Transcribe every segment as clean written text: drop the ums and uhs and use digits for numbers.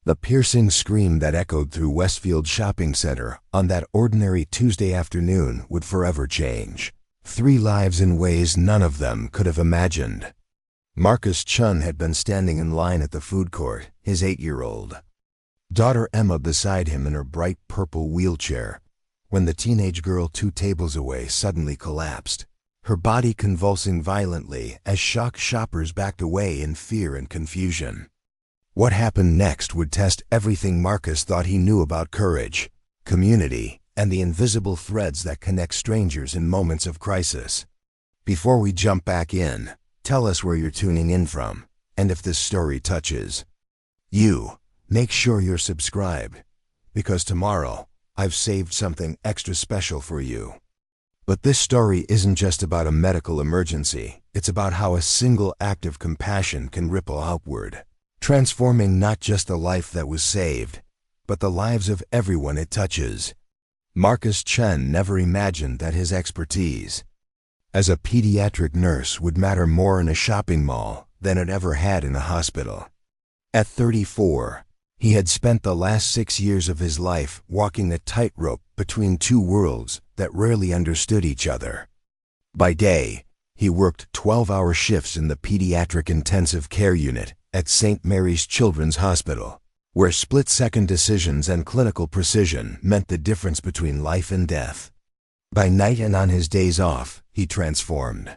The piercing scream that echoed through Westfield Shopping Center on that ordinary Tuesday afternoon would forever change 3 lives in ways none of them could have imagined. Marcus Chen had been standing in line at the food court, his 8-year-old daughter Emma beside him in her bright purple wheelchair, when the teenage girl 2 tables away suddenly collapsed, her body convulsing violently as shocked shoppers backed away in fear and confusion. What happened next would test everything Marcus thought he knew about courage, community, and the invisible threads that connect strangers in moments of crisis. Before we jump back in, tell us where you're tuning in from, and if this story touches you, make sure you're subscribed, because tomorrow I've saved something extra special for you. But this story isn't just about a medical emergency, it's about how a single act of compassion can ripple outward, transforming not just the life that was saved, but the lives of everyone it touches. Marcus Chen never imagined that his expertise as a pediatric nurse would matter more in a shopping mall than it ever had in a hospital. At 34, he had spent the last 6 years of his life walking a tightrope between 2 worlds that rarely understood each other. By day, he worked 12-hour shifts in the pediatric intensive care unit at St. Mary's Children's Hospital, where split-second decisions and clinical precision meant the difference between life and death. By night and on his days off, he transformed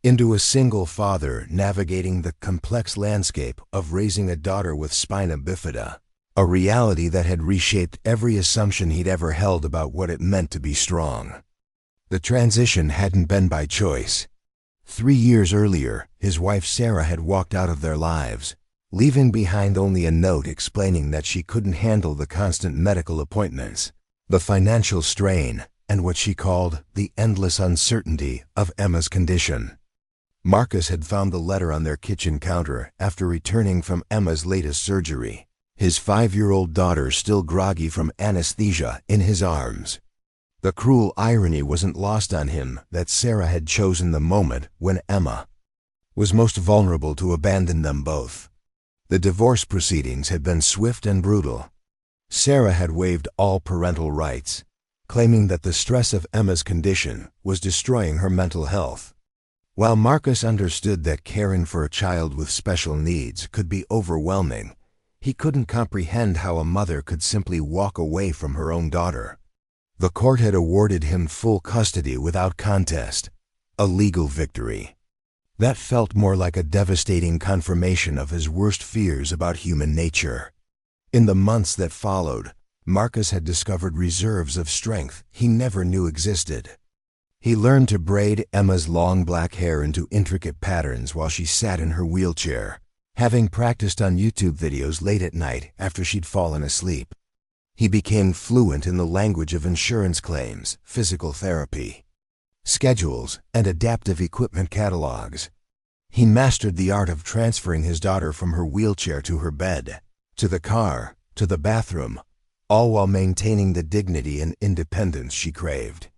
into a single father navigating the complex landscape of raising a daughter with spina bifida, a reality that had reshaped every assumption he'd ever held about what it meant to be strong. The transition hadn't been by choice. 3 years earlier, his wife Sarah had walked out of their lives, leaving behind only a note explaining that she couldn't handle the constant medical appointments, the financial strain, and what she called the endless uncertainty of Emma's condition. Marcus had found the letter on their kitchen counter after returning from Emma's latest surgery, his 5-year-old daughter still groggy from anesthesia in his arms. The cruel irony wasn't lost on him that Sarah had chosen the moment when Emma was most vulnerable to abandon them both. The divorce proceedings had been swift and brutal. Sarah had waived all parental rights, claiming that the stress of Emma's condition was destroying her mental health. While Marcus understood that caring for a child with special needs could be overwhelming, he couldn't comprehend how a mother could simply walk away from her own daughter. The court had awarded him full custody without contest, a legal victory. That felt more like a devastating confirmation of his worst fears about human nature. In the months that followed, Marcus had discovered reserves of strength he never knew existed. He learned to braid Emma's long black hair into intricate patterns while she sat in her wheelchair, having practiced on YouTube videos late at night after she'd fallen asleep. He became fluent in the language of insurance claims, physical therapy, schedules, and adaptive equipment catalogs. He mastered the art of transferring his daughter from her wheelchair to her bed, to the car, to the bathroom, all while maintaining the dignity and independence she craved.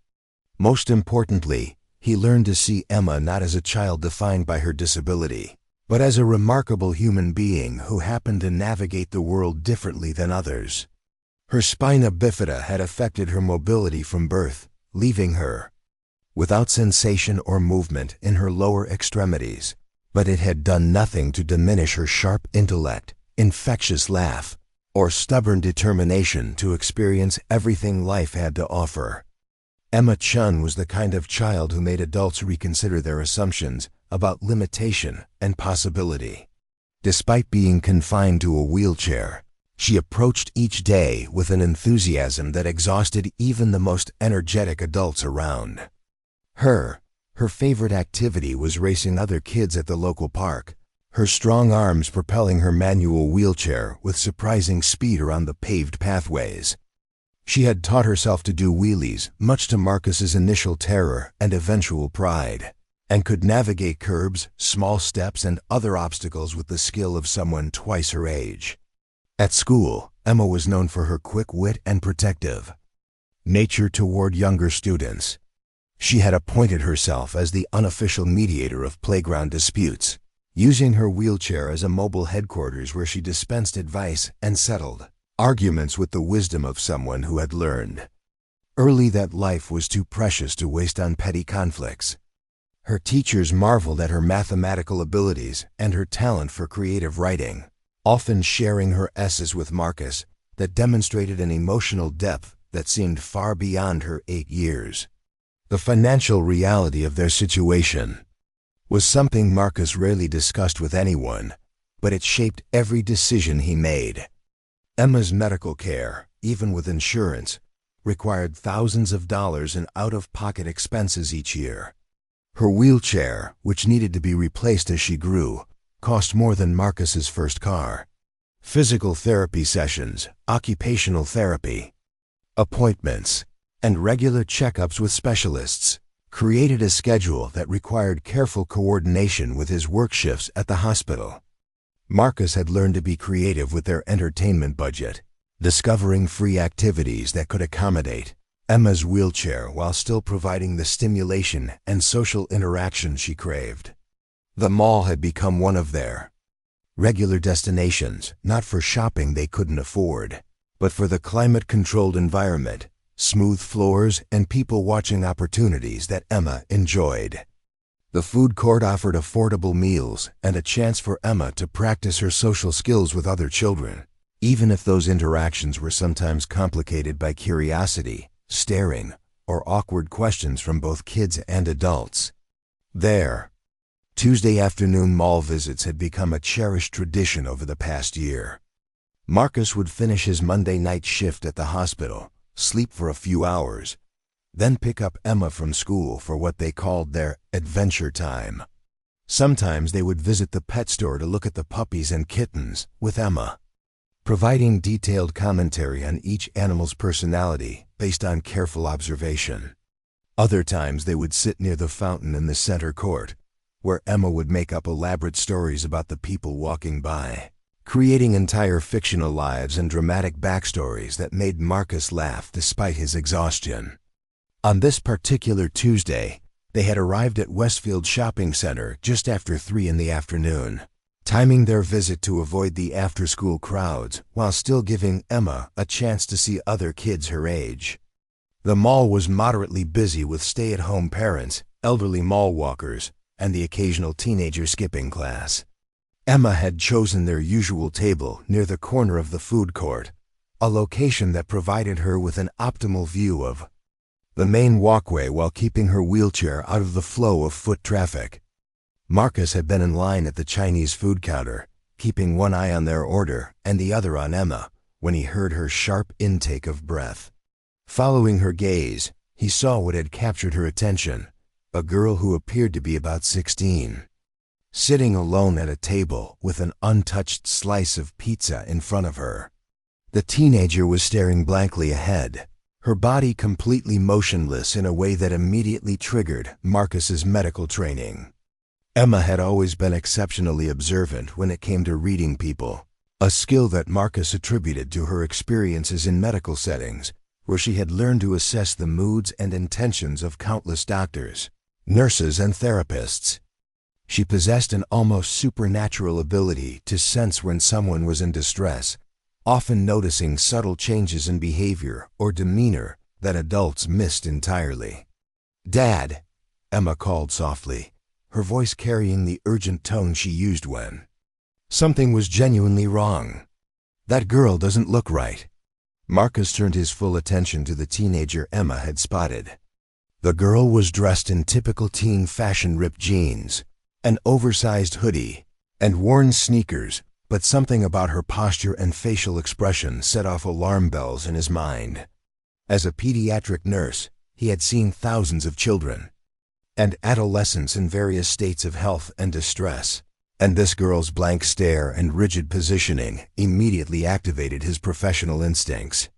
Most importantly, he learned to see Emma not as a child defined by her disability, but as a remarkable human being who happened to navigate the world differently than others. Her spina bifida had affected her mobility from birth, leaving her without sensation or movement in her lower extremities, but it had done nothing to diminish her sharp intellect, infectious laugh, or stubborn determination to experience everything life had to offer. Emma Chen was the kind of child who made adults reconsider their assumptions about limitation and possibility. Despite being confined to a wheelchair, she approached each day with an enthusiasm that exhausted even the most energetic adults around. Her favorite activity was racing other kids at the local park, her strong arms propelling her manual wheelchair with surprising speed around the paved pathways. She had taught herself to do wheelies, much to Marcus's initial terror and eventual pride, and could navigate curbs, small steps, and other obstacles with the skill of someone twice her age. At school, Emma was known for her quick wit and protective nature toward younger students. She had appointed herself as the unofficial mediator of playground disputes, using her wheelchair as a mobile headquarters where she dispensed advice and settled arguments with the wisdom of someone who had learned early that life was too precious to waste on petty conflicts. Her teachers marveled at her mathematical abilities and her talent for creative writing, often sharing her essays with Marcus that demonstrated an emotional depth that seemed far beyond her 8 years. The financial reality of their situation was something Marcus rarely discussed with anyone, but it shaped every decision he made. Emma's medical care, even with insurance, required thousands of dollars in out-of-pocket expenses each year. Her wheelchair, which needed to be replaced as she grew, cost more than Marcus's first car. Physical therapy sessions, occupational therapy, appointments, and regular checkups with specialists created a schedule that required careful coordination with his work shifts at the hospital. Marcus had learned to be creative with their entertainment budget, discovering free activities that could accommodate Emma's wheelchair while still providing the stimulation and social interaction she craved. The mall had become one of their regular destinations, not for shopping they couldn't afford, but for the climate-controlled environment, smooth floors, and people-watching opportunities that Emma enjoyed. The food court offered affordable meals and a chance for Emma to practice her social skills with other children, even if those interactions were sometimes complicated by curiosity, staring, or awkward questions from both kids and adults. Their Tuesday afternoon mall visits had become a cherished tradition over the past year. Marcus would finish his Monday night shift at the hospital, sleep for a few hours, then pick up Emma from school for what they called their adventure time. Sometimes they would visit the pet store to look at the puppies and kittens with Emma, providing detailed commentary on each animal's personality based on careful observation. Other times they would sit near the fountain in the center court, where Emma would make up elaborate stories about the people walking by, creating entire fictional lives and dramatic backstories that made Marcus laugh despite his exhaustion. On this particular Tuesday, they had arrived at Westfield Shopping Center just after 3 in the afternoon, timing their visit to avoid the after-school crowds while still giving Emma a chance to see other kids her age. The mall was moderately busy with stay-at-home parents, elderly mall walkers, and the occasional teenager skipping class. Emma had chosen their usual table near the corner of the food court, a location that provided her with an optimal view of the main walkway while keeping her wheelchair out of the flow of foot traffic. Marcus had been in line at the Chinese food counter, keeping one eye on their order and the other on Emma, when he heard her sharp intake of breath. Following her gaze, he saw what had captured her attention, a girl who appeared to be about 16. Sitting alone at a table with an untouched slice of pizza in front of her. The teenager was staring blankly ahead, her body completely motionless in a way that immediately triggered Marcus's medical training. Emma had always been exceptionally observant when it came to reading people, a skill that Marcus attributed to her experiences in medical settings, where she had learned to assess the moods and intentions of countless doctors, nurses, and therapists. She possessed an almost supernatural ability to sense when someone was in distress, often noticing subtle changes in behavior or demeanor that adults missed entirely. "Dad," Emma called softly, her voice carrying the urgent tone she used when something was genuinely wrong. "That girl doesn't look right." Marcus turned his full attention to the teenager Emma had spotted. The girl was dressed in typical teen fashion ripped jeans, an oversized hoodie, and worn sneakers, but something about her posture and facial expression set off alarm bells in his mind. As a pediatric nurse, he had seen thousands of children and adolescents in various states of health and distress, and this girl's blank stare and rigid positioning immediately activated his professional instincts.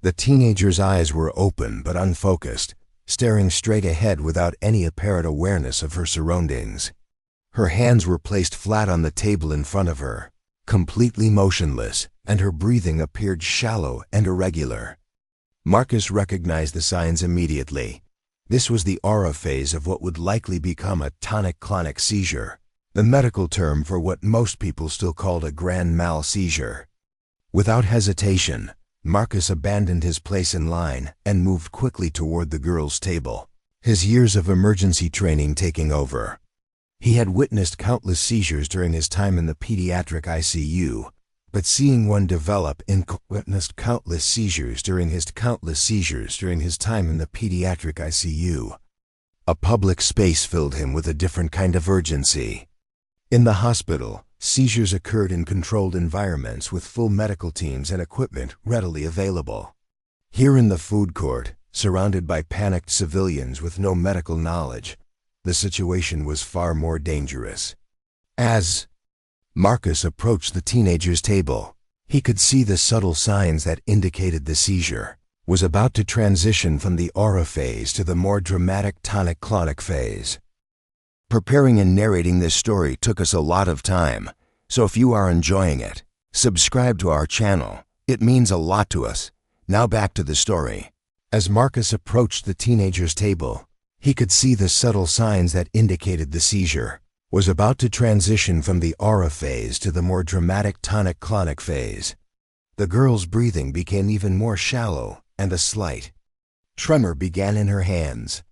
The teenager's eyes were open but unfocused, staring straight ahead without any apparent awareness of her surroundings. Her hands were placed flat on the table in front of her, completely motionless, and her breathing appeared shallow and irregular. Marcus recognized the signs immediately. This was the aura phase of what would likely become a tonic-clonic seizure, the medical term for what most people still called a grand mal seizure. Without hesitation, Marcus abandoned his place in line and moved quickly toward the girl's table, his years of emergency training taking over. He had witnessed countless seizures during his time in the pediatric ICU, but seeing one develop witnessed countless seizures during his time in the pediatric ICU. A public space filled him with a different kind of urgency. In the hospital, seizures occurred in controlled environments with full medical teams and equipment readily available. Here in the food court, surrounded by panicked civilians with no medical knowledge, the situation was far more dangerous. As Marcus approached the teenager's table, he could see the subtle signs that indicated the seizure was about to transition from the aura phase to the more dramatic tonic-clonic phase. Preparing and narrating this story took us a lot of time, so if you are enjoying it, subscribe to our channel. It means a lot to us. Now back to the story. As Marcus approached the teenager's table, he could see the subtle signs that indicated the seizure was about to transition from the aura phase to the more dramatic tonic-clonic phase. The girl's breathing became even more shallow, and a slight tremor began in her hands.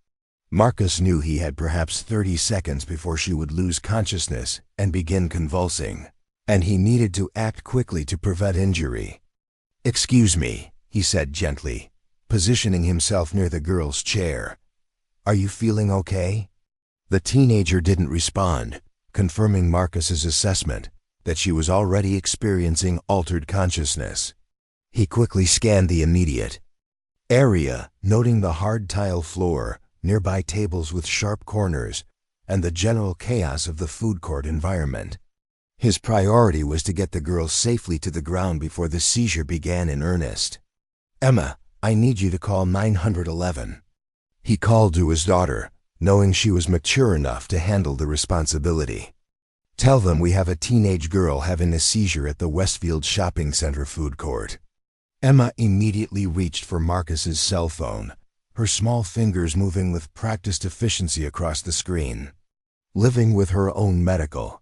Marcus knew he had perhaps 30 seconds before she would lose consciousness and begin convulsing, and he needed to act quickly to prevent injury. "Excuse me," he said gently, positioning himself near the girl's chair. "Are you feeling okay?" The teenager didn't respond, confirming Marcus's assessment that she was already experiencing altered consciousness. He quickly scanned the immediate area, noting the hard tile floor, nearby tables with sharp corners, and the general chaos of the food court environment. His priority was to get the girl safely to the ground before the seizure began in earnest. "Emma, I need you to call 911. He called to his daughter, knowing she was mature enough to handle the responsibility. "Tell them we have a teenage girl having a seizure at the Westfield Shopping Center food court." Emma immediately reached for Marcus's cell phone, her small fingers moving with practiced efficiency across the screen. Living with her own medical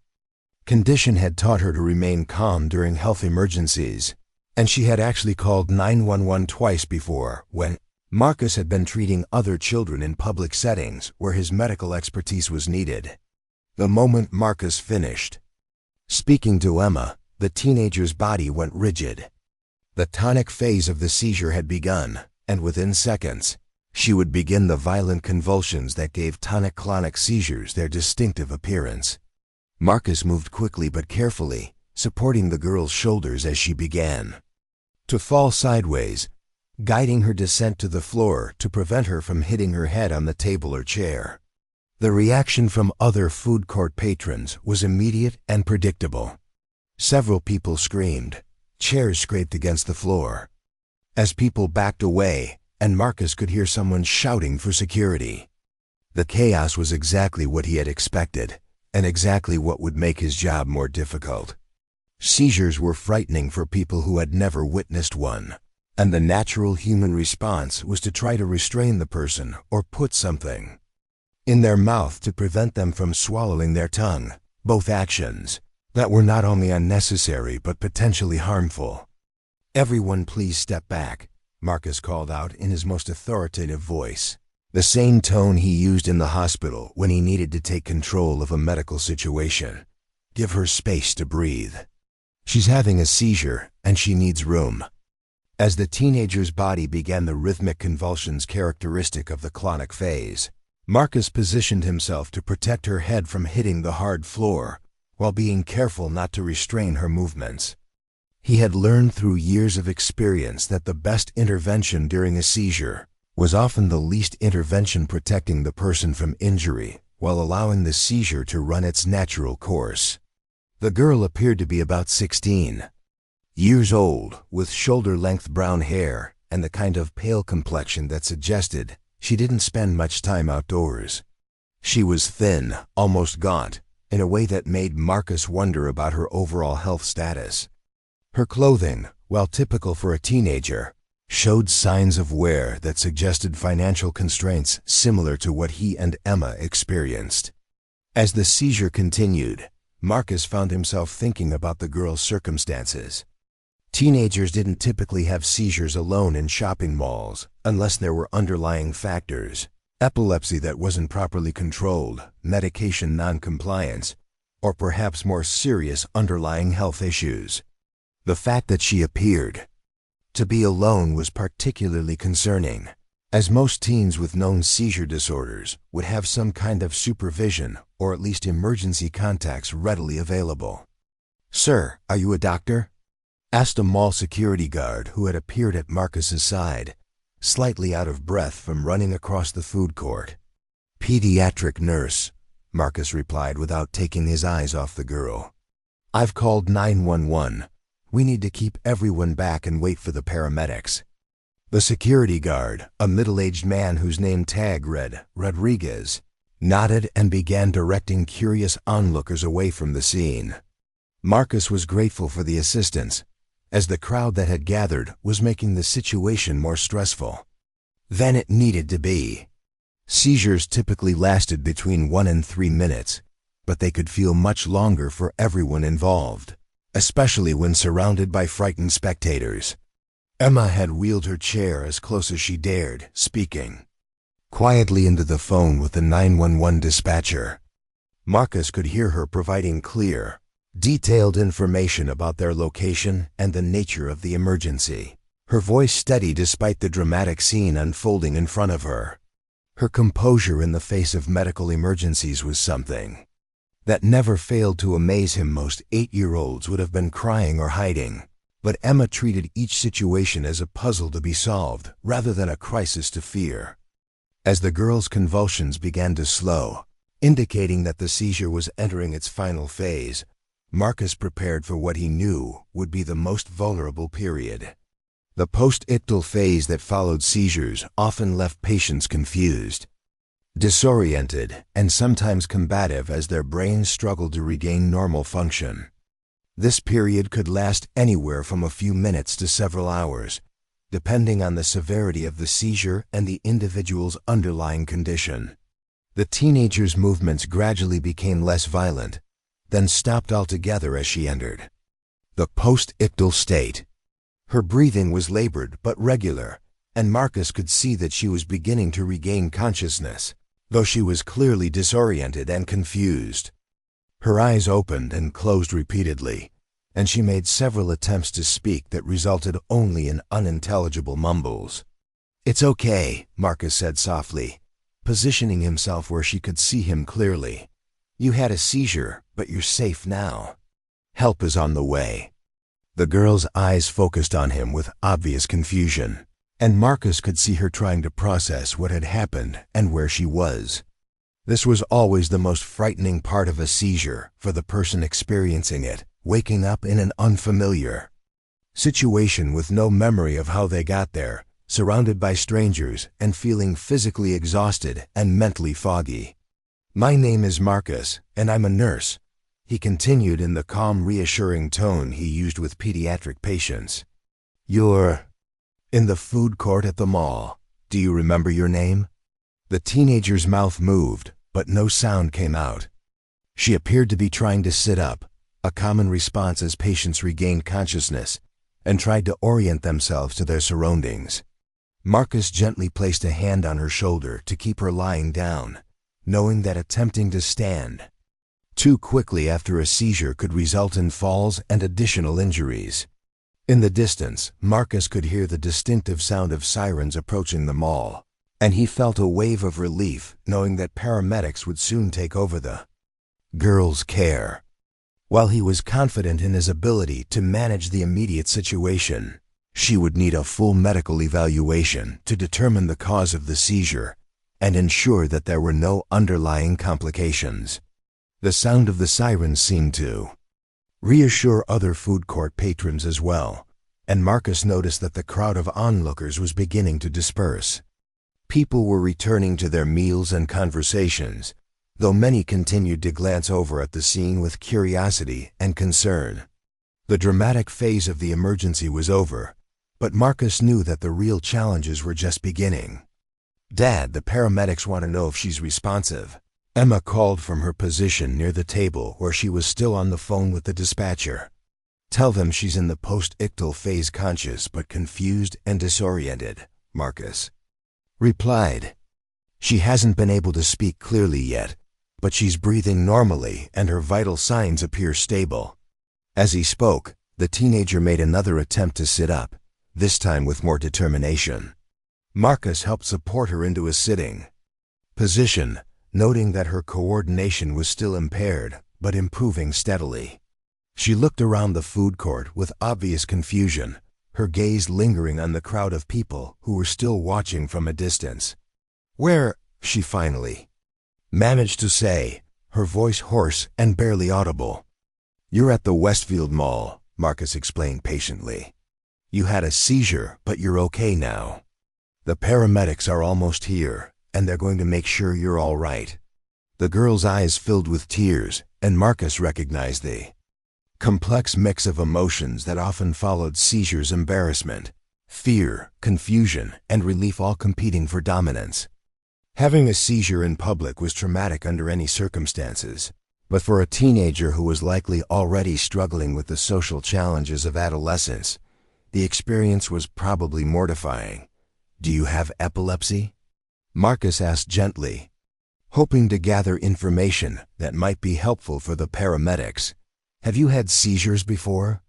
condition had taught her to remain calm during health emergencies, and she had actually called 911 twice before when Marcus had been treating other children in public settings where his medical expertise was needed. The moment Marcus finished speaking to Emma, the teenager's body went rigid. The tonic phase of the seizure had begun, and within seconds, she would begin the violent convulsions that gave tonic-clonic seizures their distinctive appearance. Marcus moved quickly but carefully, supporting the girl's shoulders as she began to fall sideways, guiding her descent to the floor to prevent her from hitting her head on the table or chair. The reaction from other food court patrons was immediate and predictable. Several people screamed. Chairs scraped against the floor as people backed away, and Marcus could hear someone shouting for security. The chaos was exactly what he had expected, and exactly what would make his job more difficult. Seizures were frightening for people who had never witnessed one, and the natural human response was to try to restrain the person or put something in their mouth to prevent them from swallowing their tongue, both actions that were not only unnecessary but potentially harmful. "Everyone please step back," Marcus called out in his most authoritative voice, the same tone he used in the hospital when he needed to take control of a medical situation. "Give her space to breathe. She's having a seizure and she needs room." As the teenager's body began the rhythmic convulsions characteristic of the clonic phase, Marcus positioned himself to protect her head from hitting the hard floor, while being careful not to restrain her movements. He had learned through years of experience that the best intervention during a seizure was often the least intervention, protecting the person from injury while allowing the seizure to run its natural course. The girl appeared to be about 16 years old, with shoulder-length brown hair and the kind of pale complexion that suggested she didn't spend much time outdoors. She was thin, almost gaunt, in a way that made Marcus wonder about her overall health status. Her clothing, while typical for a teenager, showed signs of wear that suggested financial constraints similar to what he and Emma experienced. As the seizure continued, Marcus found himself thinking about the girl's circumstances. Teenagers didn't typically have seizures alone in shopping malls unless there were underlying factors: epilepsy that wasn't properly controlled, medication non-compliance, or perhaps more serious underlying health issues. The fact that she appeared to be alone was particularly concerning, as most teens with known seizure disorders would have some kind of supervision or at least emergency contacts readily available. "Sir, are you a doctor?" asked a mall security guard who had appeared at Marcus's side, slightly out of breath from running across the food court. "Pediatric nurse," Marcus replied without taking his eyes off the girl. "I've called 911. We need to keep everyone back and wait for the paramedics." The security guard, a middle-aged man whose name tag read Rodriguez, nodded and began directing curious onlookers away from the scene. Marcus was grateful for the assistance, as the crowd that had gathered was making the situation more stressful than it needed to be. Seizures typically lasted between 1 and 3 minutes, but they could feel much longer for everyone involved, especially when surrounded by frightened spectators. Emma had wheeled her chair as close as she dared, speaking quietly into the phone with the 911 dispatcher. Marcus could hear her providing clear, detailed information about their location and the nature of the emergency, her voice steady despite the dramatic scene unfolding in front of her. Her composure in the face of medical emergencies was something that never failed to amaze him. Most 8-year-olds would have been crying or hiding, but Emma treated each situation as a puzzle to be solved rather than a crisis to fear. As the girl's convulsions began to slow, indicating that the seizure was entering its final phase, Marcus prepared for what he knew would be the most vulnerable period. The post-ictal phase that followed seizures often left patients confused, disoriented, and sometimes combative as their brains struggled to regain normal function. This period could last anywhere from a few minutes to several hours, depending on the severity of the seizure and the individual's underlying condition. The teenager's movements gradually became less violent, then stopped altogether as she entered the post-ictal state. Her breathing was labored but regular, and Marcus could see that she was beginning to regain consciousness, though she was clearly disoriented and confused. Her eyes opened and closed repeatedly, and she made several attempts to speak that resulted only in unintelligible mumbles. "It's okay," Marcus said softly, positioning himself where she could see him clearly. "You had a seizure, but you're safe now. Help is on the way." The girl's eyes focused on him with obvious confusion, and Marcus could see her trying to process what had happened and where she was. This was always the most frightening part of a seizure for the person experiencing it, waking up in an unfamiliar situation with no memory of how they got there, surrounded by strangers, and feeling physically exhausted and mentally foggy. "My name is Marcus, and I'm a nurse," he continued in the calm, reassuring tone he used with pediatric patients. "You're in the food court at the mall. Do you remember your name?" The teenager's mouth moved, but no sound came out. She appeared to be trying to sit up, a common response as patients regained consciousness and tried to orient themselves to their surroundings. Marcus gently placed a hand on her shoulder to keep her lying down, knowing that attempting to stand too quickly after a seizure could result in falls and additional injuries. In the distance, Marcus could hear the distinctive sound of sirens approaching the mall, and he felt a wave of relief knowing that paramedics would soon take over the girl's care. While he was confident in his ability to manage the immediate situation, she would need a full medical evaluation to determine the cause of the seizure and ensure that there were no underlying complications. The sound of the sirens seemed to reassure other food court patrons as well, and Marcus noticed that the crowd of onlookers was beginning to disperse. People were returning to their meals and conversations, though many continued to glance over at the scene with curiosity and concern. The dramatic phase of the emergency was over, but Marcus knew that the real challenges were just beginning. "Dad, the paramedics want to know if she's responsive," Emma called from her position near the table where she was still on the phone with the dispatcher. "Tell them she's in the post-ictal phase, conscious but confused and disoriented," Marcus replied. "She hasn't been able to speak clearly yet, but she's breathing normally and her vital signs appear stable." As he spoke, the teenager made another attempt to sit up, this time with more determination. Marcus helped support her into a sitting position, noting that her coordination was still impaired, but improving steadily. She looked around the food court with obvious confusion, her gaze lingering on the crowd of people who were still watching from a distance. "Where?" she finally managed to say, her voice hoarse and barely audible. "You're at the Westfield Mall," Marcus explained patiently. "You had a seizure, but you're okay now. The paramedics are almost here, and they're going to make sure you're all right." The girl's eyes filled with tears, and Marcus recognized the complex mix of emotions that often followed seizures: embarrassment, fear, confusion, and relief, all competing for dominance. Having a seizure in public was traumatic under any circumstances, but for a teenager who was likely already struggling with the social challenges of adolescence, the experience was probably mortifying. "Do you have epilepsy?" Marcus asked gently, hoping to gather information that might be helpful for the paramedics. "Have you had seizures before?"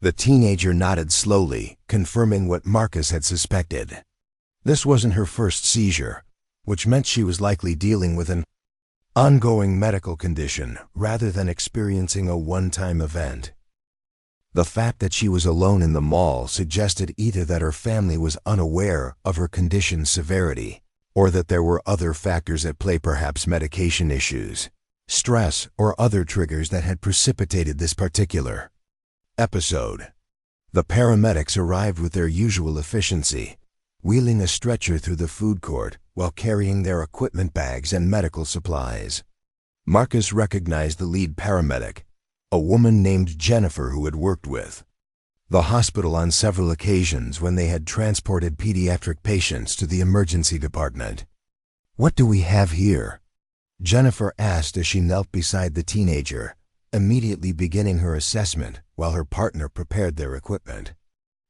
The teenager nodded slowly, confirming what Marcus had suspected. This wasn't her first seizure, which meant she was likely dealing with an ongoing medical condition rather than experiencing a one-time event. The fact that she was alone in the mall suggested either that her family was unaware of her condition's severity, or that there were other factors at play, perhaps medication issues, stress, or other triggers that had precipitated this particular episode. The paramedics arrived with their usual efficiency, wheeling a stretcher through the food court while carrying their equipment bags and medical supplies. Marcus recognized the lead paramedic, a woman named Jennifer who had worked with the hospital on several occasions when they had transported pediatric patients to the emergency department. "What do we have here?" Jennifer asked as she knelt beside the teenager, immediately beginning her assessment while her partner prepared their equipment.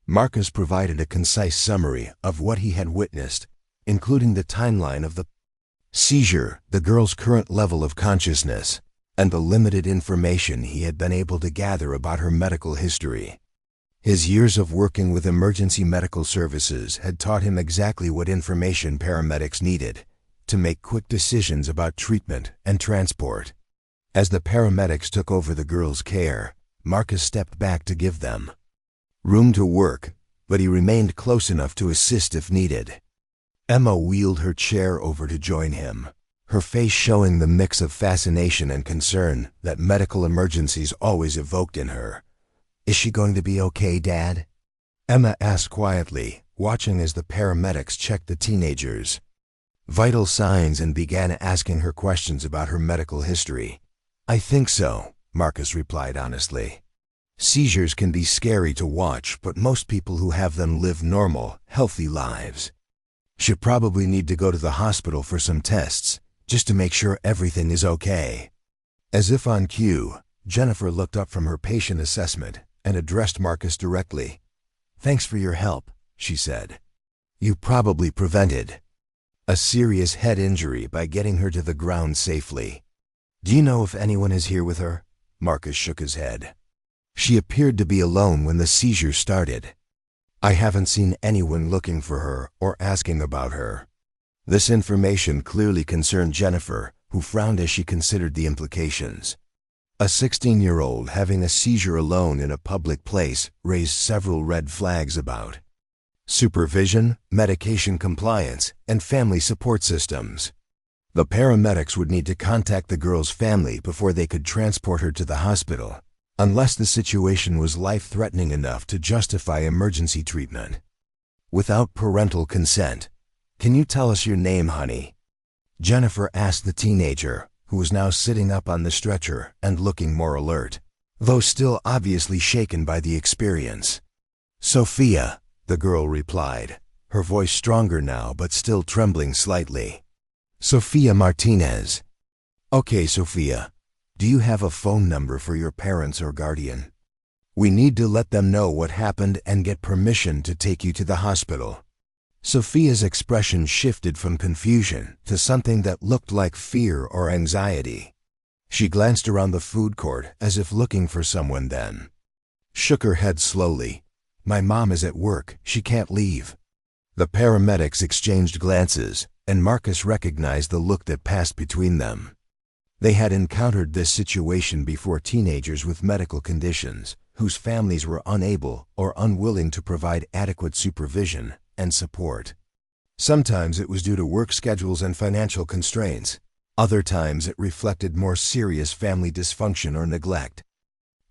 Marcus provided a concise summary of what he had witnessed, including the timeline of the seizure, the girl's current level of consciousness, and the limited information he had been able to gather about her medical history. His years of working with emergency medical services had taught him exactly what information paramedics needed to make quick decisions about treatment and transport. As the paramedics took over the girl's care, Marcus stepped back to give them room to work, but he remained close enough to assist if needed. Emma wheeled her chair over to join him, her face showing the mix of fascination and concern that medical emergencies always evoked in her. "Is she going to be okay, Dad?" Emma asked quietly, watching as the paramedics checked the teenager's vital signs and began asking her questions about her medical history. "I think so," Marcus replied honestly. "Seizures can be scary to watch, but most people who have them live normal, healthy lives. She'll probably need to go to the hospital for some tests, just to make sure everything is okay." As if on cue, Jennifer looked up from her patient assessment and addressed Marcus directly. "Thanks for your help," she said. "You probably prevented a serious head injury by getting her to the ground safely. Do you know if anyone is here with her?" Marcus shook his head. "She appeared to be alone when the seizure started. I haven't seen anyone looking for her or asking about her." This information clearly concerned Jennifer, who frowned as she considered the implications. A 16-year-old having a seizure alone in a public place raised several red flags about supervision, medication compliance, and family support systems. The paramedics would need to contact the girl's family before they could transport her to the hospital, unless the situation was life-threatening enough to justify emergency treatment. Without parental consent, "Can you tell us your name, honey?" Jennifer asked the teenager, who was now sitting up on the stretcher and looking more alert, though still obviously shaken by the experience. "Sophia," the girl replied, her voice stronger now but still trembling slightly. "Sophia Martinez." Okay, Sophia. Do you have a phone number for your parents or guardian? We need to let them know what happened and get permission to take you to the hospital. Sophia's expression shifted from confusion to something that looked like fear or anxiety. She glanced around the food court as if looking for someone, then shook her head slowly. My mom is at work, she can't leave. The paramedics exchanged glances, and Marcus recognized the look that passed between them. They had encountered this situation before: teenagers with medical conditions, whose families were unable or unwilling to provide adequate supervision and support. Sometimes it was due to work schedules and financial constraints. Other times it reflected more serious family dysfunction or neglect.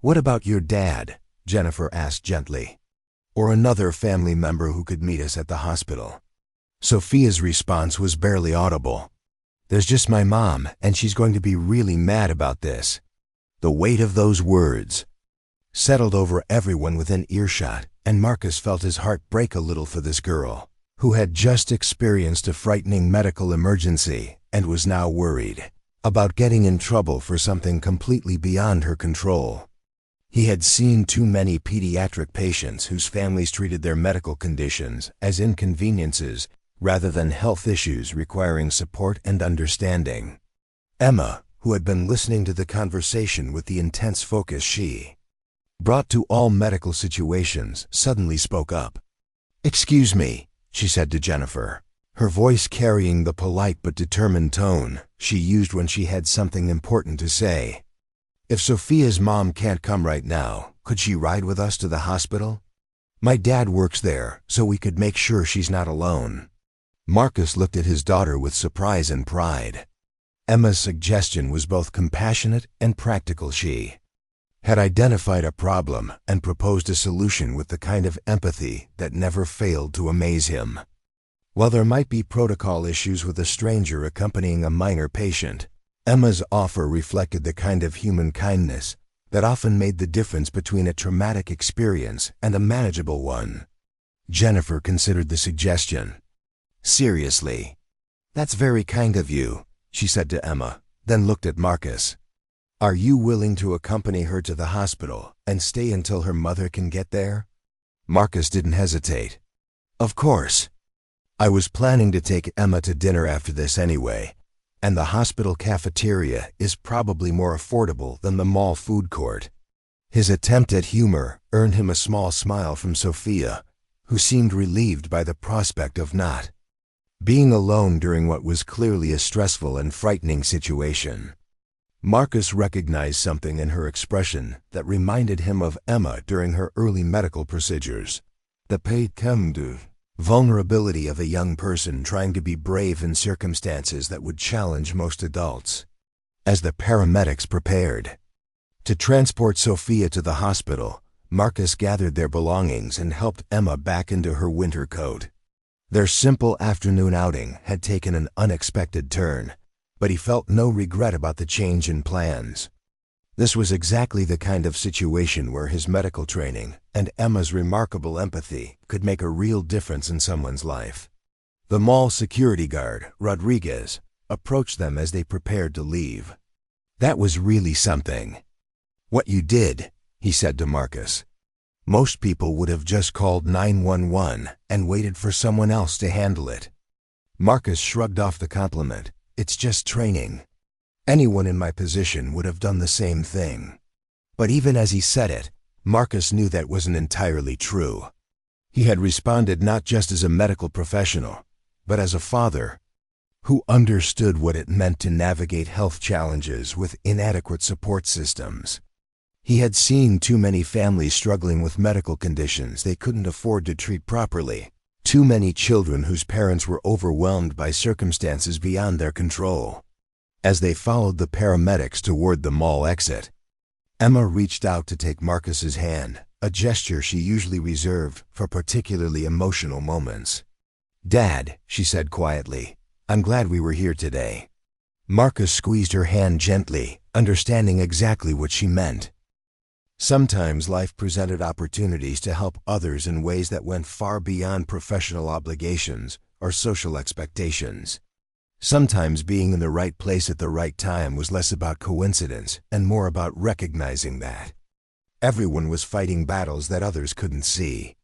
What about your dad? Jennifer asked gently. Or another family member who could meet us at the hospital? Sophia's response was barely audible. There's just my mom, and she's going to be really mad about this. The weight of those words settled over everyone within earshot, and Marcus felt his heart break a little for this girl, who had just experienced a frightening medical emergency and was now worried about getting in trouble for something completely beyond her control. He had seen too many pediatric patients whose families treated their medical conditions as inconveniences rather than health issues requiring support and understanding. Emma, who had been listening to the conversation with the intense focus she brought to all medical situations, suddenly spoke up. Excuse me, she said to Jennifer, her voice carrying the polite but determined tone she used when she had something important to say. If Sophia's mom can't come right now, could she ride with us to the hospital? My dad works there, so we could make sure she's not alone. Marcus looked at his daughter with surprise and pride. Emma's suggestion was both compassionate and practical. She had identified a problem and proposed a solution with the kind of empathy that never failed to amaze him. While there might be protocol issues with a stranger accompanying a minor patient, Emma's offer reflected the kind of human kindness that often made the difference between a traumatic experience and a manageable one. Jennifer considered the suggestion. Seriously, that's very kind of you, she said to Emma, then looked at Marcus. Are you willing to accompany her to the hospital and stay until her mother can get there? Marcus didn't hesitate. Of course. I was planning to take Emma to dinner after this anyway, and the hospital cafeteria is probably more affordable than the mall food court. His attempt at humor earned him a small smile from Sophia, who seemed relieved by the prospect of not being alone during what was clearly a stressful and frightening situation. Marcus recognized something in her expression that reminded him of Emma during her early medical procedures. The paid vulnerability of a young person trying to be brave in circumstances that would challenge most adults. As the paramedics prepared to transport Sophia to the hospital, Marcus gathered their belongings and helped Emma back into her winter coat. Their simple afternoon outing had taken an unexpected turn, but he felt no regret about the change in plans. This was exactly the kind of situation where his medical training and Emma's remarkable empathy could make a real difference in someone's life. The mall security guard, Rodriguez, approached them as they prepared to leave. That was really something. What you did, he said to Marcus. Most people would have just called 911 and waited for someone else to handle it. Marcus shrugged off the compliment. It's just training. Anyone in my position would have done the same thing. But even as he said it, Marcus knew that wasn't entirely true. He had responded not just as a medical professional, but as a father who understood what it meant to navigate health challenges with inadequate support systems. He had seen too many families struggling with medical conditions they couldn't afford to treat properly, too many children whose parents were overwhelmed by circumstances beyond their control. As they followed the paramedics toward the mall exit, Emma reached out to take Marcus's hand, a gesture she usually reserved for particularly emotional moments. Dad, she said quietly, I'm glad we were here today. Marcus squeezed her hand gently, understanding exactly what she meant. Sometimes life presented opportunities to help others in ways that went far beyond professional obligations or social expectations. Sometimes being in the right place at the right time was less about coincidence and more about recognizing that everyone was fighting battles that others couldn't see.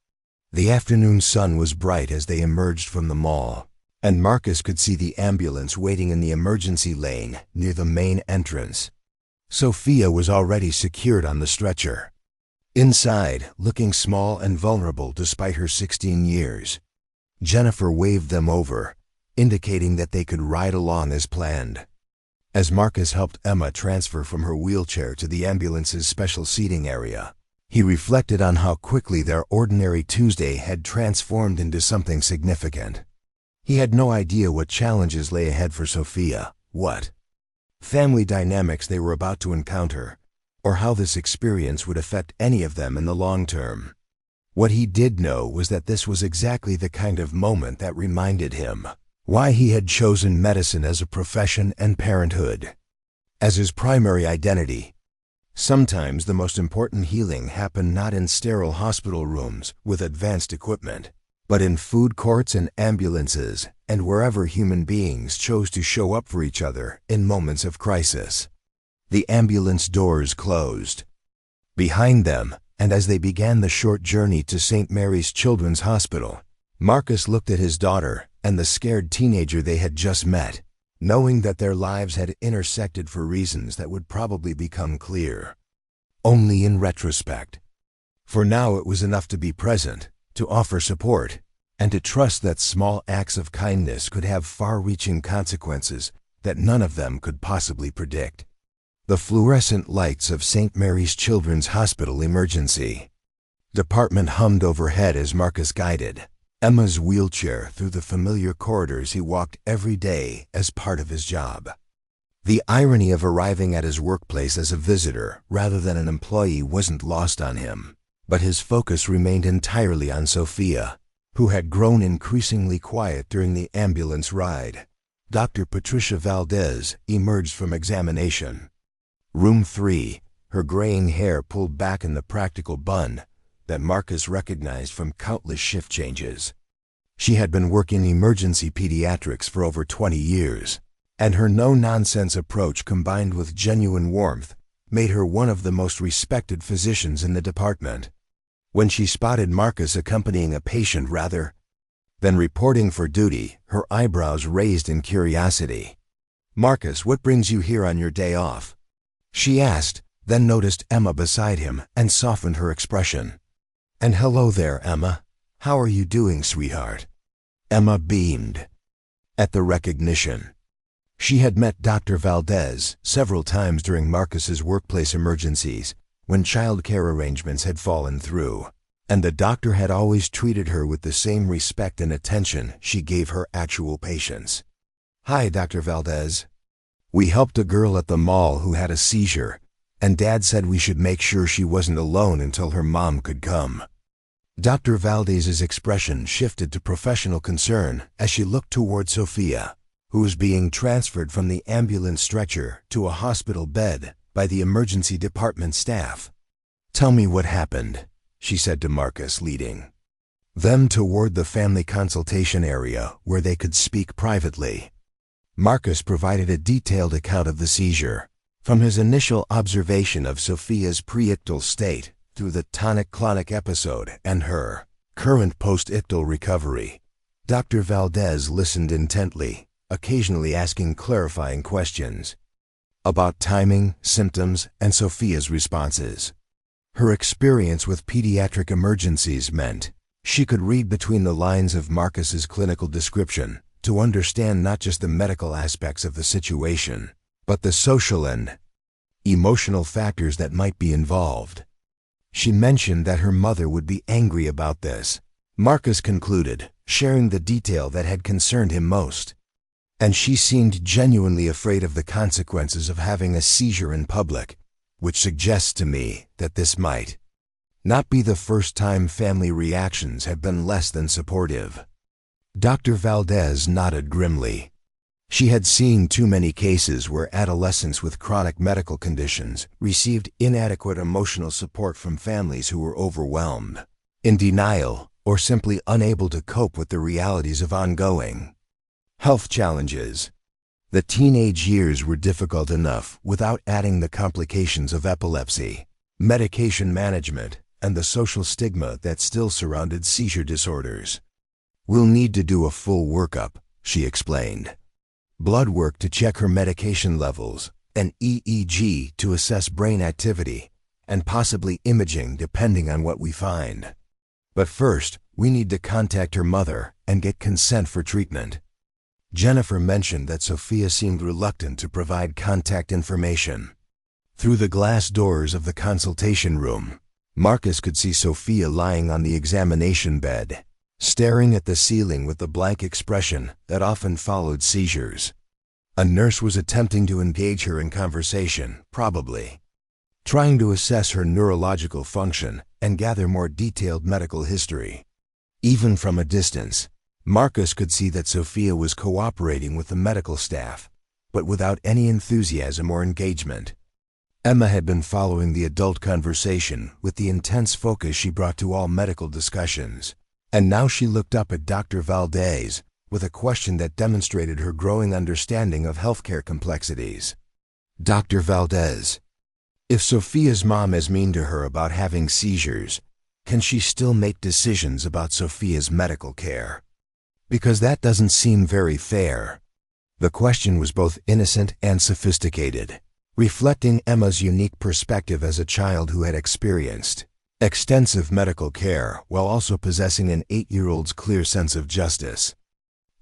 The afternoon sun was bright as they emerged from the mall, and Marcus could see the ambulance waiting in the emergency lane near the main entrance. Sophia was already secured on the stretcher. Inside, looking small and vulnerable despite her 16 years, Jennifer waved them over, indicating that they could ride along as planned. As Marcus helped Emma transfer from her wheelchair to the ambulance's special seating area, he reflected on how quickly their ordinary Tuesday had transformed into something significant. He had no idea what challenges lay ahead for Sophia, what family dynamics they were about to encounter, or how this experience would affect any of them in the long term. What he did know was that this was exactly the kind of moment that reminded him why he had chosen medicine as a profession and parenthood as his primary identity. Sometimes the most important healing happened not in sterile hospital rooms with advanced equipment, but in food courts and ambulances and wherever human beings chose to show up for each other in moments of crisis. The ambulance doors closed behind them, and as they began the short journey to St. Mary's Children's Hospital, Marcus looked at his daughter and the scared teenager they had just met, knowing that their lives had intersected for reasons that would probably become clear only in retrospect. For now it was enough to be present, to offer support, and to trust that small acts of kindness could have far-reaching consequences that none of them could possibly predict. The fluorescent lights of St. Mary's Children's Hospital Emergency Department hummed overhead as Marcus guided Emma's wheelchair through the familiar corridors he walked every day as part of his job. The irony of arriving at his workplace as a visitor rather than an employee wasn't lost on him, but his focus remained entirely on Sophia, who had grown increasingly quiet during the ambulance ride. Dr. Patricia Valdez emerged from examination. Room 3, her graying hair pulled back in the practical bun that Marcus recognized from countless shift changes. She had been working emergency pediatrics for over 20 years, and her no-nonsense approach combined with genuine warmth made her one of the most respected physicians in the department. When she spotted Marcus accompanying a patient rather than reporting for duty, her eyebrows raised in curiosity. "Marcus, what brings you here on your day off?" she asked, then noticed Emma beside him and softened her expression. "And hello there, Emma. How are you doing, sweetheart?" Emma beamed at the recognition. She had met Dr. Valdez several times during Marcus's workplace emergencies when child care arrangements had fallen through, and the doctor had always treated her with the same respect and attention she gave her actual patients. "Hi, Dr. Valdez. We helped a girl at the mall who had a seizure, and Dad said we should make sure she wasn't alone until her mom could come." Dr. Valdez's expression shifted to professional concern as she looked toward Sophia, who was being transferred from the ambulance stretcher to a hospital bed by the emergency department staff. "Tell me what happened," she said to Marcus, leading them toward the family consultation area where they could speak privately. Marcus provided a detailed account of the seizure, from his initial observation of Sophia's pre-ictal state through the tonic-clonic episode and her current post-ictal recovery. Dr. Valdez listened intently, occasionally asking clarifying questions about timing, symptoms, and Sophia's responses. Her experience with pediatric emergencies meant she could read between the lines of Marcus's clinical description to understand not just the medical aspects of the situation, but the social and emotional factors that might be involved. She mentioned that her mother would be angry about this, Marcus concluded, sharing the detail that had concerned him most. And she seemed genuinely afraid of the consequences of having a seizure in public, which suggests to me that this might not be the first time family reactions have been less than supportive. Dr. Valdez nodded grimly. She had seen too many cases where adolescents with chronic medical conditions received inadequate emotional support from families who were overwhelmed, in denial, or simply unable to cope with the realities of ongoing health challenges. The teenage years were difficult enough without adding the complications of epilepsy, medication management, and the social stigma that still surrounded seizure disorders. "We'll need to do a full workup," she explained. "Blood work to check her medication levels, an EEG to assess brain activity, and possibly imaging depending on what we find. But first, we need to contact her mother and get consent for treatment." Jennifer mentioned that Sophia seemed reluctant to provide contact information. Through the glass doors of the consultation room, Marcus could see Sophia lying on the examination bed, staring at the ceiling with the blank expression that often followed seizures. A nurse was attempting to engage her in conversation, probably trying to assess her neurological function and gather more detailed medical history. Even from a distance, Marcus could see that Sophia was cooperating with the medical staff, but without any enthusiasm or engagement. Emma had been following the adult conversation with the intense focus she brought to all medical discussions, and now she looked up at Dr. Valdez with a question that demonstrated her growing understanding of healthcare complexities. "Dr. Valdez, if Sophia's mom is mean to her about having seizures, can she still make decisions about Sophia's medical care? Because that doesn't seem very fair." The question was both innocent and sophisticated, reflecting Emma's unique perspective as a child who had experienced extensive medical care while also possessing an 8-year-old's clear sense of justice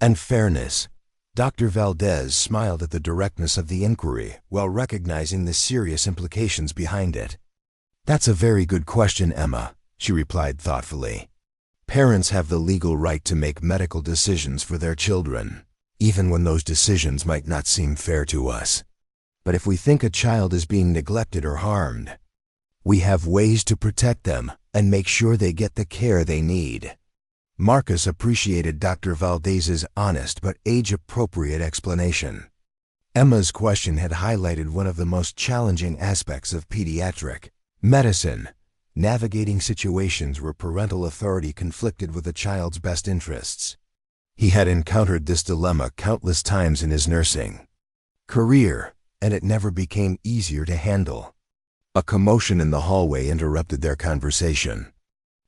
and fairness. Dr. Valdez smiled at the directness of the inquiry while recognizing the serious implications behind it. "That's a very good question, Emma," she replied thoughtfully. "Parents have the legal right to make medical decisions for their children, even when those decisions might not seem fair to us. But if we think a child is being neglected or harmed, we have ways to protect them and make sure they get the care they need." Marcus appreciated Dr. Valdez's honest but age-appropriate explanation. Emma's question had highlighted one of the most challenging aspects of pediatric medicine: navigating situations where parental authority conflicted with a child's best interests. He had encountered this dilemma countless times in his nursing career, and it never became easier to handle. A commotion in the hallway interrupted their conversation.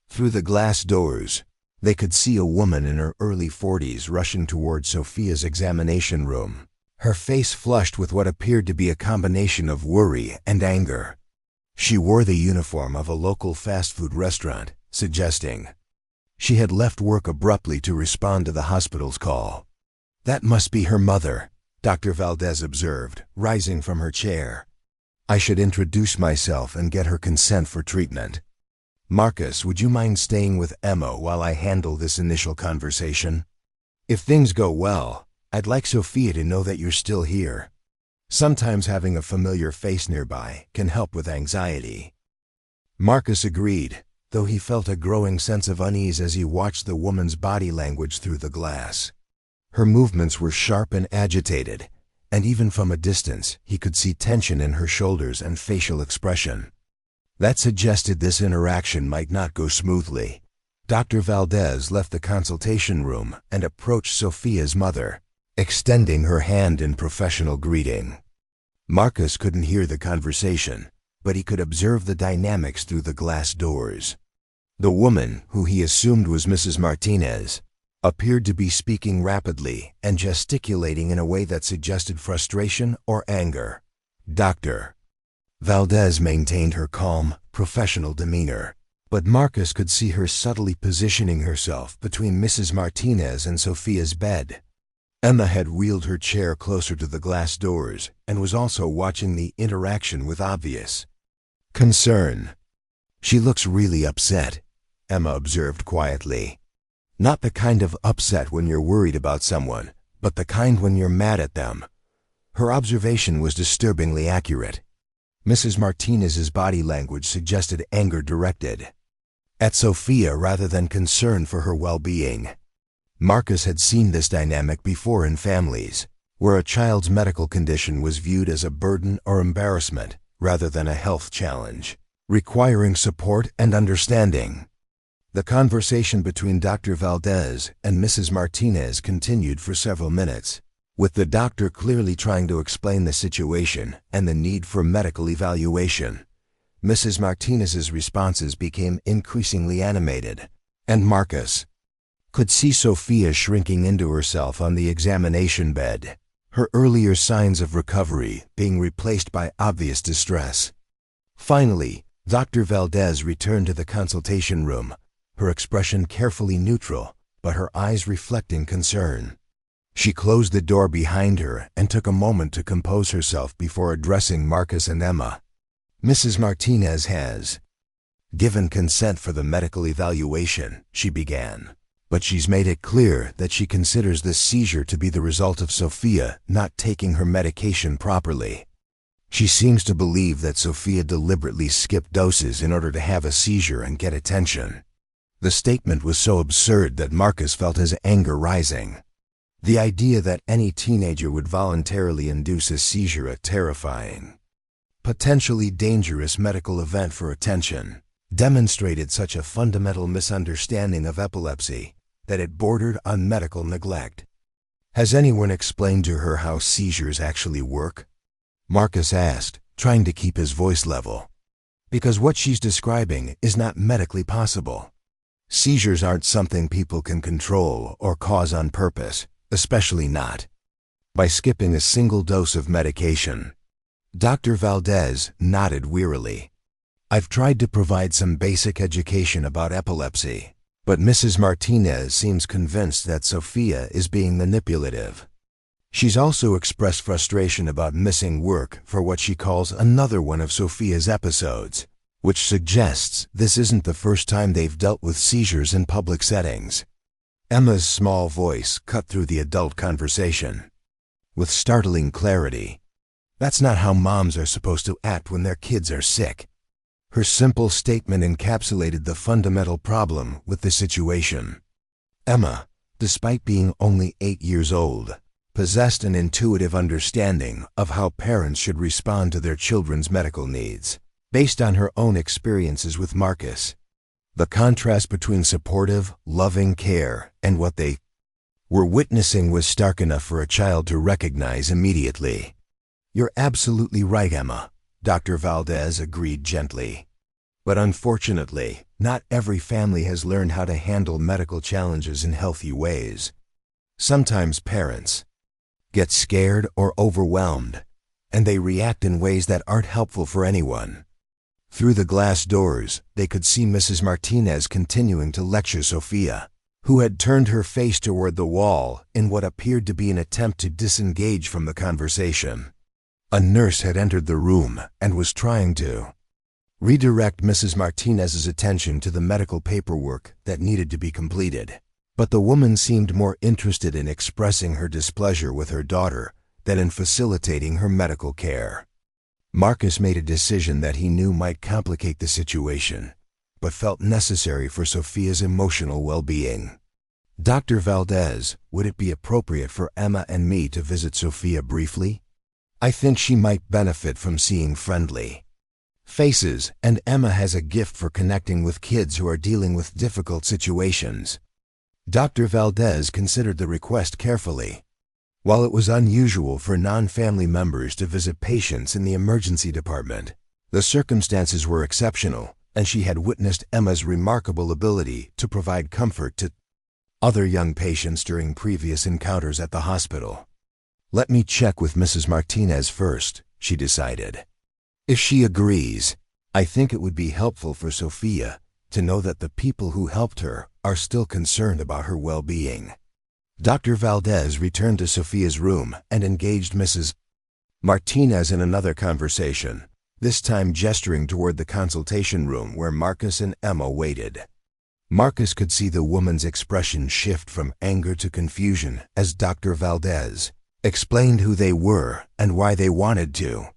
Through the glass doors, they could see a woman in her early 40s rushing toward Sophia's examination room, her face flushed with what appeared to be a combination of worry and anger. She wore the uniform of a local fast food restaurant, suggesting she had left work abruptly to respond to the hospital's call. "That must be her mother," Dr. Valdez observed, rising from her chair. "I should introduce myself and get her consent for treatment. Marcus, would you mind staying with Emma while I handle this initial conversation? If things go well, I'd like Sophia to know that you're still here. Sometimes having a familiar face nearby can help with anxiety." Marcus agreed, though he felt a growing sense of unease as he watched the woman's body language through the glass. Her movements were sharp and agitated, and even from a distance he could see tension in her shoulders and facial expression. That suggested this interaction might not go smoothly. Dr. Valdez left the consultation room and approached Sophia's mother, extending her hand in professional greeting. Marcus couldn't hear the conversation, but he could observe the dynamics through the glass doors. The woman, who he assumed was Mrs. Martinez, appeared to be speaking rapidly and gesticulating in a way that suggested frustration or anger. Dr. Valdez maintained her calm, professional demeanor, but Marcus could see her subtly positioning herself between Mrs. Martinez and Sophia's bed. Emma had wheeled her chair closer to the glass doors and was also watching the interaction with obvious concern. "She looks really upset," Emma observed quietly. "Not the kind of upset when you're worried about someone, but the kind when you're mad at them." Her observation was disturbingly accurate. Mrs. Martinez's body language suggested anger directed at Sophia rather than concern for her well-being. Marcus had seen this dynamic before in families, where a child's medical condition was viewed as a burden or embarrassment rather than a health challenge, requiring support and understanding. The conversation between Dr. Valdez and Mrs. Martinez continued for several minutes, with the doctor clearly trying to explain the situation and the need for medical evaluation. Mrs. Martinez's responses became increasingly animated, and Marcus could see Sophia shrinking into herself on the examination bed, her earlier signs of recovery being replaced by obvious distress. Finally, Dr. Valdez returned to the consultation room, her expression carefully neutral, but her eyes reflecting concern. She closed the door behind her and took a moment to compose herself before addressing Marcus and Emma. "Mrs. Martinez has given consent for the medical evaluation," she began, "but she's made it clear that she considers this seizure to be the result of Sophia not taking her medication properly. She seems to believe that Sophia deliberately skipped doses in order to have a seizure and get attention." The statement was so absurd that Marcus felt his anger rising. The idea that any teenager would voluntarily induce a seizure, a terrifying, potentially dangerous medical event for attention, demonstrated such a fundamental misunderstanding of epilepsy that it bordered on medical neglect. "Has anyone explained to her how seizures actually work?" Marcus asked, trying to keep his voice level. "Because what she's describing is not medically possible. Seizures aren't something people can control or cause on purpose, especially not by skipping a single dose of medication." Dr. Valdez nodded wearily. "I've tried to provide some basic education about epilepsy, but Mrs. Martinez seems convinced that Sophia is being manipulative. She's also expressed frustration about missing work for what she calls another one of Sophia's episodes, which suggests this isn't the first time they've dealt with seizures in public settings." Emma's small voice cut through the adult conversation with startling clarity. "That's not how moms are supposed to act when their kids are sick." Her simple statement encapsulated the fundamental problem with the situation. Emma, despite being only 8 years old, possessed an intuitive understanding of how parents should respond to their children's medical needs, based on her own experiences with Marcus. The contrast between supportive, loving care and what they were witnessing was stark enough for a child to recognize immediately. "You're absolutely right, Emma," Dr. Valdez agreed gently. "But unfortunately, not every family has learned how to handle medical challenges in healthy ways. Sometimes parents get scared or overwhelmed, and they react in ways that aren't helpful for anyone." Through the glass doors, they could see Mrs. Martinez continuing to lecture Sophia, who had turned her face toward the wall in what appeared to be an attempt to disengage from the conversation. A nurse had entered the room and was trying to redirect Mrs. Martinez's attention to the medical paperwork that needed to be completed. But the woman seemed more interested in expressing her displeasure with her daughter than in facilitating her medical care. Marcus made a decision that he knew might complicate the situation, but felt necessary for Sophia's emotional well-being. "Dr. Valdez, would it be appropriate for Emma and me to visit Sophia briefly? I think she might benefit from seeing friendly faces, and Emma has a gift for connecting with kids who are dealing with difficult situations." Dr. Valdez considered the request carefully. While it was unusual for non-family members to visit patients in the emergency department, the circumstances were exceptional, and she had witnessed Emma's remarkable ability to provide comfort to other young patients during previous encounters at the hospital. "Let me check with Mrs. Martinez first," she decided. "If she agrees, I think it would be helpful for Sophia to know that the people who helped her are still concerned about her well-being." Dr. Valdez returned to Sophia's room and engaged Mrs. Martinez in another conversation, this time gesturing toward the consultation room where Marcus and Emma waited. Marcus could see the woman's expression shift from anger to confusion as Dr. Valdez explained who they were and why they wanted to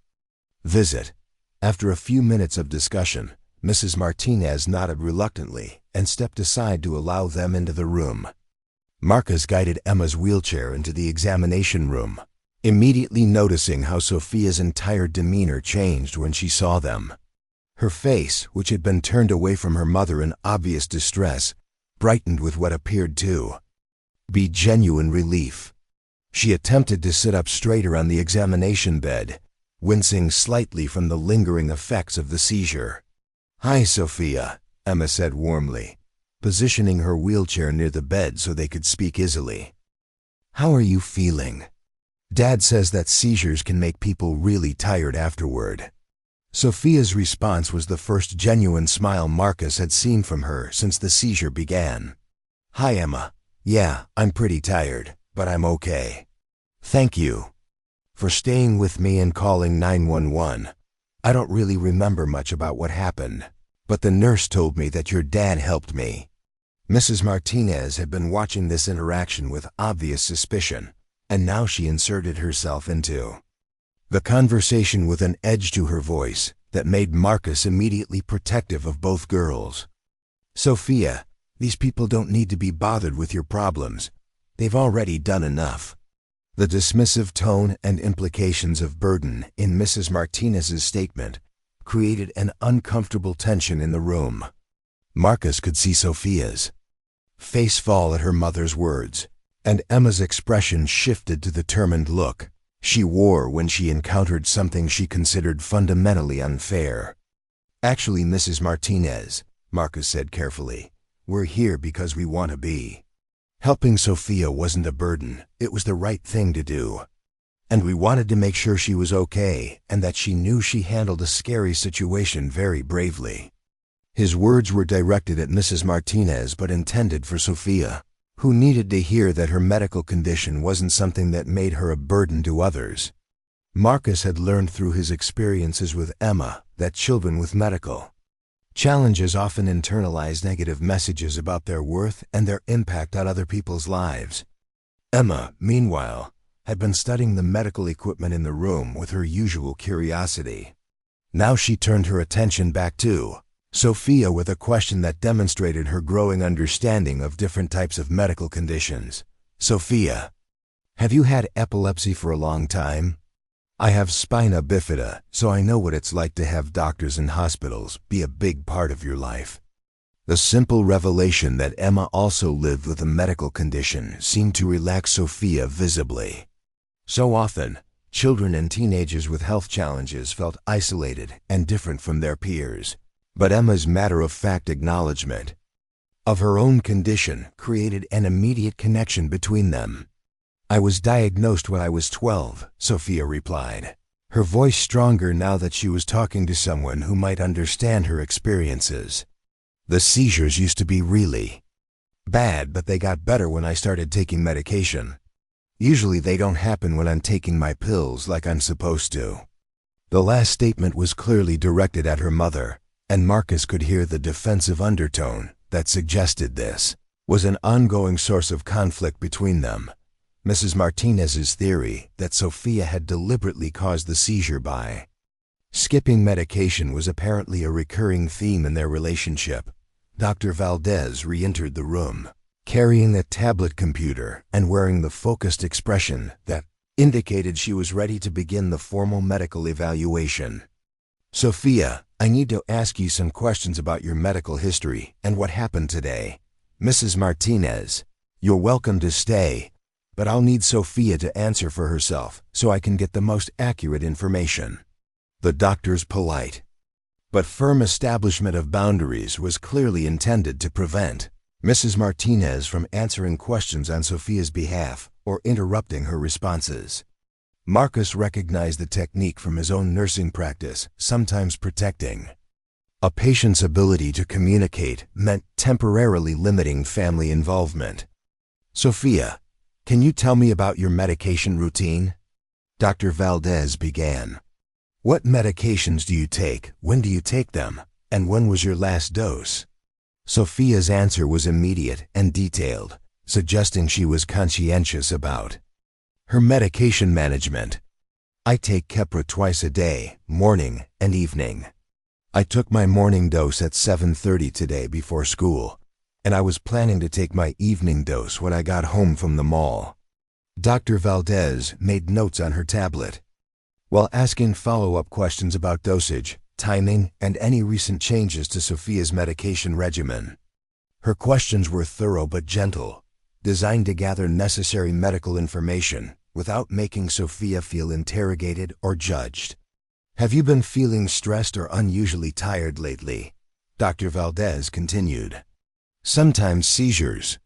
visit. After a few minutes of discussion, Mrs. Martinez nodded reluctantly and stepped aside to allow them into the room. Marcus guided Emma's wheelchair into the examination room, immediately noticing how Sophia's entire demeanor changed when she saw them. Her face, which had been turned away from her mother in obvious distress, brightened with what appeared to be genuine relief. She attempted to sit up straighter on the examination bed, wincing slightly from the lingering effects of the seizure. "Hi, Sophia," Emma said warmly, positioning her wheelchair near the bed so they could speak easily. "How are you feeling? Dad says that seizures can make people really tired afterward." Sophia's response was the first genuine smile Marcus had seen from her since the seizure began. "Hi, Emma. Yeah, I'm pretty tired, but I'm okay. Thank you for staying with me and calling 911. I don't really remember much about what happened, but the nurse told me that your dad helped me." Mrs. Martinez had been watching this interaction with obvious suspicion, and now she inserted herself into the conversation with an edge to her voice that made Marcus immediately protective of both girls. "Sophia, these people don't need to be bothered with your problems. They've already done enough." The dismissive tone and implications of burden in Mrs. Martinez's statement created an uncomfortable tension in the room. Marcus could see Sophia's face fall at her mother's words, and Emma's expression shifted to the determined look she wore when she encountered something she considered fundamentally unfair. "Actually, Mrs. Martinez," Marcus said carefully, "we're here because we want to be. Helping Sophia wasn't a burden, it was the right thing to do. And we wanted to make sure she was okay and that she knew she handled a scary situation very bravely." His words were directed at Mrs. Martinez but intended for Sophia, who needed to hear that her medical condition wasn't something that made her a burden to others. Marcus had learned through his experiences with Emma that children with medical challenges often internalize negative messages about their worth and their impact on other people's lives. Emma, meanwhile, had been studying the medical equipment in the room with her usual curiosity. Now she turned her attention back to Sophia with a question that demonstrated her growing understanding of different types of medical conditions. "Sophia, have you had epilepsy for a long time?" "I have spina bifida, so I know what it's like to have doctors and hospitals be a big part of your life." The simple revelation that Emma also lived with a medical condition seemed to relax Sophia visibly. So often, children and teenagers with health challenges felt isolated and different from their peers. But Emma's matter-of-fact acknowledgement of her own condition created an immediate connection between them. "I was diagnosed when I was 12, Sophia replied, her voice stronger now that she was talking to someone who might understand her experiences. "The seizures used to be really bad, but they got better when I started taking medication. Usually they don't happen when I'm taking my pills like I'm supposed to." The last statement was clearly directed at her mother, and Marcus could hear the defensive undertone that suggested this was an ongoing source of conflict between them. Mrs. Martinez's theory that Sophia had deliberately caused the seizure by skipping medication was apparently a recurring theme in their relationship. Dr. Valdez re-entered the room, carrying a tablet computer and wearing the focused expression that indicated she was ready to begin the formal medical evaluation. "Sophia, I need to ask you some questions about your medical history and what happened today." "Mrs. Martinez, you're welcome to stay, but I'll need Sophia to answer for herself so I can get the most accurate information." The doctor's polite but firm establishment of boundaries was clearly intended to prevent Mrs. Martinez from answering questions on Sophia's behalf or interrupting her responses. Marcus recognized the technique from his own nursing practice. Sometimes protecting a patient's ability to communicate meant temporarily limiting family involvement. "Sophia, can you tell me about your medication routine?" Dr. Valdez began. "What medications do you take, when do you take them, and when was your last dose?" Sophia's answer was immediate and detailed, suggesting she was conscientious about her medication management. "I take Keppra twice a day, morning and evening. I took my morning dose at 7:30 today before school, and I was planning to take my evening dose when I got home from the mall." Dr. Valdez made notes on her tablet, while asking follow-up questions about dosage, timing, and any recent changes to Sophia's medication regimen. Her questions were thorough but gentle, designed to gather necessary medical information without making Sophia feel interrogated or judged. "Have you been feeling stressed or unusually tired lately?" Dr. Valdez continued. "Sometimes seizures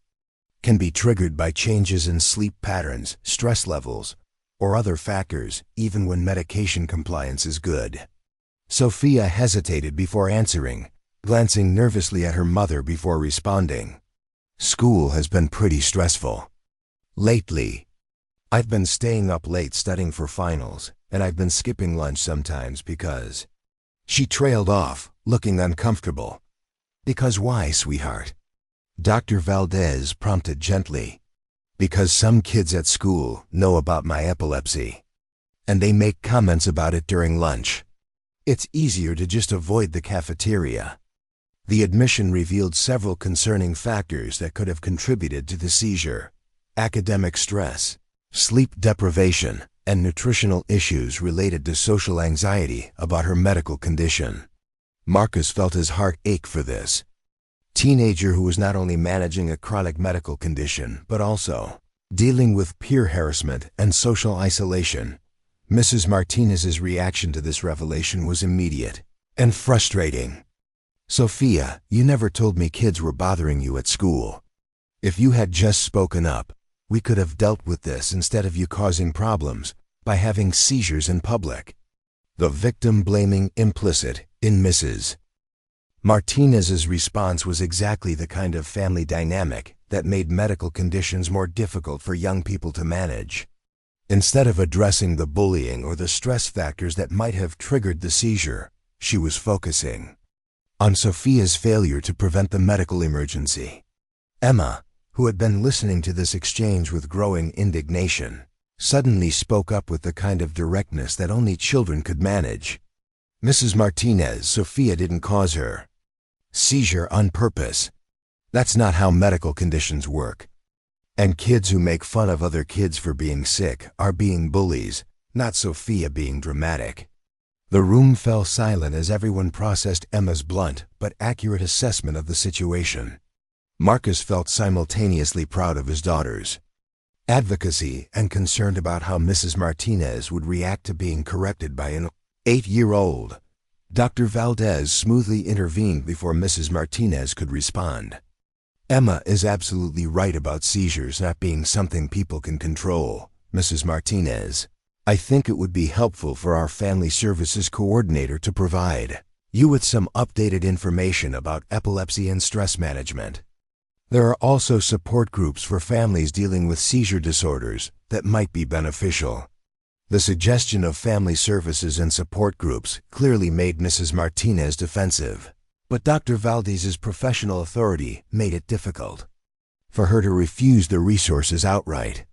can be triggered by changes in sleep patterns, stress levels, or other factors, even when medication compliance is good." Sophia hesitated before answering, glancing nervously at her mother before responding. "School has been pretty stressful lately. I've been staying up late studying for finals, and I've been skipping lunch sometimes because—" She trailed off, looking uncomfortable. "Because why, sweetheart?" Dr. Valdez prompted gently. "Because some kids at school know about my epilepsy, and they make comments about it during lunch. It's easier to just avoid the cafeteria." The admission revealed several concerning factors that could have contributed to the seizure: academic stress, sleep deprivation, and nutritional issues related to social anxiety about her medical condition. Marcus felt his heart ache for this teenager who was not only managing a chronic medical condition but also dealing with peer harassment and social isolation. Mrs. Martinez's reaction to this revelation was immediate and frustrating. "Sophia, you never told me kids were bothering you at school. If you had just spoken up, we could have dealt with this instead of you causing problems by having seizures in public." The victim blaming implicit in Mrs. Martinez's response was exactly the kind of family dynamic that made medical conditions more difficult for young people to manage. Instead of addressing the bullying or the stress factors that might have triggered the seizure, she was focusing on Sophia's failure to prevent the medical emergency. Emma, who had been listening to this exchange with growing indignation, suddenly spoke up with the kind of directness that only children could manage. "Mrs. Martinez, Sophia didn't cause her seizure on purpose. That's not how medical conditions work. And kids who make fun of other kids for being sick are being bullies, not Sophia being dramatic." The room fell silent as everyone processed Emma's blunt but accurate assessment of the situation. Marcus felt simultaneously proud of his daughter's advocacy and concerned about how Mrs. Martinez would react to being corrected by an 8-year-old. Dr. Valdez smoothly intervened before Mrs. Martinez could respond. "Emma is absolutely right about seizures not being something people can control, Mrs. Martinez. I think it would be helpful for our family services coordinator to provide you with some updated information about epilepsy and stress management. There are also support groups for families dealing with seizure disorders that might be beneficial." The suggestion of family services and support groups clearly made Mrs. Martinez defensive, but Dr. Valdez's professional authority made it difficult for her to refuse the resources outright.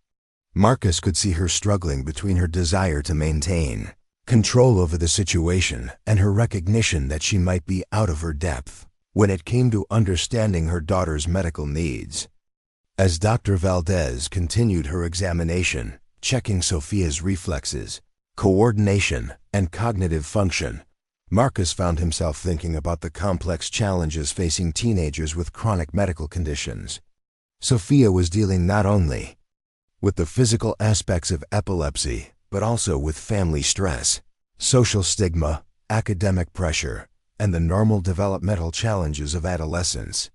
Marcus could see her struggling between her desire to maintain control over the situation and her recognition that she might be out of her depth when it came to understanding her daughter's medical needs. As Dr. Valdez continued her examination, checking Sophia's reflexes, coordination, and cognitive function, Marcus found himself thinking about the complex challenges facing teenagers with chronic medical conditions. Sophia was dealing not only with the physical aspects of epilepsy, but also with family stress, social stigma, academic pressure, and the normal developmental challenges of adolescence.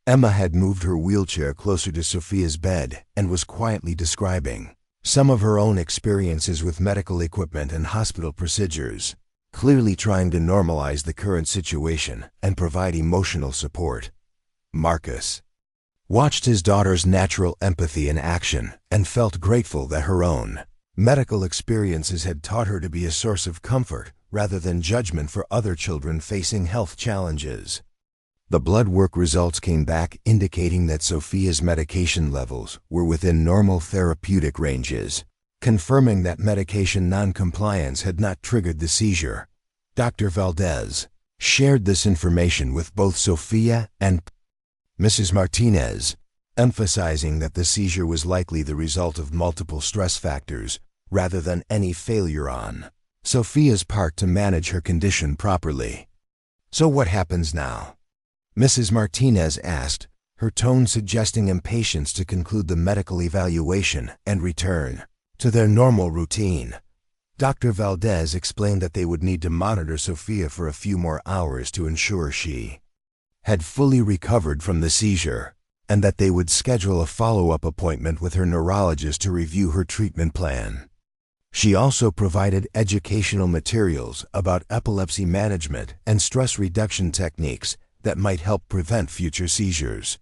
Emma had moved her wheelchair closer to Sophia's bed and was quietly describing some of her own experiences with medical equipment and hospital procedures, clearly trying to normalize the current situation and provide emotional support. Marcus watched his daughter's natural empathy in action and felt grateful that her own medical experiences had taught her to be a source of comfort rather than judgment for other children facing health challenges. The blood work results came back indicating that Sophia's medication levels were within normal therapeutic ranges, confirming that medication non-compliance had not triggered the seizure. Dr. Valdez shared this information with both Sophia and Mrs. Martinez, emphasizing that the seizure was likely the result of multiple stress factors rather than any failure on Sophia's part to manage her condition properly. "So what happens now?" Mrs. Martinez asked, her tone suggesting impatience to conclude the medical evaluation and return to their normal routine. Dr. Valdez explained that they would need to monitor Sophia for a few more hours to ensure she had fully recovered from the seizure, and that they would schedule a follow-up appointment with her neurologist to review her treatment plan. She also provided educational materials about epilepsy management and stress reduction techniques that might help prevent future seizures.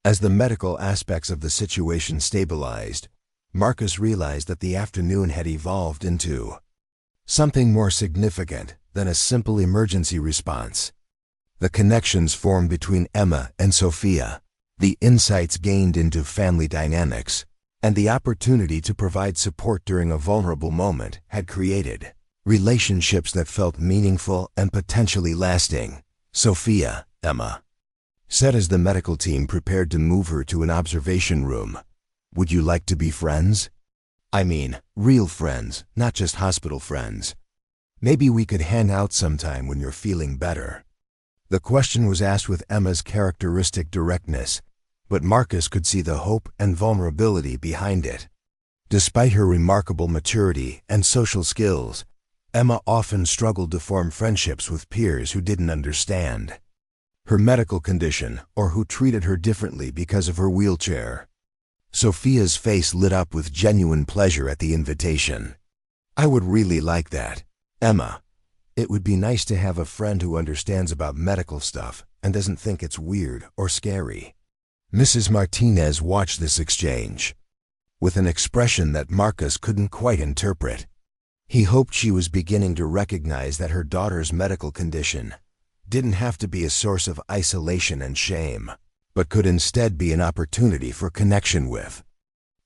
As the medical aspects of the situation stabilized, Marcus realized that the afternoon had evolved into something more significant than a simple emergency response. The connections formed between Emma and Sophia, the insights gained into family dynamics, and the opportunity to provide support during a vulnerable moment had created relationships that felt meaningful and potentially lasting. "Sophia," Emma said as the medical team prepared to move her to an observation room, "would you like to be friends? I mean, real friends, not just hospital friends. Maybe we could hang out sometime when you're feeling better." The question was asked with Emma's characteristic directness, but Marcus could see the hope and vulnerability behind it. Despite her remarkable maturity and social skills, Emma often struggled to form friendships with peers who didn't understand her medical condition or who treated her differently because of her wheelchair. Sophia's face lit up with genuine pleasure at the invitation. "I would really like that, Emma. It would be nice to have a friend who understands about medical stuff and doesn't think it's weird or scary." Mrs. Martinez watched this exchange with an expression that Marcus couldn't quite interpret. He hoped she was beginning to recognize that her daughter's medical condition didn't have to be a source of isolation and shame, but could instead be an opportunity for connection with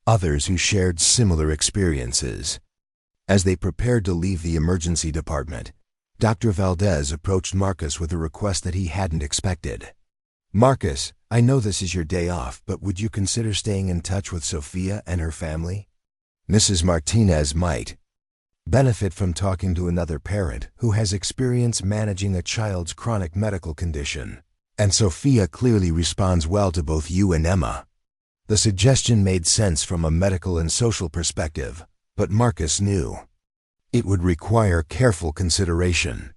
others who shared similar experiences. As they prepared to leave the emergency department, Dr. Valdez approached Marcus with a request that he hadn't expected. "Marcus, I know this is your day off, but would you consider staying in touch with Sophia and her family? Mrs. Martinez might benefit from talking to another parent who has experience managing a child's chronic medical condition, and Sophia clearly responds well to both you and Emma." The suggestion made sense from a medical and social perspective, but Marcus knew it would require careful consideration.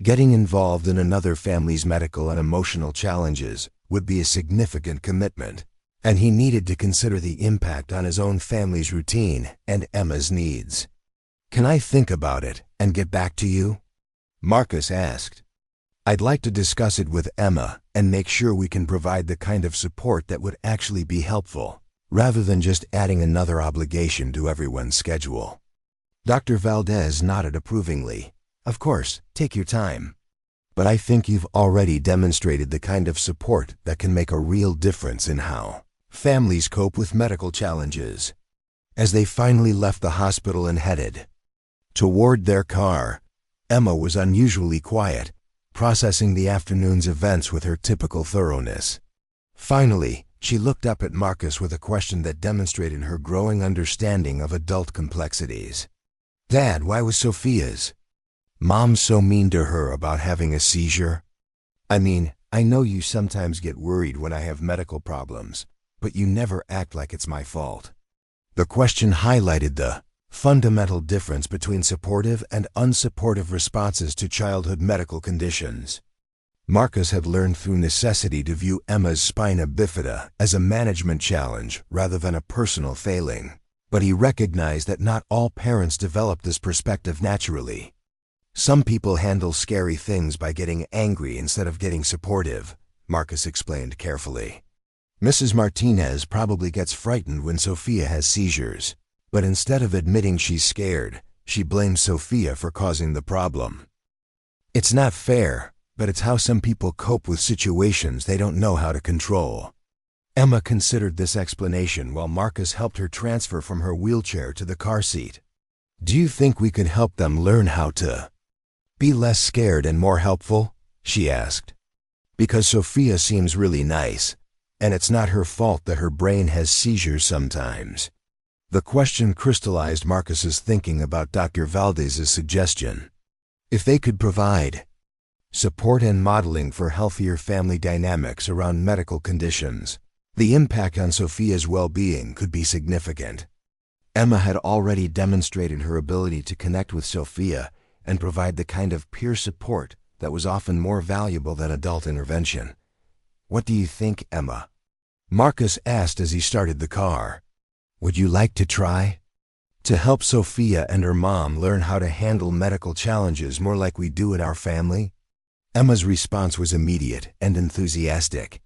Getting involved in another family's medical and emotional challenges would be a significant commitment, and he needed to consider the impact on his own family's routine and Emma's needs. "Can I think about it and get back to you?" Marcus asked. "I'd like to discuss it with Emma and make sure we can provide the kind of support that would actually be helpful, rather than just adding another obligation to everyone's schedule." Dr. Valdez nodded approvingly. "Of course, take your time. But I think you've already demonstrated the kind of support that can make a real difference in how families cope with medical challenges." As they finally left the hospital and headed toward their car, Emma was unusually quiet, processing the afternoon's events with her typical thoroughness. Finally, she looked up at Marcus with a question that demonstrated her growing understanding of adult complexities. "Dad, why was Sophia's mom so mean to her about having a seizure? I mean, I know you sometimes get worried when I have medical problems, but you never act like it's my fault." The question highlighted the fundamental difference between supportive and unsupportive responses to childhood medical conditions. Marcus had learned through necessity to view Emma's spina bifida as a management challenge rather than a personal failing, but he recognized that not all parents develop this perspective naturally. "Some people handle scary things by getting angry instead of getting supportive," Marcus explained carefully. "Mrs. Martinez probably gets frightened when Sophia has seizures, but instead of admitting she's scared, she blames Sophia for causing the problem. It's not fair, but it's how some people cope with situations they don't know how to control." Emma considered this explanation while Marcus helped her transfer from her wheelchair to the car seat. "Do you think we could help them learn how to be less scared and more helpful?" she asked. "Because Sophia seems really nice, and it's not her fault that her brain has seizures sometimes." The question crystallized Marcus's thinking about Dr. Valdez's suggestion. If they could provide support and modeling for healthier family dynamics around medical conditions, the impact on Sophia's well-being could be significant. Emma had already demonstrated her ability to connect with Sophia and provide the kind of peer support that was often more valuable than adult intervention. "What do you think, Emma?" Marcus asked as he started the car. "Would you like to try?" To help Sophia and her mom learn how to handle medical challenges more like we do in our family? Emma's response was immediate and enthusiastic.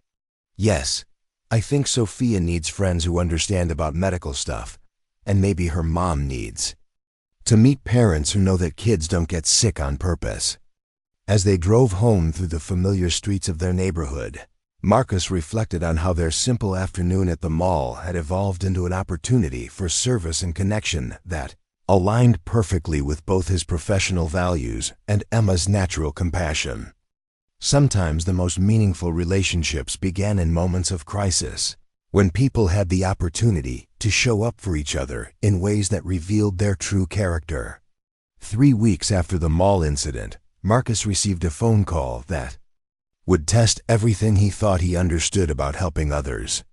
"Yes, I think Sophia needs friends who understand about medical stuff, and maybe her mom needs to meet parents who know that kids don't get sick on purpose." As they drove home through the familiar streets of their neighborhood, Marcus reflected on how their simple afternoon at the mall had evolved into an opportunity for service and connection that aligned perfectly with both his professional values and Emma's natural compassion. Sometimes the most meaningful relationships began in moments of crisis, when people had the opportunity to show up for each other in ways that revealed their true character. 3 weeks after the mall incident, Marcus received a phone call that would test everything he thought he understood about helping others.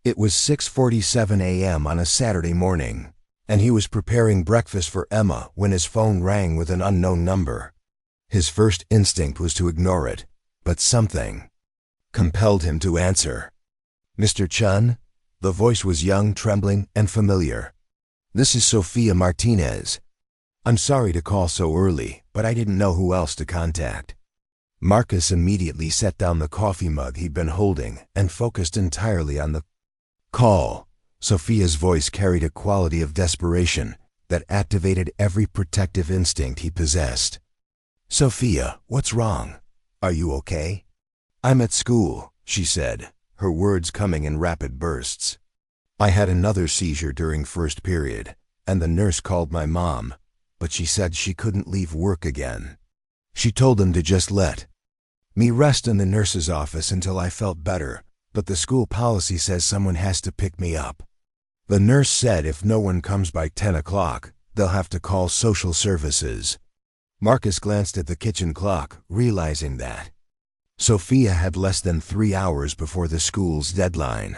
It was 6:47 a.m. on a Saturday morning, and he was preparing breakfast for Emma when his phone rang with an unknown number. His first instinct was to ignore it, but something compelled him to answer. "Mr. Chen?" The voice was young, trembling, and familiar. "This is Sophia Martinez. I'm sorry to call so early, but I didn't know who else to contact." Marcus immediately set down the coffee mug he'd been holding and focused entirely on the call. Sophia's voice carried a quality of desperation that activated every protective instinct he possessed. "Sophia, what's wrong? Are you okay?" "I'm at school," she said, her words coming in rapid bursts. "I had another seizure during first period, and the nurse called my mom, but she said she couldn't leave work again. She told them to just let me rest in the nurse's office until I felt better, but the school policy says someone has to pick me up. The nurse said if no one comes by 10 o'clock, they'll have to call social services." Marcus glanced at the kitchen clock, realizing that Sophia had less than 3 hours before the school's deadline.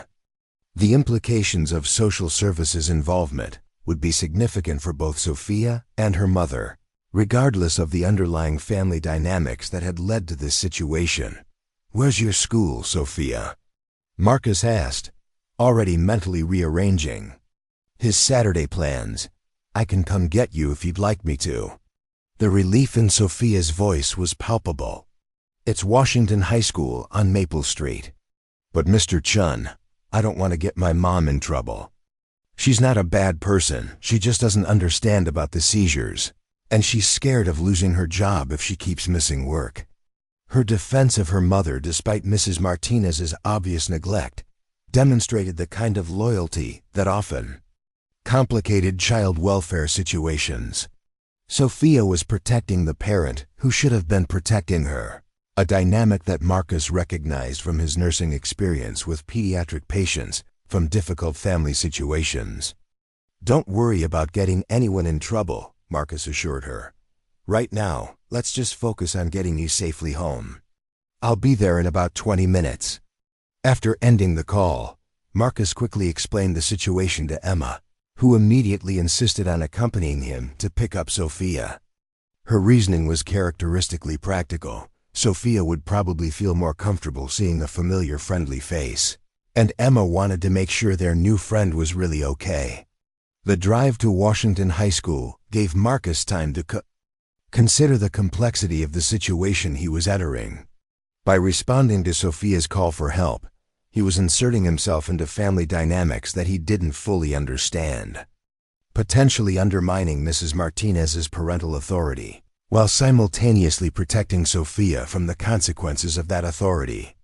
The implications of social services involvement would be significant for both Sophia and her mother, regardless of the underlying family dynamics that had led to this situation. "Where's your school, Sophia?" Marcus asked, already mentally rearranging his Saturday plans. "I can come get you if you'd like me to." The relief in Sophia's voice was palpable. "It's Washington High School on Maple Street." "But Mr. Chen, I don't want to get my mom in trouble. She's not a bad person, she just doesn't understand about the seizures. And she's scared of losing her job if she keeps missing work." Her defense of her mother, despite Mrs. Martinez's obvious neglect, demonstrated the kind of loyalty that often complicated child welfare situations. Sophia was protecting the parent who should have been protecting her, a dynamic that Marcus recognized from his nursing experience with pediatric patients from difficult family situations. "Don't worry about getting anyone in trouble," Marcus assured her. "Right now, let's just focus on getting you safely home. I'll be there in about 20 minutes. After ending the call, Marcus quickly explained the situation to Emma, who immediately insisted on accompanying him to pick up Sophia. Her reasoning was characteristically practical. Sophia would probably feel more comfortable seeing a familiar, friendly face, and Emma wanted to make sure their new friend was really okay. The drive to Washington High School gave Marcus time to consider the complexity of the situation he was entering. By responding to Sophia's call for help, he was inserting himself into family dynamics that he didn't fully understand, potentially undermining Mrs. Martinez's parental authority, while simultaneously protecting Sophia from the consequences of that authority.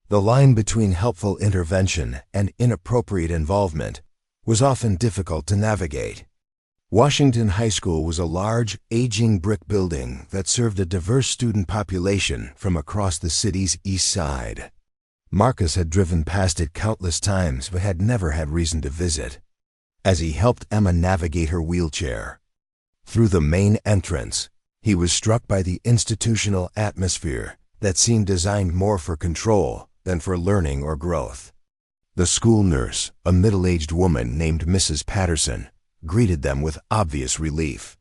The line between helpful intervention and inappropriate involvement was often difficult to navigate. Washington High School was a large, aging brick building that served a diverse student population from across the city's east side. Marcus had driven past it countless times but had never had reason to visit. As he helped Emma navigate her wheelchair through the main entrance, he was struck by the institutional atmosphere that seemed designed more for control than for learning or growth. The school nurse, a middle-aged woman named Mrs. Patterson, greeted them with obvious relief.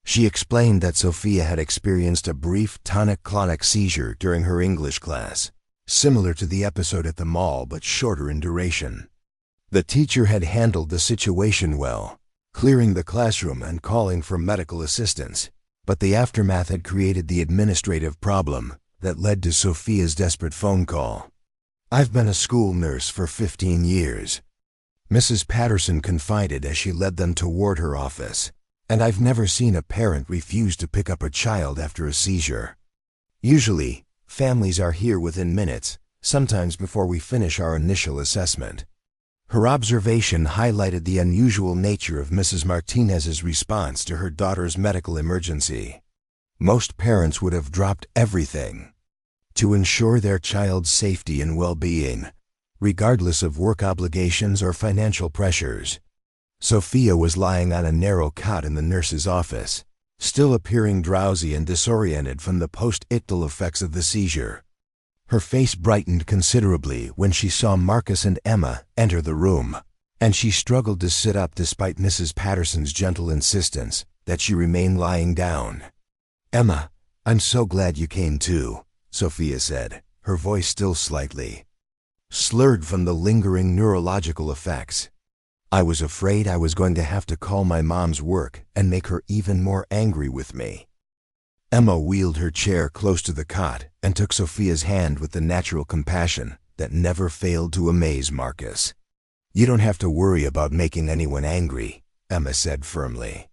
She explained that Sophia had experienced a brief tonic-clonic seizure during her English class, similar to the episode at the mall but shorter in duration. The teacher had handled the situation well, clearing the classroom and calling for medical assistance, but the aftermath had created the administrative problem that led to Sophia's desperate phone call. "I've been a school nurse for 15 years," Mrs. Patterson confided as she led them toward her office, "and I've never seen a parent refuse to pick up a child after a seizure. Usually, families are here within minutes, sometimes before we finish our initial assessment." Her observation highlighted the unusual nature of Mrs. Martinez's response to her daughter's medical emergency. Most parents would have dropped everything to ensure their child's safety and well-being, regardless of work obligations or financial pressures. Sophia was lying on a narrow cot in the nurse's office, still appearing drowsy and disoriented from the post-ictal effects of the seizure. Her face brightened considerably when she saw Marcus and Emma enter the room, and she struggled to sit up despite Mrs. Patterson's gentle insistence that she remain lying down. "Emma, I'm so glad you came too," Sophia said, her voice still slightly slurred from the lingering neurological effects. "I was afraid I was going to have to call my mom's work and make her even more angry with me." Emma wheeled her chair close to the cot and took Sophia's hand with the natural compassion that never failed to amaze Marcus. "You don't have to worry about making anyone angry," Emma said firmly.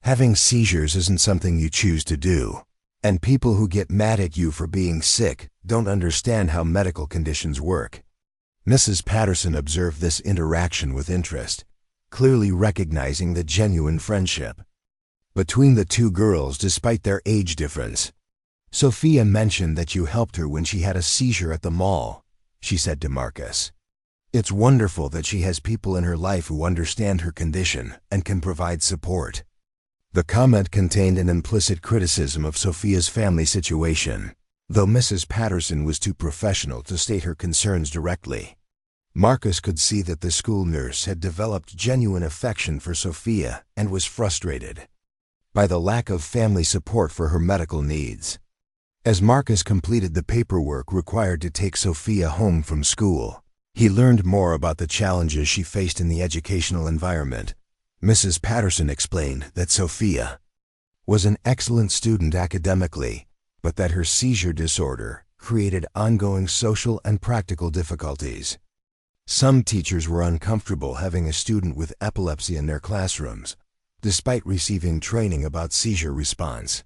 "Having seizures isn't something you choose to do, and people who get mad at you for being sick don't understand how medical conditions work." Mrs. Patterson observed this interaction with interest, clearly recognizing the genuine friendship between the two girls despite their age difference. "Sophia mentioned that you helped her when she had a seizure at the mall," she said to Marcus. "It's wonderful that she has people in her life who understand her condition and can provide support." The comment contained an implicit criticism of Sophia's family situation, though Mrs. Patterson was too professional to state her concerns directly. Marcus could see that the school nurse had developed genuine affection for Sophia and was frustrated by the lack of family support for her medical needs. As Marcus completed the paperwork required to take Sophia home from school, he learned more about the challenges she faced in the educational environment. Mrs. Patterson explained that Sophia was an excellent student academically, but that her seizure disorder created ongoing social and practical difficulties. Some teachers were uncomfortable having a student with epilepsy in their classrooms, despite receiving training about seizure response.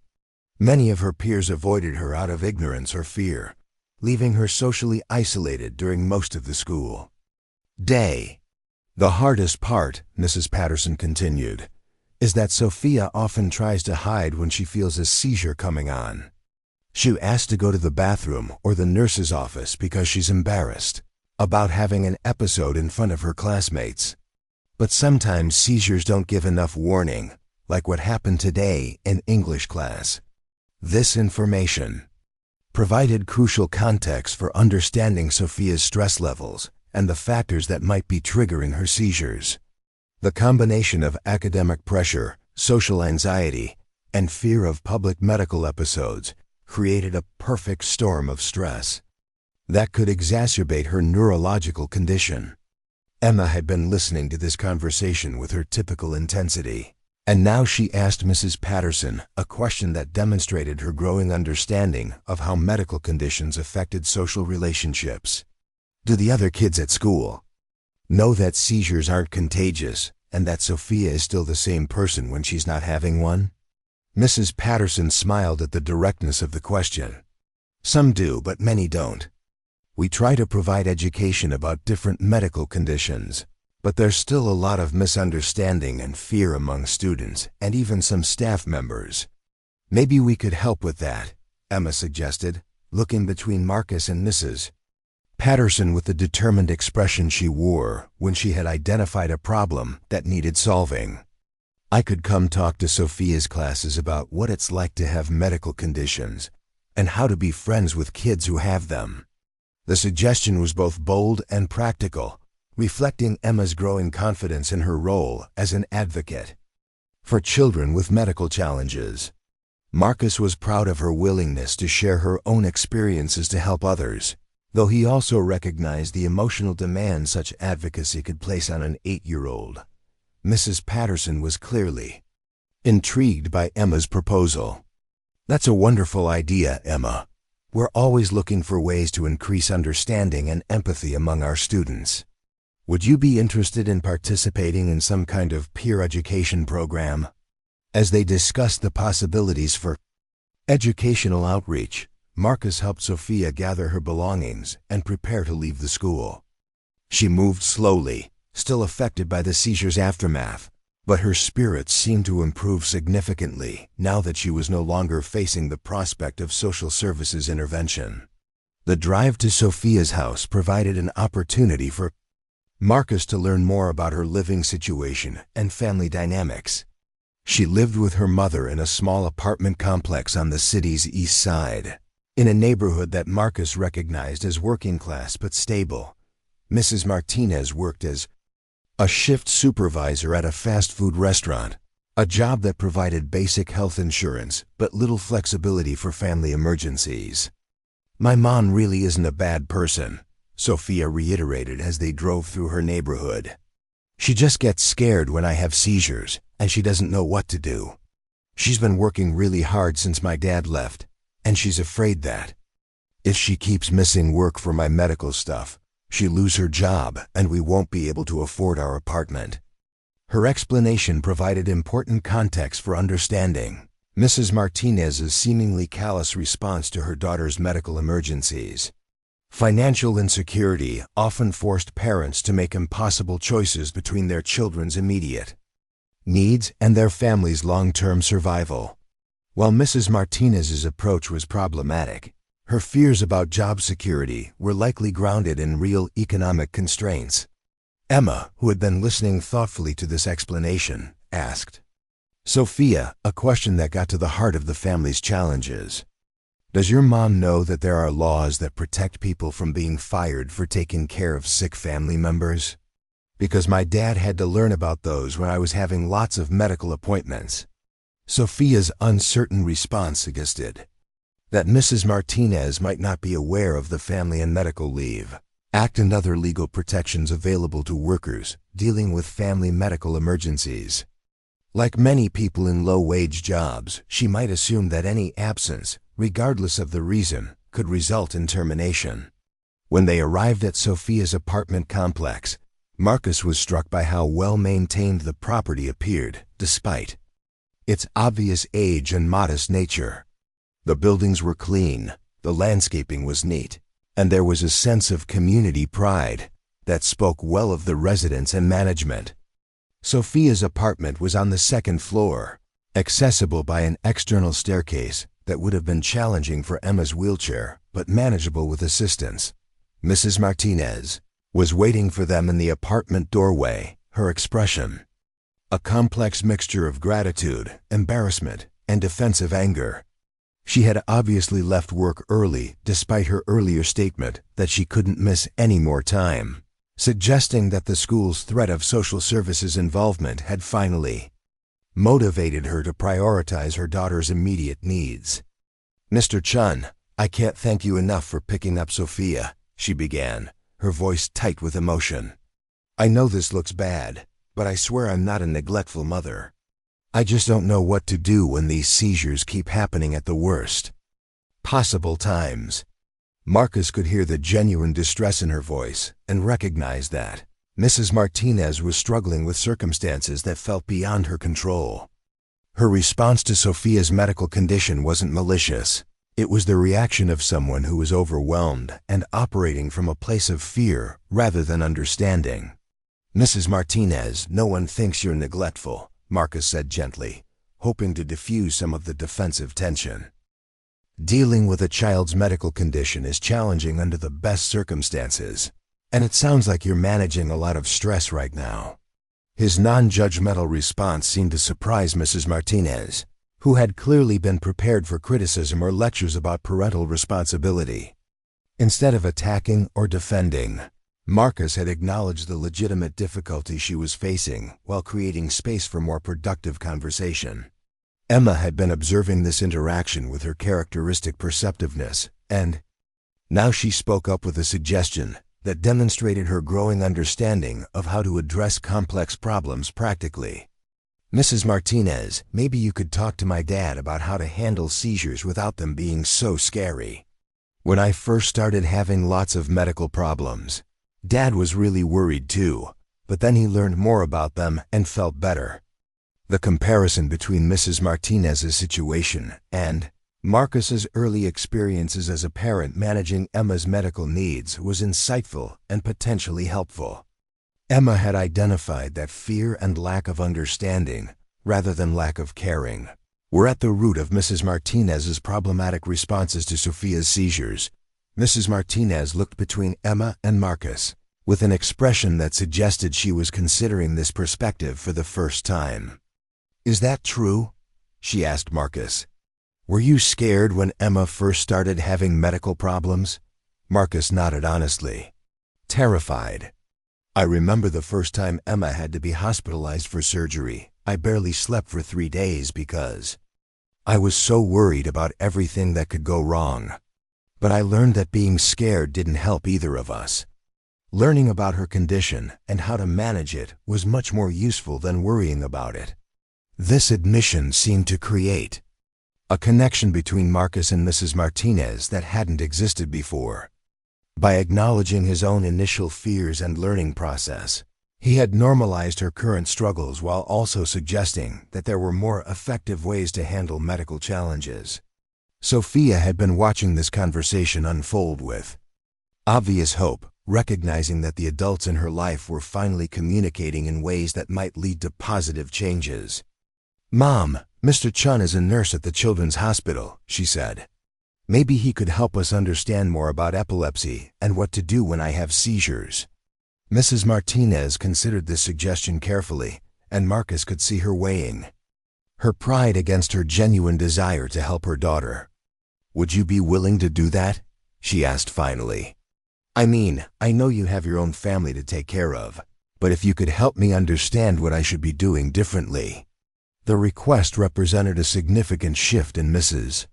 Many of her peers avoided her out of ignorance or fear, leaving her socially isolated during most of the school day. "The hardest part," Mrs. Patterson continued, "is that Sophia often tries to hide when she feels a seizure coming on. She asks to go to the bathroom or the nurse's office because she's embarrassed about having an episode in front of her classmates. But sometimes seizures don't give enough warning, like what happened today in English class." This information provided crucial context for understanding Sophia's stress levels and the factors that might be triggering her seizures. The combination of academic pressure, social anxiety, and fear of public medical episodes created a perfect storm of stress that could exacerbate her neurological condition. Emma had been listening to this conversation with her typical intensity, and now she asked Mrs. Patterson a question that demonstrated her growing understanding of how medical conditions affected social relationships. "Do the other kids at school know that seizures aren't contagious and that Sophia is still the same person when she's not having one?" Mrs. Patterson smiled at the directness of the question. "Some do, but many don't. We try to provide education about different medical conditions, but there's still a lot of misunderstanding and fear among students and even some staff members. Maybe we could help with that," Emma suggested, looking between Marcus and Mrs. Patterson with the determined expression she wore when she had identified a problem that needed solving. "I could come talk to Sophia's classes about what it's like to have medical conditions and how to be friends with kids who have them." The suggestion was both bold and practical, reflecting Emma's growing confidence in her role as an advocate for children with medical challenges. Marcus was proud of her willingness to share her own experiences to help others, though he also recognized the emotional demand such advocacy could place on an 8-year-old. Mrs. Patterson was clearly intrigued by Emma's proposal. "That's a wonderful idea, Emma. We're always looking for ways to increase understanding and empathy among our students. Would you be interested in participating in some kind of peer education program?" As they discussed the possibilities for educational outreach, Marcus helped Sophia gather her belongings and prepare to leave the school. She moved slowly, still affected by the seizure's aftermath, but her spirits seemed to improve significantly now that she was no longer facing the prospect of social services intervention. The drive to Sophia's house provided an opportunity for Marcus to learn more about her living situation and family dynamics. She lived with her mother in a small apartment complex on the city's east side, in a neighborhood that Marcus recognized as working class but stable. Mrs. Martinez worked as a shift supervisor at a fast food restaurant, a job that provided basic health insurance but little flexibility for family emergencies. "My mom really isn't a bad person," Sophia reiterated as they drove through her neighborhood. "She just gets scared when I have seizures, and she doesn't know what to do. She's been working really hard since my dad left, and she's afraid that if she keeps missing work for my medical stuff, she'll lose her job and we won't be able to afford our apartment." Her explanation provided important context for understanding Mrs. Martinez's seemingly callous response to her daughter's medical emergencies. Financial insecurity often forced parents to make impossible choices between their children's immediate needs and their family's long-term survival. While Mrs. Martinez's approach was problematic, her fears about job security were likely grounded in real economic constraints. Emma, who had been listening thoughtfully to this explanation, asked Sophia a question that got to the heart of the family's challenges. "Does your mom know that there are laws that protect people from being fired for taking care of sick family members? Because my dad had to learn about those when I was having lots of medical appointments." Sophia's uncertain response suggested that Mrs. Martinez might not be aware of the Family and Medical Leave Act and other legal protections available to workers dealing with family medical emergencies. Like many people in low-wage jobs, she might assume that any absence, regardless of the reason, could result in termination. When they arrived at Sophia's apartment complex, Marcus was struck by how well-maintained the property appeared, despite its obvious age and modest nature. The buildings were clean, the landscaping was neat, and there was a sense of community pride that spoke well of the residents and management. Sophia's apartment was on the second floor, accessible by an external staircase that would have been challenging for Emma's wheelchair, but manageable with assistance. Mrs. Martinez was waiting for them in the apartment doorway, her expression a complex mixture of gratitude, embarrassment, and defensive anger. She had obviously left work early despite her earlier statement that she couldn't miss any more time, suggesting that the school's threat of social services involvement had finally motivated her to prioritize her daughter's immediate needs. "Mr. Chen, I can't thank you enough for picking up Sophia," she began, her voice tight with emotion. "I know this looks bad, but I swear I'm not a neglectful mother. I just don't know what to do when these seizures keep happening at the worst possible times." Marcus could hear the genuine distress in her voice and recognized that Mrs. Martinez was struggling with circumstances that felt beyond her control. Her response to Sophia's medical condition wasn't malicious. It was the reaction of someone who was overwhelmed and operating from a place of fear rather than understanding. "Mrs. Martinez, no one thinks you're neglectful," Marcus said gently, hoping to diffuse some of the defensive tension. "Dealing with a child's medical condition is challenging under the best circumstances, and it sounds like you're managing a lot of stress right now." His non-judgmental response seemed to surprise Mrs. Martinez, who had clearly been prepared for criticism or lectures about parental responsibility. Instead of attacking or defending, Marcus had acknowledged the legitimate difficulty she was facing while creating space for more productive conversation. Emma had been observing this interaction with her characteristic perceptiveness, and now she spoke up with a suggestion that demonstrated her growing understanding of how to address complex problems practically. "Mrs. Martinez, maybe you could talk to my dad about how to handle seizures without them being so scary. When I first started having lots of medical problems, Dad was really worried too, but then he learned more about them and felt better." The comparison between Mrs. Martinez's situation and Marcus's early experiences as a parent managing Emma's medical needs was insightful and potentially helpful. Emma had identified that fear and lack of understanding, rather than lack of caring, were at the root of Mrs. Martinez's problematic responses to Sophia's seizures. Mrs. Martinez looked between Emma and Marcus, with an expression that suggested she was considering this perspective for the first time. "Is that true?" she asked Marcus. "Were you scared when Emma first started having medical problems?" Marcus nodded honestly. "Terrified. I remember the first time Emma had to be hospitalized for surgery. I barely slept for 3 days because I was so worried about everything that could go wrong. But I learned that being scared didn't help either of us. Learning about her condition and how to manage it was much more useful than worrying about it." This admission seemed to create a connection between Marcus and Mrs. Martinez that hadn't existed before. By acknowledging his own initial fears and learning process, he had normalized her current struggles while also suggesting that there were more effective ways to handle medical challenges. Sophia had been watching this conversation unfold with obvious hope, recognizing that the adults in her life were finally communicating in ways that might lead to positive changes. "Mom, Mr. Chen is a nurse at the Children's Hospital," she said. "Maybe he could help us understand more about epilepsy and what to do when I have seizures." Mrs. Martinez considered this suggestion carefully, and Marcus could see her weighing her pride against her genuine desire to help her daughter. "Would you be willing to do that?" she asked finally. "I mean, I know you have your own family to take care of, but if you could help me understand what I should be doing differently." The request represented a significant shift in Mrs.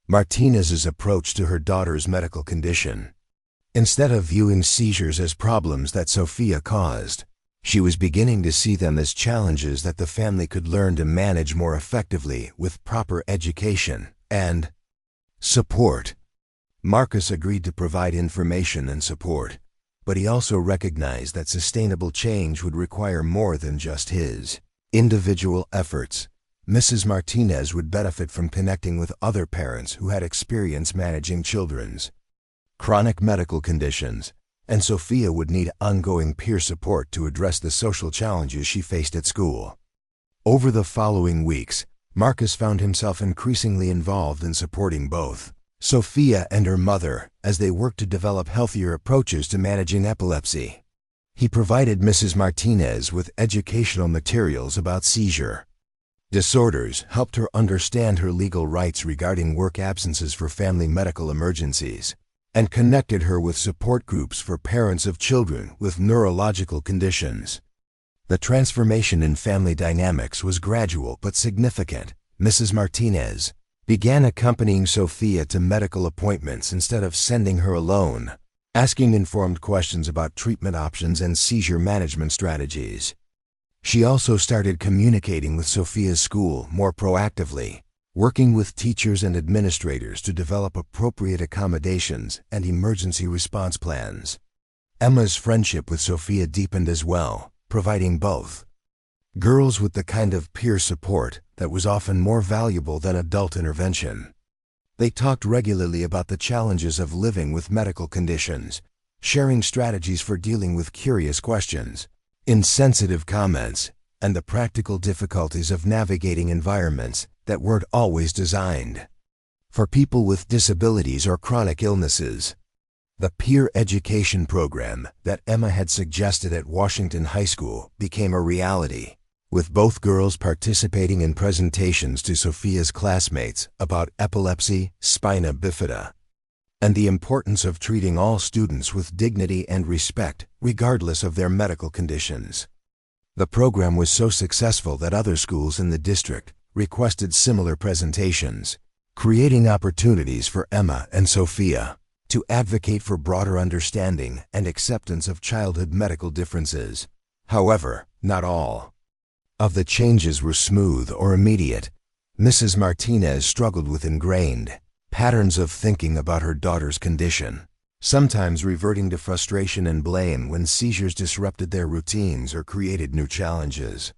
Martinez's approach to her daughter's medical condition. Instead of viewing seizures as problems that Sophia caused, she was beginning to see them as challenges that the family could learn to manage more effectively with proper education and support. Marcus agreed to provide information and support, but he also recognized that sustainable change would require more than just his individual efforts. Mrs. Martinez would benefit from connecting with other parents who had experience managing children's chronic medical conditions, and Sophia would need ongoing peer support to address the social challenges she faced at school. Over the following weeks, Marcus found himself increasingly involved in supporting both Sophia and her mother as they worked to develop healthier approaches to managing epilepsy. He provided Mrs. Martinez with educational materials about seizure disorders, helped her understand her legal rights regarding work absences for family medical emergencies, and connected her with support groups for parents of children with neurological conditions. The transformation in family dynamics was gradual but significant. Mrs. Martinez began accompanying Sophia to medical appointments instead of sending her alone, asking informed questions about treatment options and seizure management strategies. She also started communicating with Sophia's school more proactively, working with teachers and administrators to develop appropriate accommodations and emergency response plans. Emma's friendship with Sophia deepened as well, providing both girls with the kind of peer support that was often more valuable than adult intervention. They talked regularly about the challenges of living with medical conditions, sharing strategies for dealing with curious questions, insensitive comments, and the practical difficulties of navigating environments that weren't always designed for people with disabilities or chronic illnesses. The peer education program that Emma had suggested at Washington High School became a reality, with both girls participating in presentations to Sophia's classmates about epilepsy, spina bifida, and the importance of treating all students with dignity and respect, regardless of their medical conditions. The program was so successful that other schools in the district requested similar presentations, creating opportunities for Emma and Sophia to advocate for broader understanding and acceptance of childhood medical differences. However, not all of the changes were smooth or immediate. Mrs. Martinez struggled with ingrained patterns of thinking about her daughter's condition, sometimes reverting to frustration and blame when seizures disrupted their routines or created new challenges.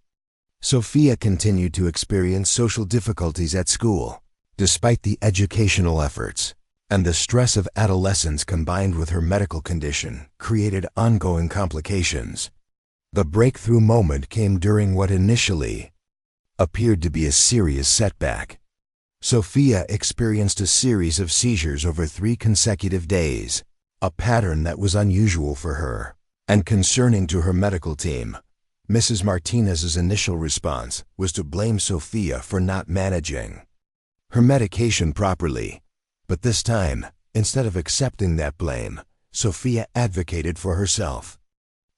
Sophia continued to experience social difficulties at school, despite the educational efforts, and the stress of adolescence combined with her medical condition created ongoing complications. The breakthrough moment came during what initially appeared to be a serious setback. Sophia experienced a series of seizures over 3 consecutive days, a pattern that was unusual for her and concerning to her medical team. Mrs. Martinez's initial response was to blame Sophia for not managing her medication properly, but this time, instead of accepting that blame, Sophia advocated for herself.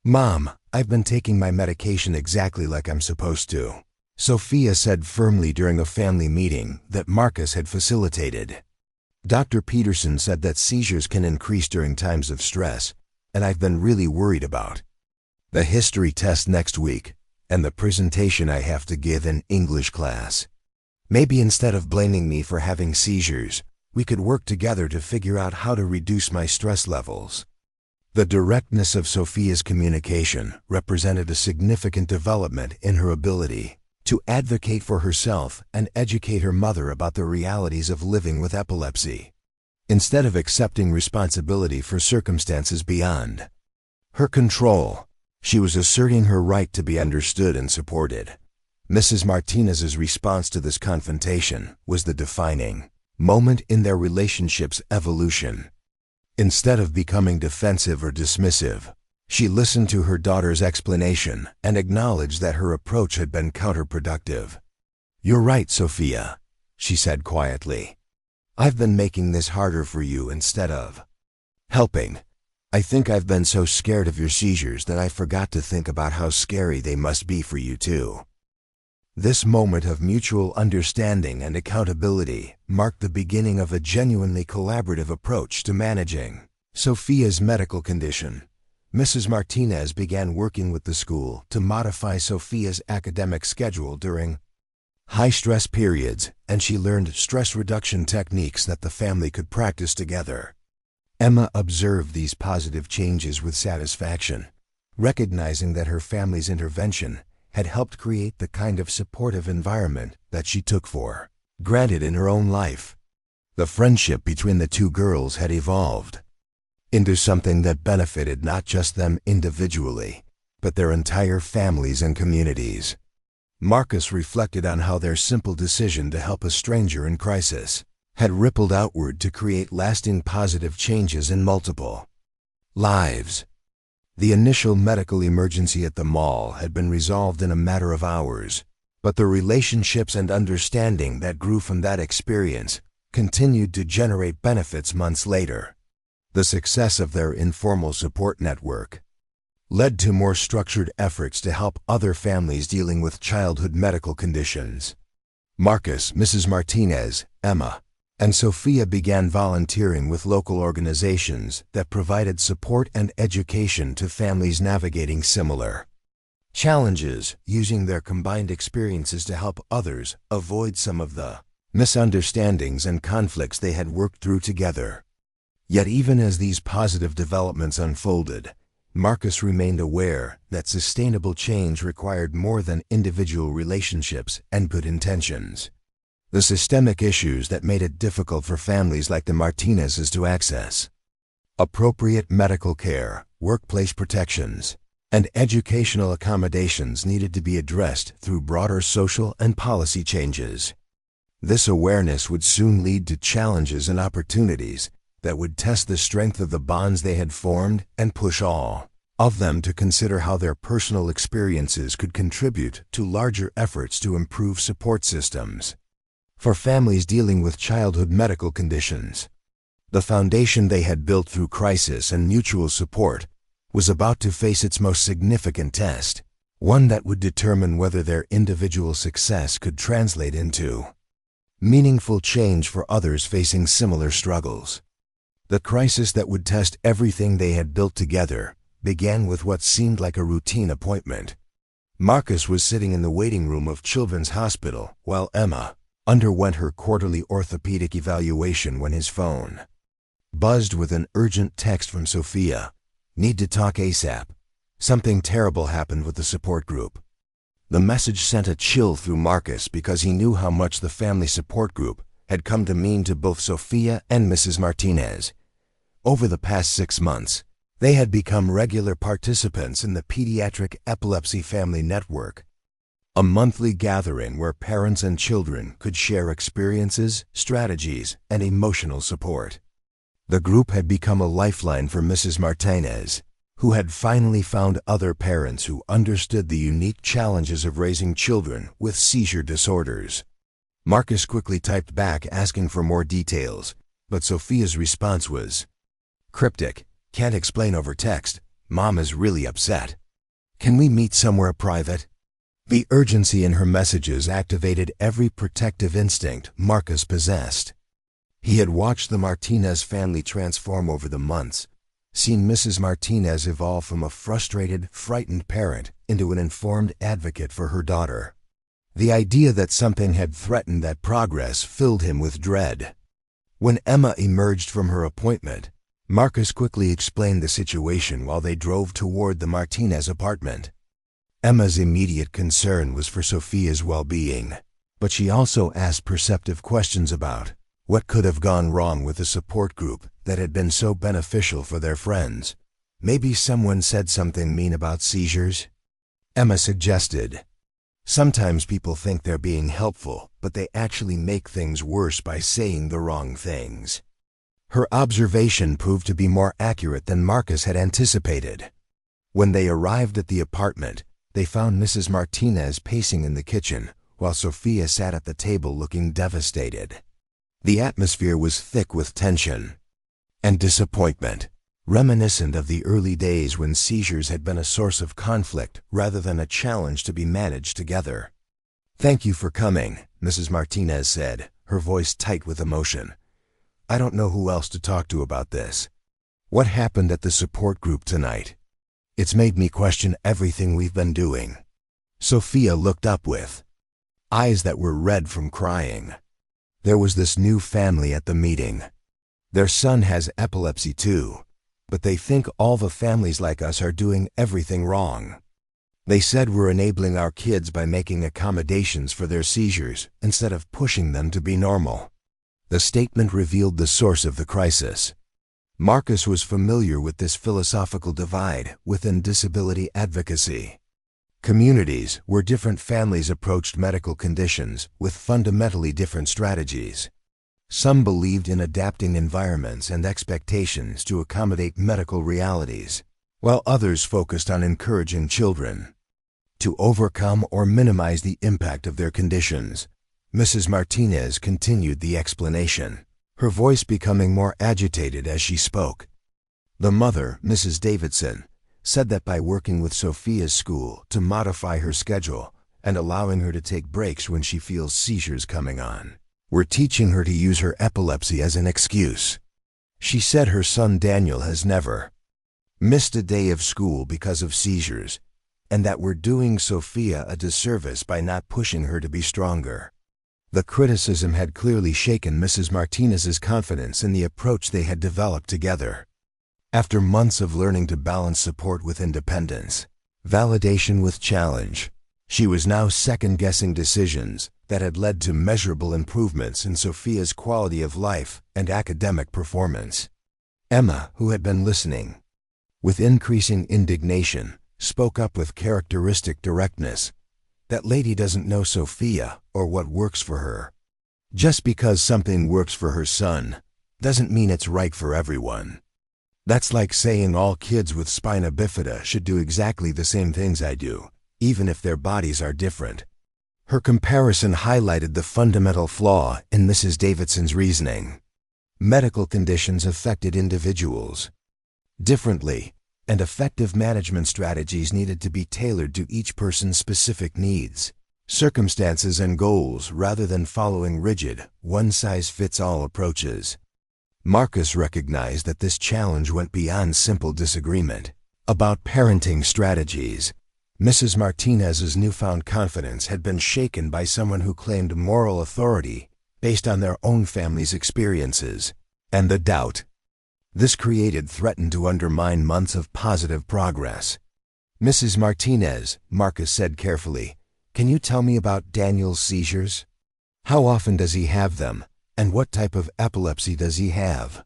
"Mom, I've been taking my medication exactly like I'm supposed to," Sophia said firmly during a family meeting that Marcus had facilitated. "Dr. Peterson said that seizures can increase during times of stress, and I've been really worried about the history test next week and the presentation I have to give in English class. Maybe instead of blaming me for having seizures, we could work together to figure out how to reduce my stress levels." The directness of Sophia's communication represented a significant development in her ability to advocate for herself and educate her mother about the realities of living with epilepsy. Instead of accepting responsibility for circumstances beyond her control, she was asserting her right to be understood and supported. Mrs. Martinez's response to this confrontation was the defining moment in their relationship's evolution. Instead of becoming defensive or dismissive, she listened to her daughter's explanation and acknowledged that her approach had been counterproductive. "You're right, Sophia," she said quietly. "I've been making this harder for you instead of helping. I think I've been so scared of your seizures that I forgot to think about how scary they must be for you too." This moment of mutual understanding and accountability marked the beginning of a genuinely collaborative approach to managing Sophia's medical condition. Mrs. Martinez began working with the school to modify Sophia's academic schedule during high-stress periods, and she learned stress reduction techniques that the family could practice together. Emma observed these positive changes with satisfaction, recognizing that her family's intervention had helped create the kind of supportive environment that she took for granted in her own life. The friendship between the two girls had evolved into something that benefited not just them individually, but their entire families and communities. Marcus reflected on how their simple decision to help a stranger in crisis had rippled outward to create lasting positive changes in multiple lives. The initial medical emergency at the mall had been resolved in a matter of hours, but the relationships and understanding that grew from that experience continued to generate benefits months later. The success of their informal support network led to more structured efforts to help other families dealing with childhood medical conditions. Marcus, Mrs. Martinez, Emma, and Sophia began volunteering with local organizations that provided support and education to families navigating similar challenges, using their combined experiences to help others avoid some of the misunderstandings and conflicts they had worked through together. Yet even as these positive developments unfolded, Marcus remained aware that sustainable change required more than individual relationships and good intentions. The systemic issues that made it difficult for families like the Martinezes to access appropriate medical care, workplace protections, and educational accommodations needed to be addressed through broader social and policy changes. This awareness would soon lead to challenges and opportunities that would test the strength of the bonds they had formed and push all of them to consider how their personal experiences could contribute to larger efforts to improve support systems for families dealing with childhood medical conditions. The foundation they had built through crisis and mutual support was about to face its most significant test, one that would determine whether their individual success could translate into meaningful change for others facing similar struggles. The crisis that would test everything they had built together began with what seemed like a routine appointment. Marcus was sitting in the waiting room of Children's Hospital while Emma underwent her quarterly orthopedic evaluation when his phone buzzed with an urgent text from Sophia. "Need to talk ASAP. Something terrible happened with the support group." The message sent a chill through Marcus because he knew how much the family support group had come to mean to both Sophia and Mrs. Martinez. Over the past 6 months, they had become regular participants in the Pediatric Epilepsy Family Network, a monthly gathering where parents and children could share experiences, strategies, and emotional support. The group had become a lifeline for Mrs. Martinez, who had finally found other parents who understood the unique challenges of raising children with seizure disorders. Marcus quickly typed back asking for more details, but Sophia's response was cryptic. "Can't explain over text. Mom is really upset. Can we meet somewhere private?" The urgency in her messages activated every protective instinct Marcus possessed. He had watched the Martinez family transform over the months, seen Mrs. Martinez evolve from a frustrated, frightened parent into an informed advocate for her daughter. The idea that something had threatened that progress filled him with dread. When Emma emerged from her appointment, Marcus quickly explained the situation while they drove toward the Martinez apartment. Emma's immediate concern was for Sophia's well-being, but she also asked perceptive questions about what could have gone wrong with the support group that had been so beneficial for their friends. "Maybe someone said something mean about seizures?" Emma suggested. "Sometimes people think they're being helpful, but they actually make things worse by saying the wrong things." Her observation proved to be more accurate than Marcus had anticipated. When they arrived at the apartment, they found Mrs. Martinez pacing in the kitchen, while Sophia sat at the table looking devastated. The atmosphere was thick with tension and disappointment, reminiscent of the early days when seizures had been a source of conflict rather than a challenge to be managed together. "Thank you for coming," Mrs. Martinez said, her voice tight with emotion. "I don't know who else to talk to about this. What happened at the support group tonight? It's made me question everything we've been doing." Sophia looked up with eyes that were red from crying. "There was this new family at the meeting. Their son has epilepsy too, but they think all the families like us are doing everything wrong. They said we're enabling our kids by making accommodations for their seizures instead of pushing them to be normal." The statement revealed the source of the crisis. Marcus was familiar with this philosophical divide within disability advocacy. Communities where different families approached medical conditions with fundamentally different strategies. Some believed in adapting environments and expectations to accommodate medical realities, while others focused on encouraging children to overcome or minimize the impact of their conditions. Mrs. Martinez continued the explanation, her voice becoming more agitated as she spoke. The mother, Mrs. Davidson, said that by working with Sophia's school to modify her schedule and allowing her to take breaks when she feels seizures coming on, we're teaching her to use her epilepsy as an excuse. She said her son Daniel has never missed a day of school because of seizures, and that we're doing Sophia a disservice by not pushing her to be stronger. The criticism had clearly shaken Mrs. Martinez's confidence in the approach they had developed together. After months of learning to balance support with independence, validation with challenge, she was now second-guessing decisions that had led to measurable improvements in Sophia's quality of life and academic performance. Emma, who had been listening with increasing indignation, spoke up with characteristic directness. "That lady doesn't know Sophia or what works for her. Just because something works for her son doesn't mean it's right for everyone. That's like saying all kids with spina bifida should do exactly the same things I do, even if their bodies are different." Her comparison highlighted the fundamental flaw in Mrs. Davidson's reasoning. Medical conditions affected individuals differently, and effective management strategies needed to be tailored to each person's specific needs, circumstances, and goals rather than following rigid, one-size-fits-all approaches. Marcus recognized that this challenge went beyond simple disagreement about parenting strategies. Mrs. Martinez's newfound confidence had been shaken by someone who claimed moral authority based on their own family's experiences, and the doubt this created threatened to undermine months of positive progress. "Mrs. Martinez," Marcus said carefully, "can you tell me about Daniel's seizures? How often does he have them, and what type of epilepsy does he have?"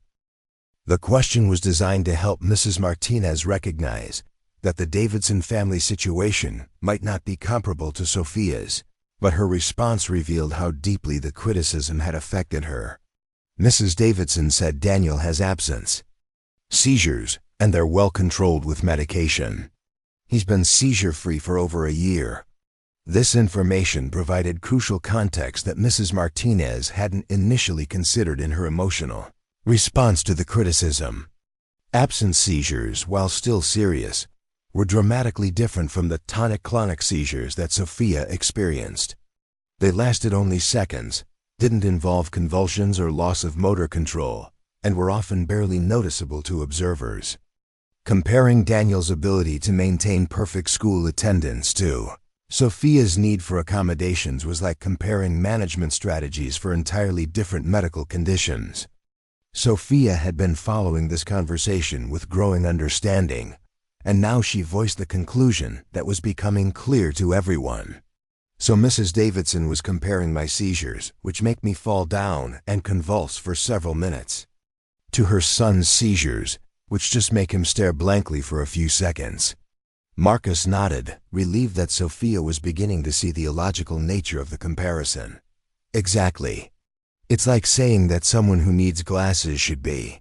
The question was designed to help Mrs. Martinez recognize that the Davidson family situation might not be comparable to Sophia's, but her response revealed how deeply the criticism had affected her. Mrs. Davidson said Daniel has absence seizures, and they're well controlled with medication. He's been seizure-free for over a year. This information provided crucial context that Mrs. Martinez hadn't initially considered in her emotional response to the criticism. Absence seizures, while still serious, were dramatically different from the tonic-clonic seizures that Sophia experienced. They lasted only seconds, didn't involve convulsions or loss of motor control, and were often barely noticeable to observers. Comparing Daniel's ability to maintain perfect school attendance to Sophia's need for accommodations was like comparing management strategies for entirely different medical conditions. Sophia had been following this conversation with growing understanding, and now she voiced the conclusion that was becoming clear to everyone. "So Mrs. Davidson was comparing my seizures, which make me fall down and convulse for several minutes, to her son's seizures, which just make him stare blankly for a few seconds." Marcus nodded, relieved that Sophia was beginning to see the illogical nature of the comparison. "Exactly. It's like saying that someone who needs glasses should be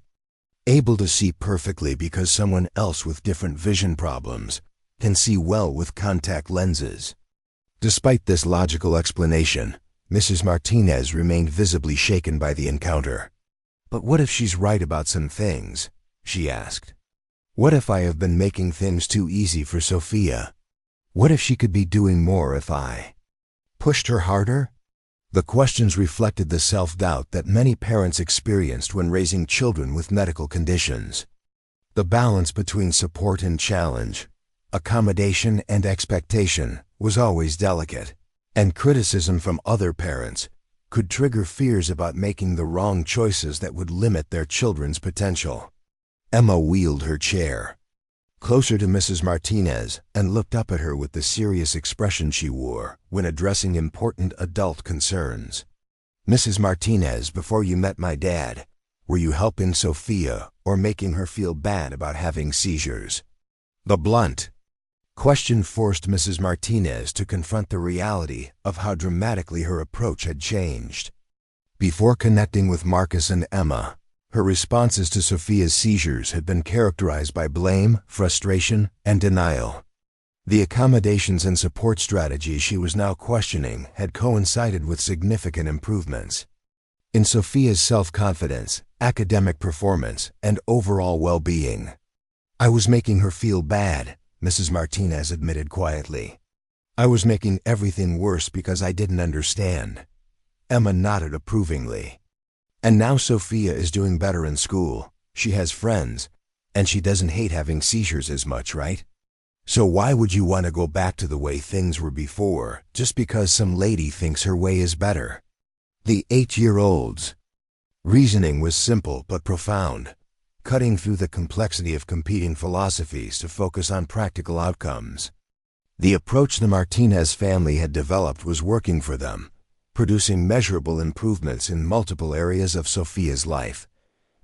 able to see perfectly because someone else with different vision problems can see well with contact lenses." Despite this logical explanation, Mrs. Martinez remained visibly shaken by the encounter. "But what if she's right about some things?" she asked. "What if I have been making things too easy for Sophia? What if she could be doing more if I pushed her harder?" The questions reflected the self-doubt that many parents experienced when raising children with medical conditions. The balance between support and challenge, accommodation and expectation, was always delicate, and criticism from other parents could trigger fears about making the wrong choices that would limit their children's potential. Emma wheeled her chair closer to Mrs. Martinez and looked up at her with the serious expression she wore when addressing important adult concerns. "Mrs. Martinez, before you met my dad, were you helping Sophia or making her feel bad about having seizures?" The blunt question forced Mrs. Martinez to confront the reality of how dramatically her approach had changed. Before connecting with Marcus and Emma, her responses to Sophia's seizures had been characterized by blame, frustration, and denial. The accommodations and support strategies she was now questioning had coincided with significant improvements in Sophia's self-confidence, academic performance, and overall well-being. "I was making her feel bad," Mrs. Martinez admitted quietly. "I was making everything worse because I didn't understand." Emma nodded approvingly. "And now Sophia is doing better in school, she has friends, and she doesn't hate having seizures as much, right? So why would you want to go back to the way things were before just because some lady thinks her way is better?" The 8-year-old's reasoning was simple but profound, cutting through the complexity of competing philosophies to focus on practical outcomes. The approach the Martinez family had developed was working for them, producing measurable improvements in multiple areas of Sophia's life.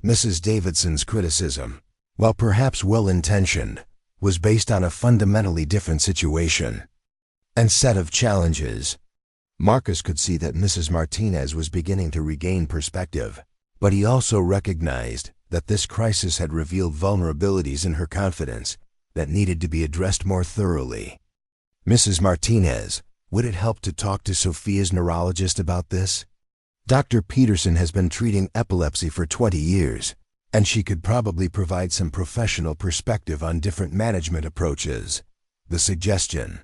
Mrs. Davidson's criticism, while perhaps well-intentioned, was based on a fundamentally different situation and set of challenges. Marcus could see that Mrs. Martinez was beginning to regain perspective, but he also recognized that this crisis had revealed vulnerabilities in her confidence that needed to be addressed more thoroughly. "Mrs. Martinez, would it help to talk to Sophia's neurologist about this?" Dr. Peterson has been treating epilepsy for 20 years, and she could probably provide some professional perspective on different management approaches. The suggestion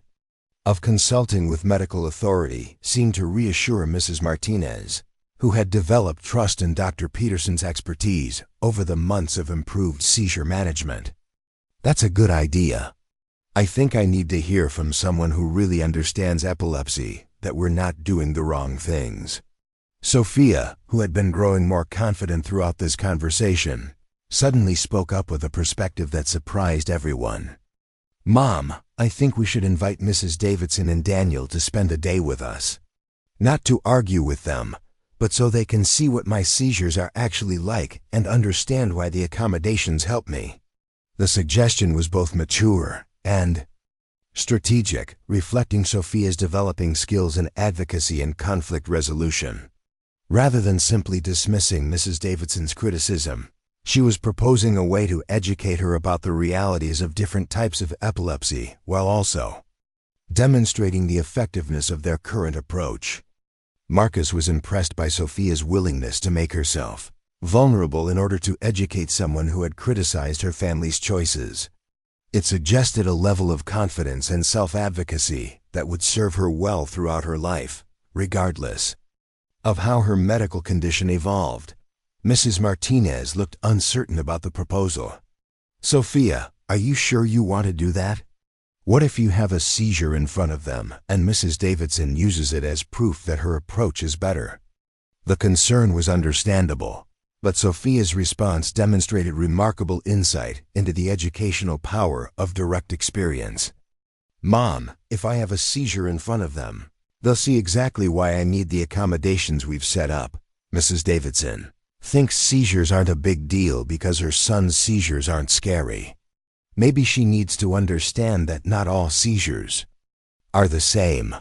of consulting with medical authority seemed to reassure Mrs. Martinez, who had developed trust in Dr. Peterson's expertise over the months of improved seizure management. That's a good idea. I think I need to hear from someone who really understands epilepsy that we're not doing the wrong things. Sophia, who had been growing more confident throughout this conversation, suddenly spoke up with a perspective that surprised everyone. "Mom, I think we should invite Mrs. Davidson and Daniel to spend a day with us. Not to argue with them, but so they can see what my seizures are actually like and understand why the accommodations help me." The suggestion was both mature and strategic, reflecting Sophia's developing skills in advocacy and conflict resolution. Rather than simply dismissing Mrs. Davidson's criticism, she was proposing a way to educate her about the realities of different types of epilepsy while also demonstrating the effectiveness of their current approach. Marcus was impressed by Sophia's willingness to make herself vulnerable in order to educate someone who had criticized her family's choices. It suggested a level of confidence and self-advocacy that would serve her well throughout her life, regardless of how her medical condition evolved. Mrs. Martinez looked uncertain about the proposal. "Sophia, are you sure you want to do that? What if you have a seizure in front of them and Mrs. Davidson uses it as proof that her approach is better?" The concern was understandable, but Sophia's response demonstrated remarkable insight into the educational power of direct experience. "Mom, if I have a seizure in front of them, they'll see exactly why I need the accommodations we've set up." Mrs. Davidson thinks seizures aren't a big deal because her son's seizures aren't scary. Maybe she needs to understand that not all seizures are the same.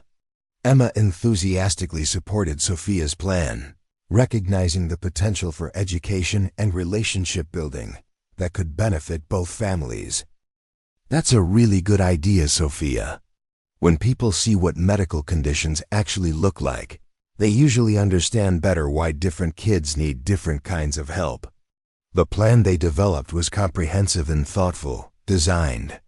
Emma enthusiastically supported Sophia's plan, recognizing the potential for education and relationship building that could benefit both families. "That's a really good idea, Sophia. When people see what medical conditions actually look like, they usually understand better why different kids need different kinds of help." The plan they developed was comprehensive and thoughtful, designed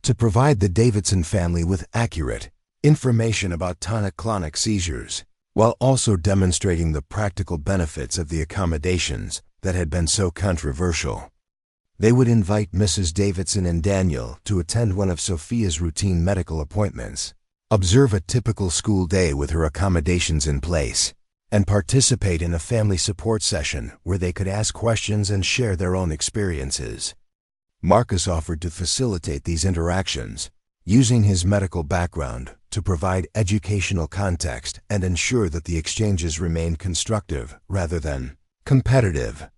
to provide the Davidson family with accurate information about tonic-clonic seizures, while also demonstrating the practical benefits of the accommodations that had been so controversial. They would invite Mrs. Davidson and Daniel to attend one of Sophia's routine medical appointments, observe a typical school day with her accommodations in place, and participate in a family support session where they could ask questions and share their own experiences. Marcus offered to facilitate these interactions, using his medical background to provide educational context and ensure that the exchanges remained constructive rather than competitive.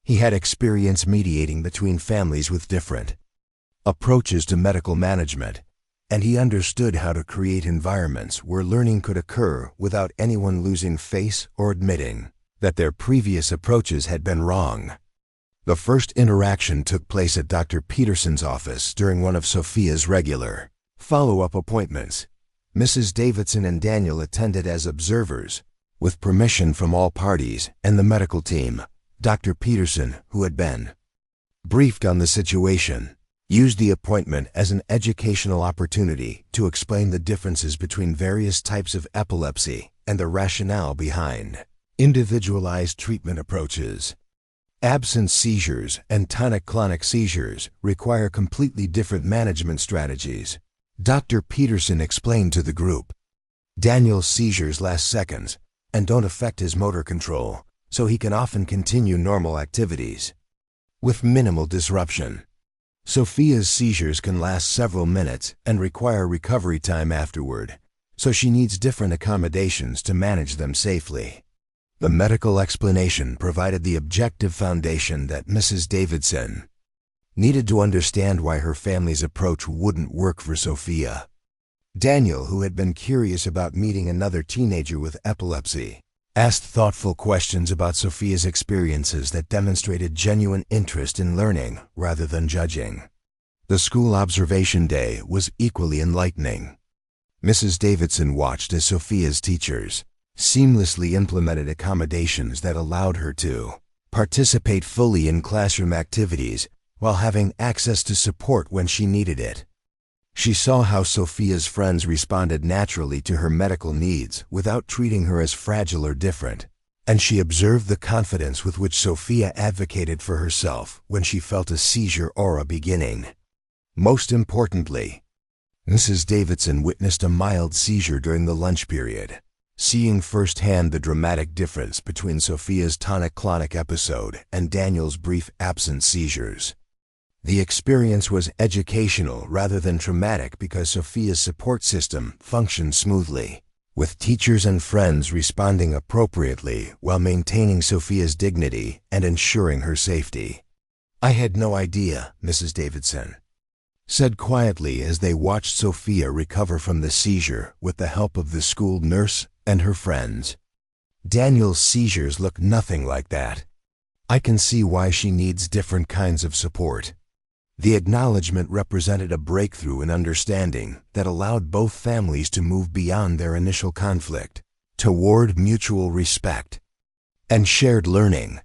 He had experience mediating between families with different approaches to medical management, and he understood how to create environments where learning could occur without anyone losing face or admitting that their previous approaches had been wrong. The first interaction took place at Dr. Peterson's office during one of Sophia's regular follow-up appointments. Mrs. Davidson and Daniel attended as observers, with permission from all parties and the medical team. Dr. Peterson, who had been briefed on the situation, used the appointment as an educational opportunity to explain the differences between various types of epilepsy and the rationale behind individualized treatment approaches. Absence seizures and tonic-clonic seizures require completely different management strategies, Dr. Peterson explained to the group. Daniel's seizures last seconds and don't affect his motor control, so he can often continue normal activities with minimal disruption. Sophia's seizures can last several minutes and require recovery time afterward, so she needs different accommodations to manage them safely. The medical explanation provided the objective foundation that Mrs. Davidson needed to understand why her family's approach wouldn't work for Sophia. Daniel, who had been curious about meeting another teenager with epilepsy, asked thoughtful questions about Sophia's experiences that demonstrated genuine interest in learning rather than judging. The school observation day was equally enlightening. Mrs. Davidson watched as Sophia's teachers seamlessly implemented accommodations that allowed her to participate fully in classroom activities while having access to support when she needed it. She saw how Sophia's friends responded naturally to her medical needs without treating her as fragile or different, and she observed the confidence with which Sophia advocated for herself when she felt a seizure aura beginning. Most importantly, Mrs. Davidson witnessed a mild seizure during the lunch period, seeing firsthand the dramatic difference between Sophia's tonic-clonic episode and Daniel's brief absent seizures. The experience was educational rather than traumatic because Sophia's support system functioned smoothly, with teachers and friends responding appropriately while maintaining Sophia's dignity and ensuring her safety. "I had no idea," Mrs. Davidson said quietly as they watched Sophia recover from the seizure with the help of the school nurse and her friends. "Daniel's seizures look nothing like that. I can see why she needs different kinds of support." The acknowledgement represented a breakthrough in understanding that allowed both families to move beyond their initial conflict, toward mutual respect and shared learning.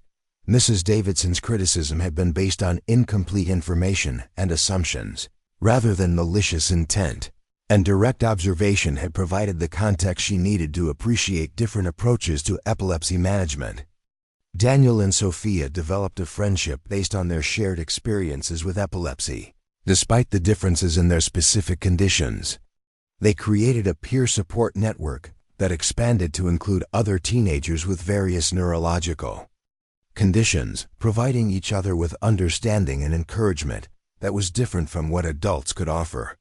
Mrs. Davidson's criticism had been based on incomplete information and assumptions, rather than malicious intent, and direct observation had provided the context she needed to appreciate different approaches to epilepsy management. Daniel and Sophia developed a friendship based on their shared experiences with epilepsy. Despite the differences in their specific conditions, they created a peer support network that expanded to include other teenagers with various neurological conditions, providing each other with understanding and encouragement that was different from what adults could offer.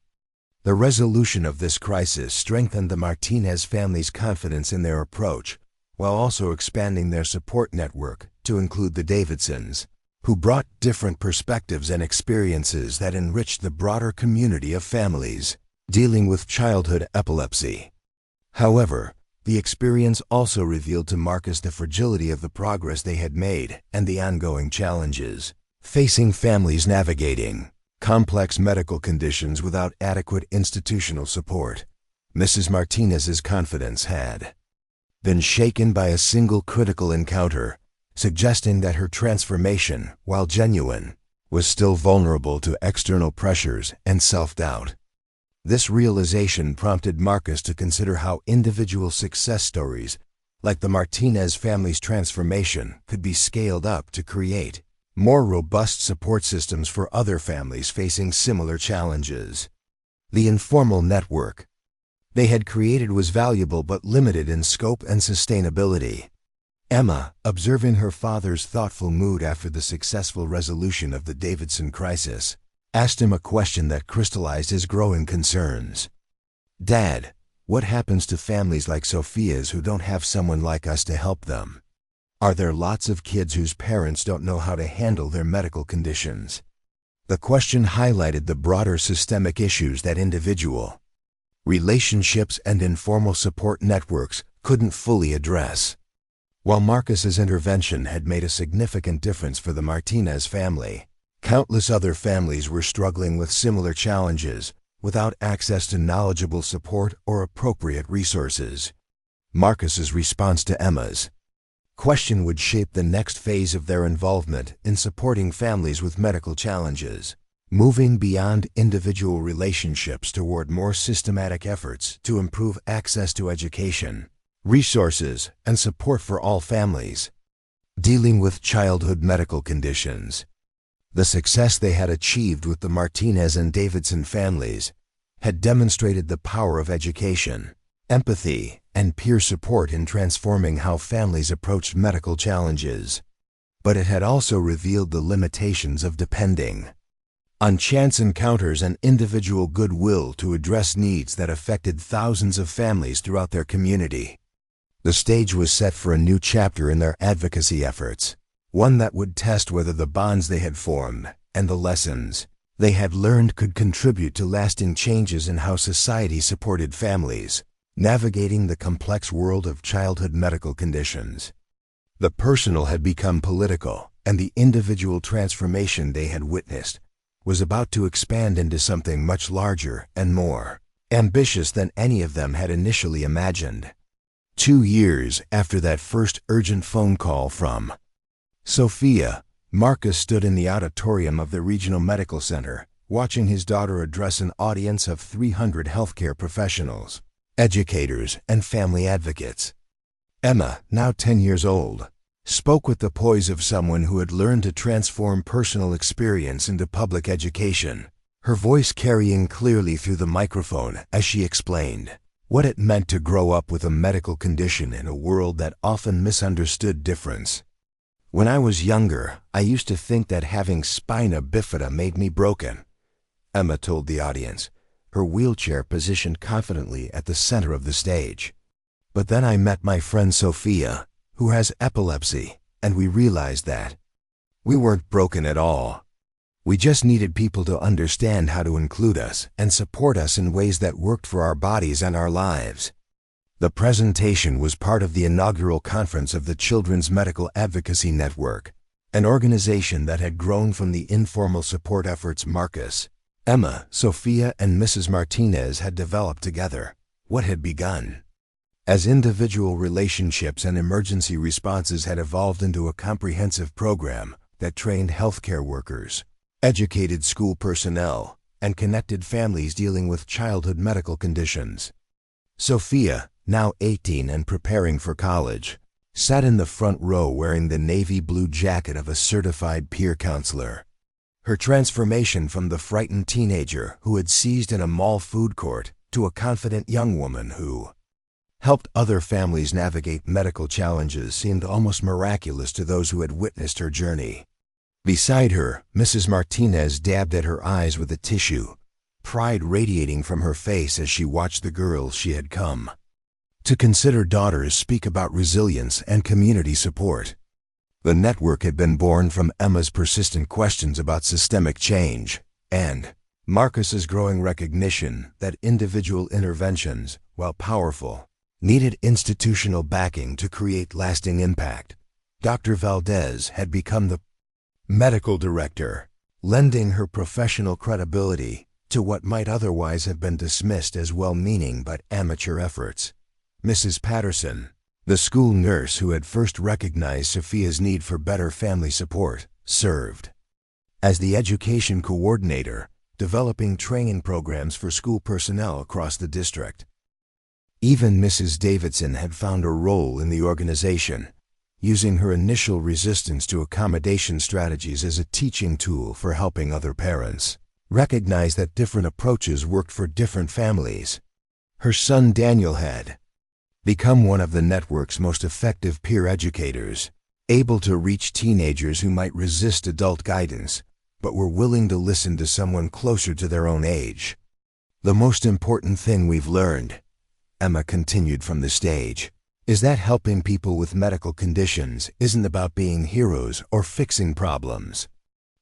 The resolution of this crisis strengthened the Martinez family's confidence in their approach, while also expanding their support network to include the Davidsons, who brought different perspectives and experiences that enriched the broader community of families dealing with childhood epilepsy. However, the experience also revealed to Marcus the fragility of the progress they had made and the ongoing challenges facing families navigating complex medical conditions without adequate institutional support. Mrs. Martinez's confidence had been shaken by a single critical encounter, suggesting that her transformation, while genuine, was still vulnerable to external pressures and self-doubt. This realization prompted Marcus to consider how individual success stories, like the Martinez family's transformation, could be scaled up to create more robust support systems for other families facing similar challenges. The informal network they had created was valuable but limited in scope and sustainability. Emma, observing her father's thoughtful mood after the successful resolution of the Davidson crisis, asked him a question that crystallized his growing concerns. "Dad, what happens to families like Sophia's who don't have someone like us to help them? Are there lots of kids whose parents don't know how to handle their medical conditions?" The question highlighted the broader systemic issues that individual relationships and informal support networks couldn't fully address. While Marcus's intervention had made a significant difference for the Martinez family, countless other families were struggling with similar challenges without access to knowledgeable support or appropriate resources. Marcus's response to Emma's question would shape the next phase of their involvement in supporting families with medical challenges, moving beyond individual relationships toward more systematic efforts to improve access to education, resources, and support for all families dealing with childhood medical conditions. The success they had achieved with the Martinez and Davidson families had demonstrated the power of education, empathy, and peer support in transforming how families approached medical challenges. But it had also revealed the limitations of depending on chance encounters and individual goodwill to address needs that affected thousands of families throughout their community. The stage was set for a new chapter in their advocacy efforts, one that would test whether the bonds they had formed and the lessons they had learned could contribute to lasting changes in how society supported families navigating the complex world of childhood medical conditions. The personal had become political, and the individual transformation they had witnessed was about to expand into something much larger and more ambitious than any of them had initially imagined. 2 years after that first urgent phone call from Sophia, Marcus stood in the auditorium of the regional medical center, watching his daughter address an audience of 300 healthcare professionals, educators, and family advocates. Emma, now 10 years old, spoke with the poise of someone who had learned to transform personal experience into public education, her voice carrying clearly through the microphone as she explained what it meant to grow up with a medical condition in a world that often misunderstood difference. "When I was younger, I used to think that having spina bifida made me broken," Emma told the audience, her wheelchair positioned confidently at the center of the stage. "But then I met my friend Sophia, who has epilepsy, and we realized that we weren't broken at all. We just needed people to understand how to include us and support us in ways that worked for our bodies and our lives." The presentation was part of the inaugural conference of the Children's Medical Advocacy Network, an organization that had grown from the informal support efforts Marcus, Emma, Sophia, and Mrs. Martinez had developed together. What had begun as individual relationships and emergency responses had evolved into a comprehensive program that trained healthcare workers, educated school personnel, and connected families dealing with childhood medical conditions. Sophia, now 18 and preparing for college, sat in the front row wearing the navy blue jacket of a certified peer counselor. Her transformation from the frightened teenager who had seized in a mall food court to a confident young woman who helped other families navigate medical challenges seemed almost miraculous to those who had witnessed her journey. Beside her, Mrs. Martinez dabbed at her eyes with a tissue, pride radiating from her face as she watched the girls she had come to consider daughters speak about resilience and community support. The network had been born from Emma's persistent questions about systemic change and Marcus's growing recognition that individual interventions, while powerful, needed institutional backing to create lasting impact. Dr. Valdez had become the medical director, lending her professional credibility to what might otherwise have been dismissed as well-meaning but amateur efforts. Mrs. Patterson, the school nurse who had first recognized Sophia's need for better family support, served as the education coordinator, developing training programs for school personnel across the district. Even Mrs. Davidson had found a role in the organization, using her initial resistance to accommodation strategies as a teaching tool for helping other parents recognize that different approaches worked for different families. Her son Daniel had become one of the network's most effective peer educators, able to reach teenagers who might resist adult guidance, but were willing to listen to someone closer to their own age. "The most important thing we've learned," Emma continued from the stage, "is that helping people with medical conditions isn't about being heroes or fixing problems.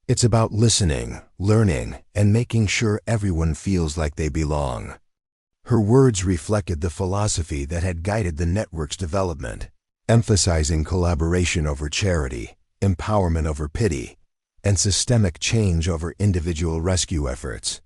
It's about listening, learning, and making sure everyone feels like they belong." Her words reflected the philosophy that had guided the network's development, emphasizing collaboration over charity, empowerment over pity, and systemic change over individual rescue efforts.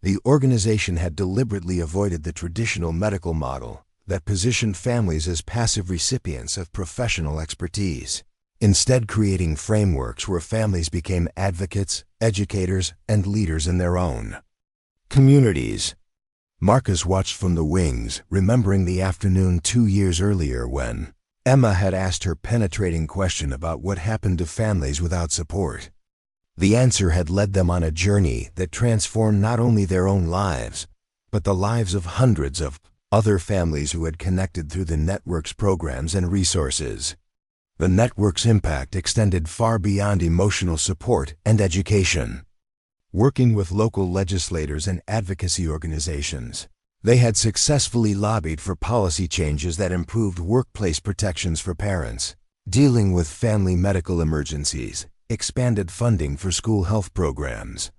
The organization had deliberately avoided the traditional medical model that positioned families as passive recipients of professional expertise, instead creating frameworks where families became advocates, educators, and leaders in their own communities. Marcus watched from the wings, remembering the afternoon 2 years earlier when Emma had asked her penetrating question about what happened to families without support. The answer had led them on a journey that transformed not only their own lives, but the lives of hundreds of other families who had connected through the network's programs and resources. The network's impact extended far beyond emotional support and education. Working with local legislators and advocacy organizations, they had successfully lobbied for policy changes that improved workplace protections for parents, dealing with family medical emergencies, expanded funding for school health programs,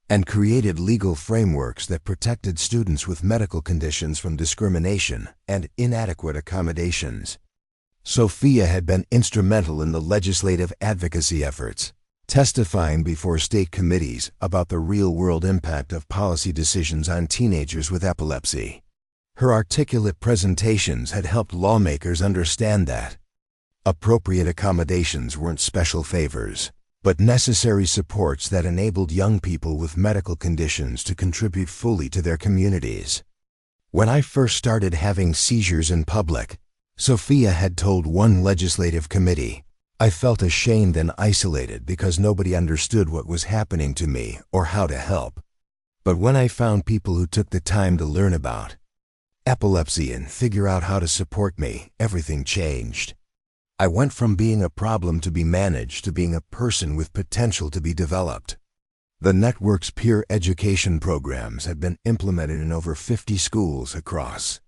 and created legal frameworks that protected students with medical conditions from discrimination and inadequate accommodations. Sophia had been instrumental in the legislative advocacy efforts, testifying before state committees about the real-world impact of policy decisions on teenagers with epilepsy. Her articulate presentations had helped lawmakers understand that appropriate accommodations weren't special favors, but necessary supports that enabled young people with medical conditions to contribute fully to their communities. When I first started having seizures in public, Sophia had told one legislative committee, I felt ashamed and isolated because nobody understood what was happening to me or how to help. But when I found people who took the time to learn about epilepsy and figure out how to support me, everything changed. I went from being a problem to be managed to being a person with potential to be developed. The network's peer education programs had been implemented in over 50 schools across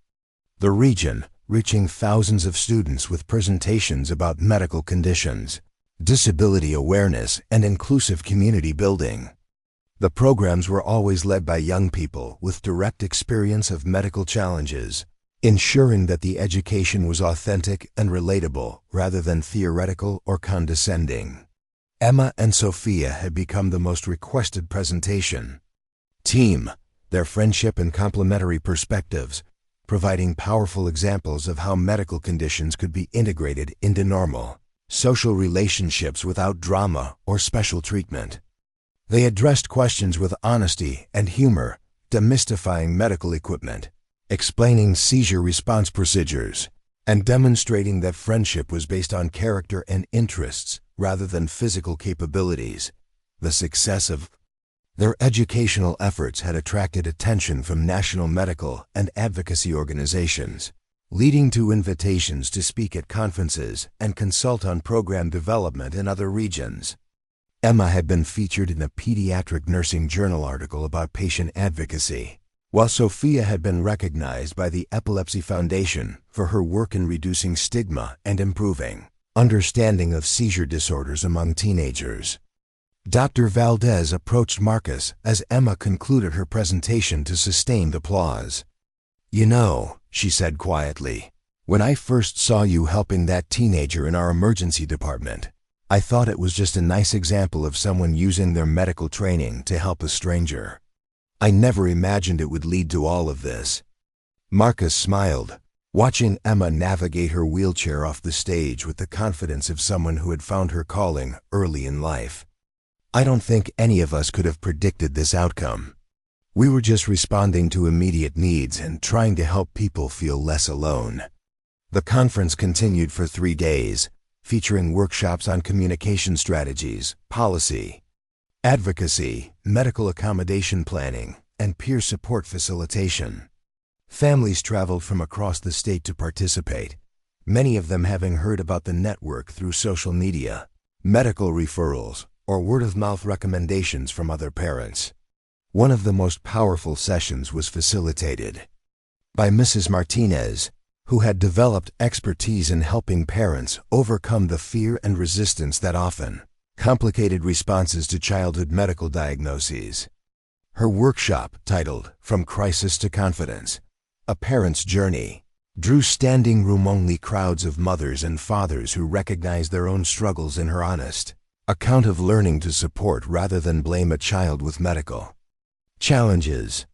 the region, reaching thousands of students with presentations about medical conditions, disability awareness, and inclusive community building. The programs were always led by young people with direct experience of medical challenges, ensuring that the education was authentic and relatable rather than theoretical or condescending. Emma and Sophia had become the most requested presentation team, their friendship and complementary perspectives, providing powerful examples of how medical conditions could be integrated into normal social relationships without drama or special treatment. They addressed questions with honesty and humor, demystifying medical equipment, explaining seizure response procedures, and demonstrating that friendship was based on character and interests rather than physical capabilities. The success of their educational efforts had attracted attention from national medical and advocacy organizations, leading to invitations to speak at conferences and consult on program development in other regions. Emma had been featured in a pediatric nursing journal article about patient advocacy, while Sophia had been recognized by the Epilepsy Foundation for her work in reducing stigma and improving understanding of seizure disorders among teenagers. Dr. Valdez approached Marcus as Emma concluded her presentation to sustained applause. "You know," she said quietly, "when I first saw you helping that teenager in our emergency department, I thought it was just a nice example of someone using their medical training to help a stranger. I never imagined it would lead to all of this." Marcus smiled, watching Emma navigate her wheelchair off the stage with the confidence of someone who had found her calling early in life. "I don't think any of us could have predicted this outcome. We were just responding to immediate needs and trying to help people feel less alone." The conference continued for 3 days, featuring workshops on communication strategies, policy, advocacy, medical accommodation planning, and peer support facilitation. Families traveled from across the state to participate, many of them having heard about the network through social media, medical referrals, or word-of-mouth recommendations from other parents. One of the most powerful sessions was facilitated by Mrs. Martinez, who had developed expertise in helping parents overcome the fear and resistance that often complicated responses to childhood medical diagnoses. Her workshop, titled "From Crisis to Confidence: A Parent's Journey," drew standing room-only crowds of mothers and fathers who recognized their own struggles in her honest account of learning to support rather than blame a child with medical challenges.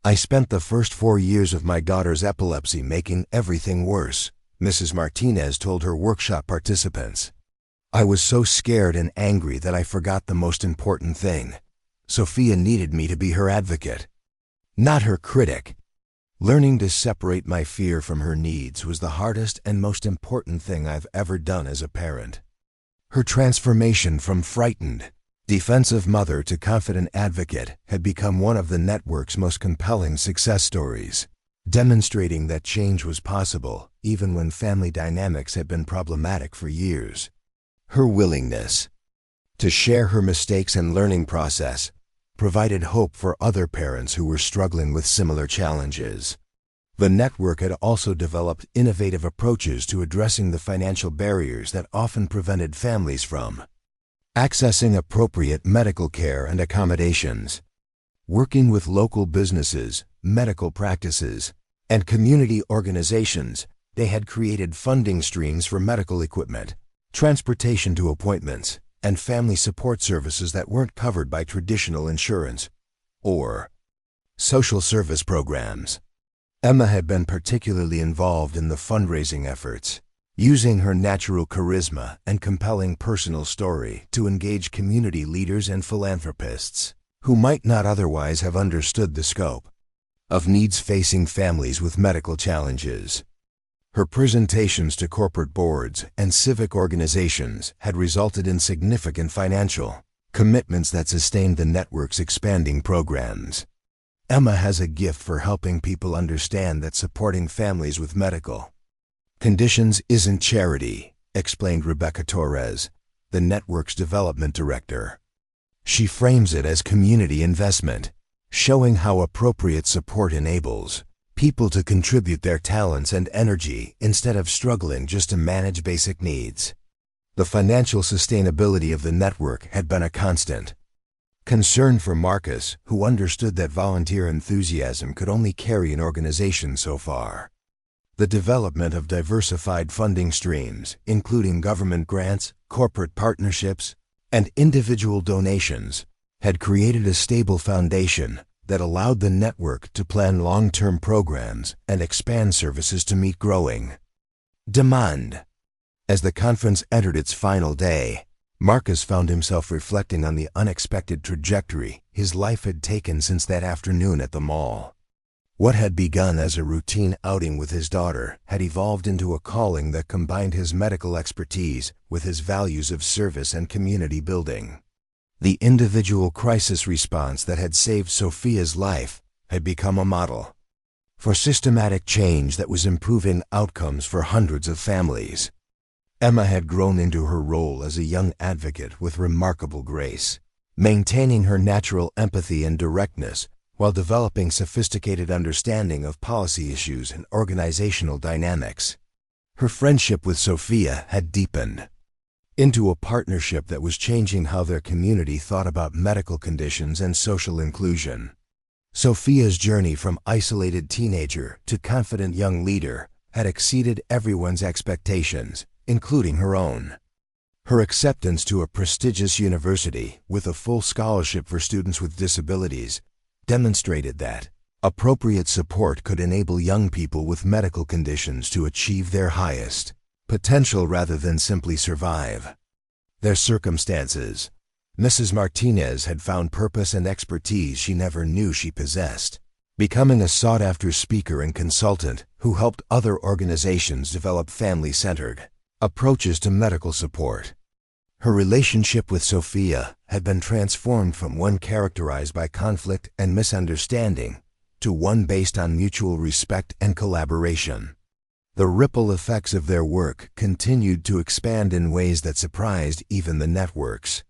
"I spent the first 4 years of my daughter's epilepsy making everything worse," Mrs. Martinez told her workshop participants. "I was so scared and angry that I forgot the most important thing. Sophia needed me to be her advocate, not her critic. Learning to separate my fear from her needs was the hardest and most important thing I've ever done as a parent." Her transformation from frightened, defensive mother to confident advocate had become one of the network's most compelling success stories, demonstrating that change was possible even when family dynamics had been problematic for years. Her willingness to share her mistakes and learning process provided hope for other parents who were struggling with similar challenges. The network had also developed innovative approaches to addressing the financial barriers that often prevented families from accessing appropriate medical care and accommodations. Working with local businesses, medical practices, and community organizations, they had created funding streams for medical equipment, transportation to appointments, and family support services that weren't covered by traditional insurance or social service programs. Emma had been particularly involved in the fundraising efforts, using her natural charisma and compelling personal story to engage community leaders and philanthropists who might not otherwise have understood the scope of needs facing families with medical challenges. Her presentations to corporate boards and civic organizations had resulted in significant financial commitments that sustained the network's expanding programs. Emma has a gift for helping people understand that supporting families with medical conditions isn't charity, explained Rebecca Torres, the network's development director. She frames it as community investment, showing how appropriate support enables people to contribute their talents and energy instead of struggling just to manage basic needs. The financial sustainability of the network had been a constant concern for Marcus, who understood that volunteer enthusiasm could only carry an organization so far. The development of diversified funding streams, including government grants, corporate partnerships, and individual donations, had created a stable foundation that allowed the network to plan long-term programs and expand services to meet growing demand. As the conference entered its final day, Marcus found himself reflecting on the unexpected trajectory his life had taken since that afternoon at the mall. What had begun as a routine outing with his daughter had evolved into a calling that combined his medical expertise with his values of service and community building. The individual crisis response that had saved Sophia's life had become a model for systematic change that was improving outcomes for hundreds of families. Emma had grown into her role as a young advocate with remarkable grace, maintaining her natural empathy and directness while developing sophisticated understanding of policy issues and organizational dynamics. Her friendship with Sophia had deepened into a partnership that was changing how their community thought about medical conditions and social inclusion. Sophia's journey from isolated teenager to confident young leader had exceeded everyone's expectations, including her own. Her acceptance to a prestigious university with a full scholarship for students with disabilities demonstrated that appropriate support could enable young people with medical conditions to achieve their highest potential rather than simply survive their circumstances. Mrs. Martinez had found purpose and expertise she never knew she possessed, becoming a sought-after speaker and consultant who helped other organizations develop family-centered approaches to medical support. Her relationship with Sophia had been transformed from one characterized by conflict and misunderstanding to one based on mutual respect and collaboration. The ripple effects of their work continued to expand in ways that surprised even the network's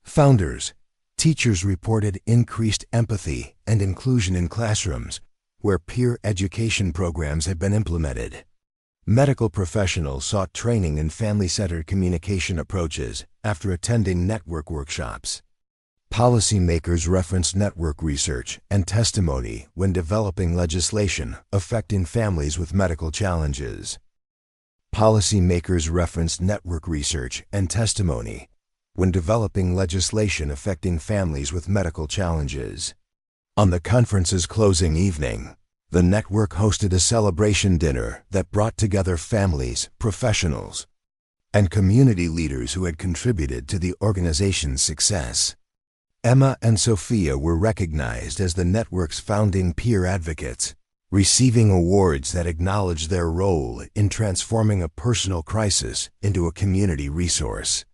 founders. Teachers reported increased empathy and inclusion in classrooms where peer education programs had been implemented. Medical professionals sought training in family-centered communication approaches after attending network workshops. Policymakers referenced network research and testimony when developing legislation affecting families with medical challenges. Policymakers referenced network research and testimony when developing legislation affecting families with medical challenges. On the conference's closing evening, the network hosted a celebration dinner that brought together families, professionals, and community leaders who had contributed to the organization's success. Emma and Sophia were recognized as the network's founding peer advocates, receiving awards that acknowledged their role in transforming a personal crisis into a community resource.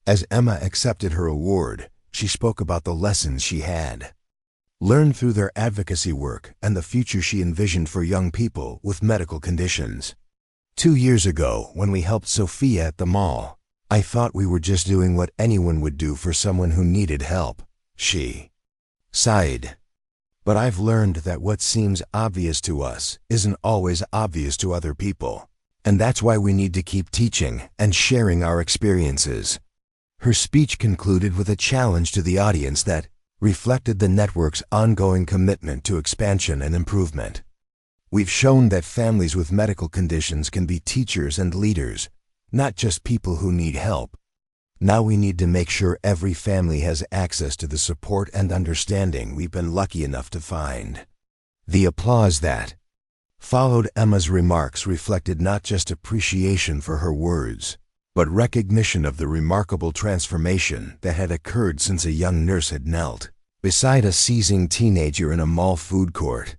As Emma accepted her award, she spoke about the lessons she had learned through their advocacy work and the future she envisioned for young people with medical conditions. 2 years ago, when we helped Sophia at the mall, I thought we were just doing what anyone would do for someone who needed help, she sighed. But I've learned that what seems obvious to us isn't always obvious to other people, and that's why we need to keep teaching and sharing our experiences. Her speech concluded with a challenge to the audience that reflected the network's ongoing commitment to expansion and improvement. We've shown that families with medical conditions can be teachers and leaders, not just people who need help. Now we need to make sure every family has access to the support and understanding we've been lucky enough to find. The applause that Followed Emma's remarks reflected not just appreciation for her words, but recognition of the remarkable transformation that had occurred since a young nurse had knelt beside a seizing teenager in a mall food court.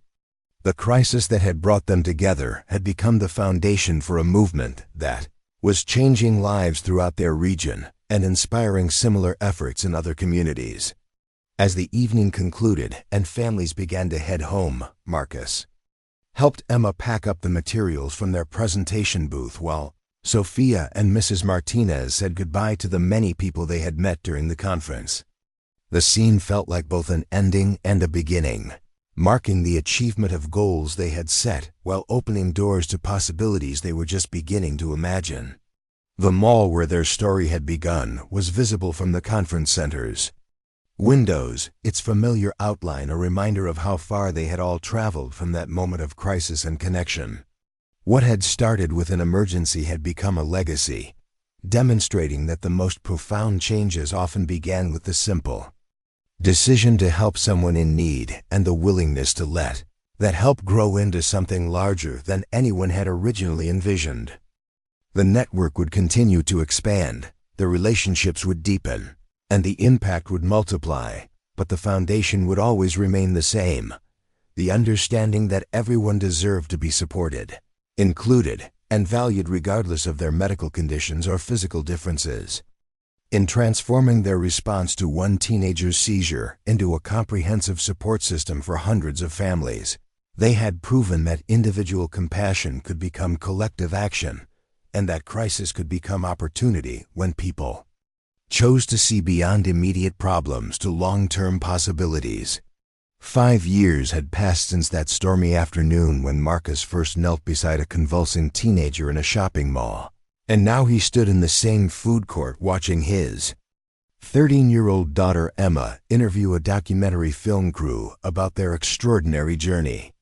The crisis that had brought them together had become the foundation for a movement that was changing lives throughout their region and inspiring similar efforts in other communities. As the evening concluded and families began to head home, Marcus helped Emma pack up the materials from their presentation booth while Sophia and Mrs. Martinez said goodbye to the many people they had met during the conference. The scene felt like both an ending and a beginning, marking the achievement of goals they had set while opening doors to possibilities they were just beginning to imagine. The mall where their story had begun was visible from the conference center's windows, its familiar outline a reminder of how far they had all traveled from that moment of crisis and connection. What had started with an emergency had become a legacy, demonstrating that the most profound changes often began with the simple decision to help someone in need and the willingness to let that help grow into something larger than anyone had originally envisioned. The network would continue to expand, the relationships would deepen, and the impact would multiply, but the foundation would always remain the same: the understanding that everyone deserved to be supported, included, and valued regardless of their medical conditions or physical differences. In transforming their response to one teenager's seizure into a comprehensive support system for hundreds of families, they had proven that individual compassion could become collective action, and that crisis could become opportunity when people chose to see beyond immediate problems to long-term possibilities. 5 years had passed since that stormy afternoon when Marcus first knelt beside a convulsing teenager in a shopping mall, and now he stood in the same food court watching his 13-year-old daughter Emma interview a documentary film crew about their extraordinary journey.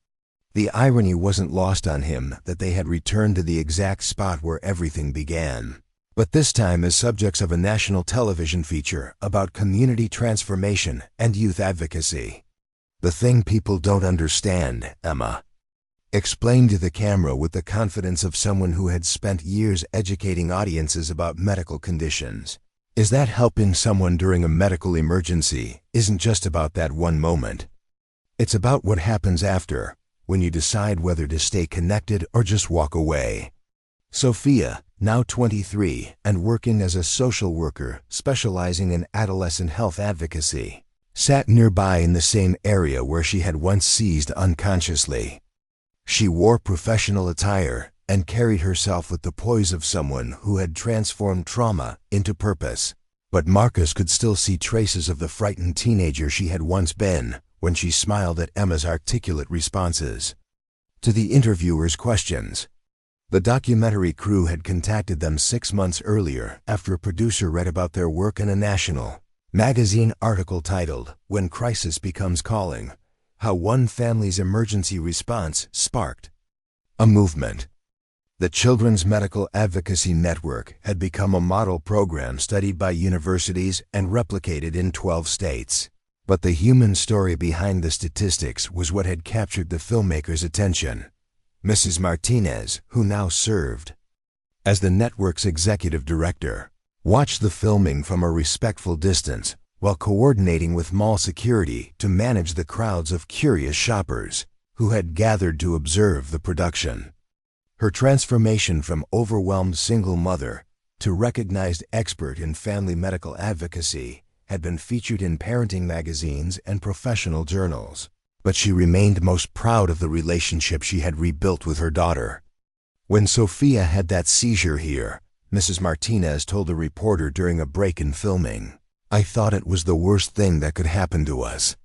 The irony wasn't lost on him that they had returned to the exact spot where everything began, but this time as subjects of a national television feature about community transformation and youth advocacy. "The thing people don't understand," Emma explained to the camera with the confidence of someone who had spent years educating audiences about medical conditions, "is that helping someone during a medical emergency isn't just about that one moment. It's about what happens after, when you decide whether to stay connected or just walk away." Sophia, now 23 and working as a social worker specializing in adolescent health advocacy, sat nearby in the same area where she had once seized unconsciously. She wore professional attire and carried herself with the poise of someone who had transformed trauma into purpose. But Marcus could still see traces of the frightened teenager she had once been when she smiled at Emma's articulate responses to the interviewer's questions. The documentary crew had contacted them 6 months earlier after a producer read about their work in a national magazine article titled "When Crisis Becomes Calling: How One Family's Emergency Response Sparked a Movement." The Children's Medical Advocacy Network had become a model program studied by universities and replicated in 12 states. But the human story behind the statistics was what had captured the filmmaker's attention. Mrs. Martinez, who now served as the network's executive director, watched the filming from a respectful distance while coordinating with mall security to manage the crowds of curious shoppers who had gathered to observe the production. Her transformation from overwhelmed single mother to recognized expert in family medical advocacy had been featured in parenting magazines and professional journals, but she remained most proud of the relationship she had rebuilt with her daughter. "When Sophia had that seizure here," Mrs. Martinez told a reporter during a break in filming, "I thought it was the worst thing that could happen to us.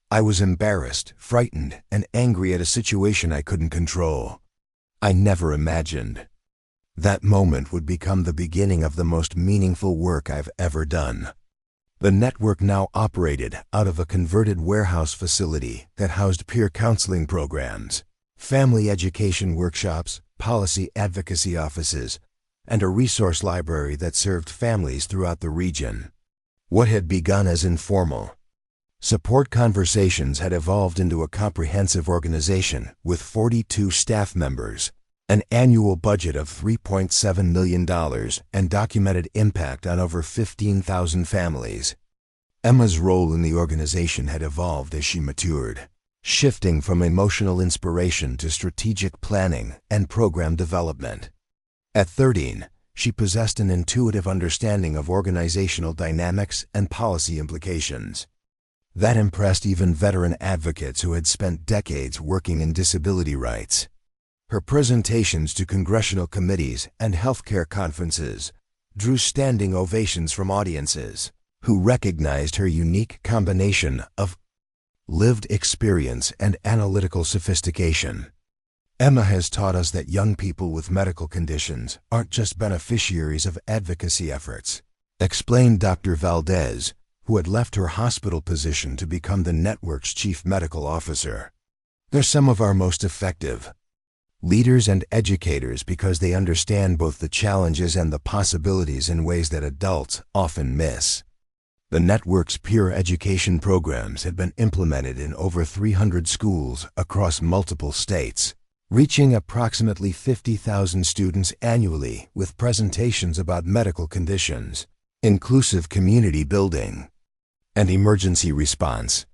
I was embarrassed, frightened, and angry at a situation I couldn't control. I never imagined that moment would become the beginning of the most meaningful work I've ever done." The network now operated out of a converted warehouse facility that housed peer counseling programs, family education workshops, policy advocacy offices, and a resource library that served families throughout the region. What had begun as informal Support Conversations had evolved into a comprehensive organization with 42 staff members, an annual budget of $3.7 million, and documented impact on over 15,000 families. Emma's role in the organization had evolved as she matured, shifting from emotional inspiration to strategic planning and program development. At 13, she possessed an intuitive understanding of organizational dynamics and policy implications. That impressed even veteran advocates who had spent decades working in disability rights. Her presentations to congressional committees and healthcare conferences drew standing ovations from audiences who recognized her unique combination of lived experience and analytical sophistication. Emma has taught us that young people with medical conditions aren't just beneficiaries of advocacy efforts, explained Dr. Valdez, who had left her hospital position to become the network's chief medical officer. They're some of our most effective leaders and educators because they understand both the challenges and the possibilities in ways that adults often miss. The network's peer education programs had been implemented in over 300 schools across multiple states, reaching approximately 50,000 students annually with presentations about medical conditions, inclusive community building, and emergency response.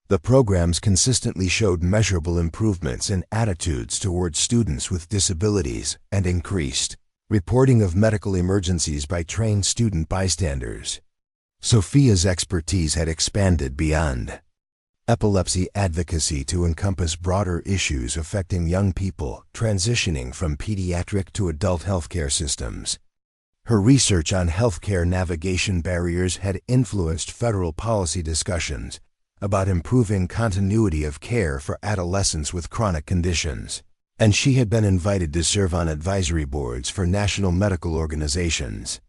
The programs consistently showed measurable improvements in attitudes towards students with disabilities and increased reporting of medical emergencies by trained student bystanders. Sophia's expertise had expanded beyond epilepsy advocacy to encompass broader issues affecting young people transitioning from pediatric to adult healthcare systems. Her research on healthcare navigation barriers had influenced federal policy discussions about improving continuity of care for adolescents with chronic conditions, and she had been invited to serve on advisory boards for national medical organizations.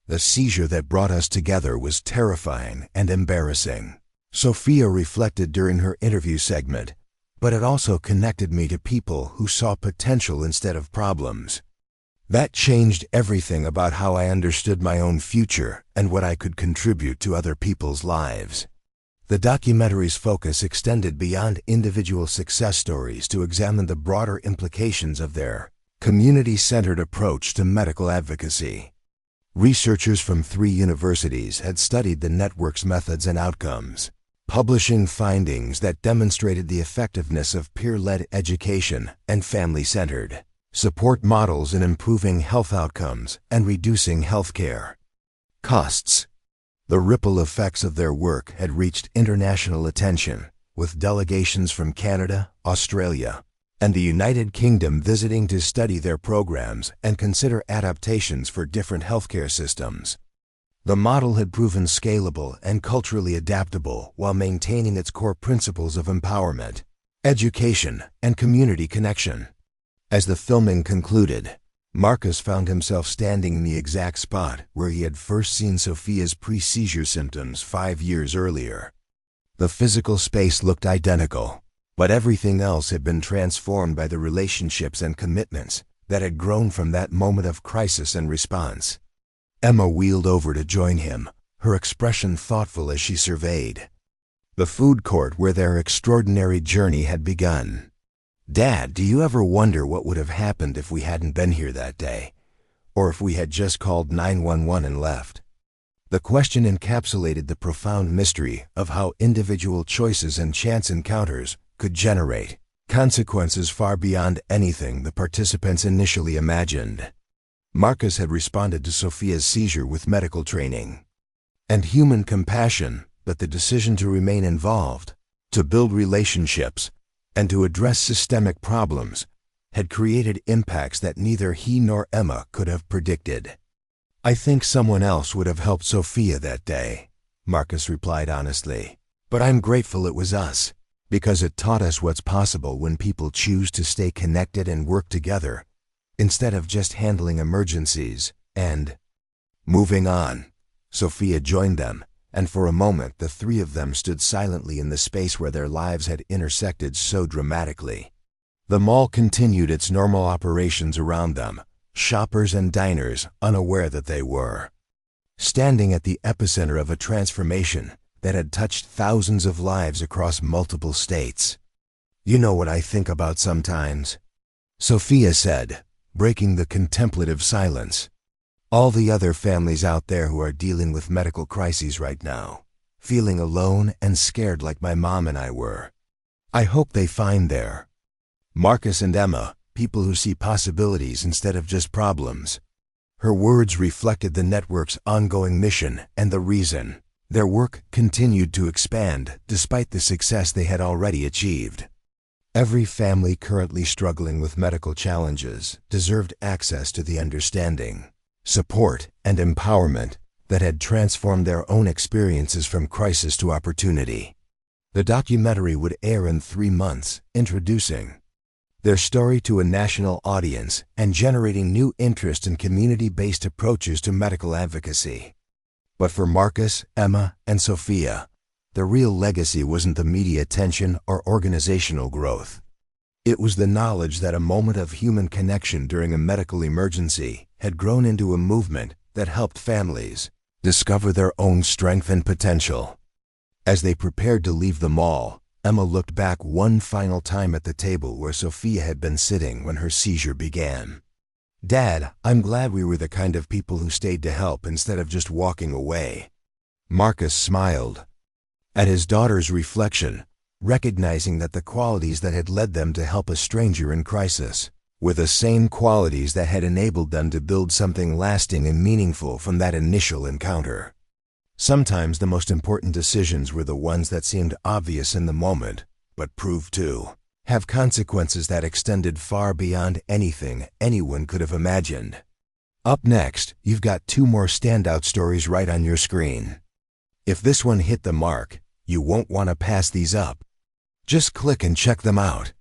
The seizure that brought us together was terrifying and embarrassing, Sophia reflected during her interview segment, but it also connected me to people who saw potential instead of problems. That changed everything about how I understood my own future and what I could contribute to other people's lives. The documentary's focus extended beyond individual success stories to examine the broader implications of their community-centered approach to medical advocacy. Researchers from 3 universities had studied the network's methods and outcomes, publishing findings that demonstrated the effectiveness of peer-led education and family-centered support models in improving health outcomes and reducing healthcare costs. The ripple effects of their work had reached international attention, with delegations from Canada, Australia, and the United Kingdom visiting to study their programs and consider adaptations for different healthcare systems. The model had proven scalable and culturally adaptable while maintaining its core principles of empowerment, education, and community connection. As the filming concluded, Marcus found himself standing in the exact spot where he had first seen Sophia's pre-seizure symptoms 5 years earlier. The physical space looked identical, but everything else had been transformed by the relationships and commitments that had grown from that moment of crisis and response. Emma wheeled over to join him, her expression thoughtful as she surveyed the food court where their extraordinary journey had begun. "Dad, do you ever wonder what would have happened if we hadn't been here that day? Or if we had just called 911 and left?" The question encapsulated the profound mystery of how individual choices and chance encounters could generate consequences far beyond anything the participants initially imagined. Marcus had responded to Sophia's seizure with medical training and human compassion, but the decision to remain involved, to build relationships, and to address systemic problems had created impacts that neither he nor Emma could have predicted. "I think someone else would have helped Sophia that day," Marcus replied honestly, "but I'm grateful it was us, because it taught us what's possible when people choose to stay connected and work together, instead of just handling emergencies and moving on." Sophia joined them, and for a moment the 3 of them stood silently in the space where their lives had intersected so dramatically. The mall continued its normal operations around them, shoppers and diners unaware that they were standing at the epicenter of a transformation that had touched thousands of lives across multiple states. "You know what I think about sometimes," Sophia said, breaking the contemplative silence. "All the other families out there who are dealing with medical crises right now, feeling alone and scared like my mom and I were. I hope they find their Marcus and Emma, people who see possibilities instead of just problems." Her words reflected the network's ongoing mission and the reason their work continued to expand despite the success they had already achieved. Every family currently struggling with medical challenges deserved access to the understanding, support, and empowerment that had transformed their own experiences from crisis to opportunity. The documentary would air in 3 months, introducing their story to a national audience and generating new interest in community-based approaches to medical advocacy. But for Marcus, Emma, and Sophia, the real legacy wasn't the media attention or organizational growth. It was the knowledge that a moment of human connection during a medical emergency had grown into a movement that helped families discover their own strength and potential. As they prepared to leave the mall, Emma looked back one final time at the table where Sophia had been sitting when her seizure began. "Dad, I'm glad we were the kind of people who stayed to help instead of just walking away." Marcus smiled at his daughter's reflection, recognizing that the qualities that had led them to help a stranger in crisis were the same qualities that had enabled them to build something lasting and meaningful from that initial encounter. Sometimes the most important decisions were the ones that seemed obvious in the moment, but proved to have consequences that extended far beyond anything anyone could have imagined. Up next, you've got 2 more standout stories right on your screen. If this one hit the mark, you won't want to pass these up. Just click and check them out.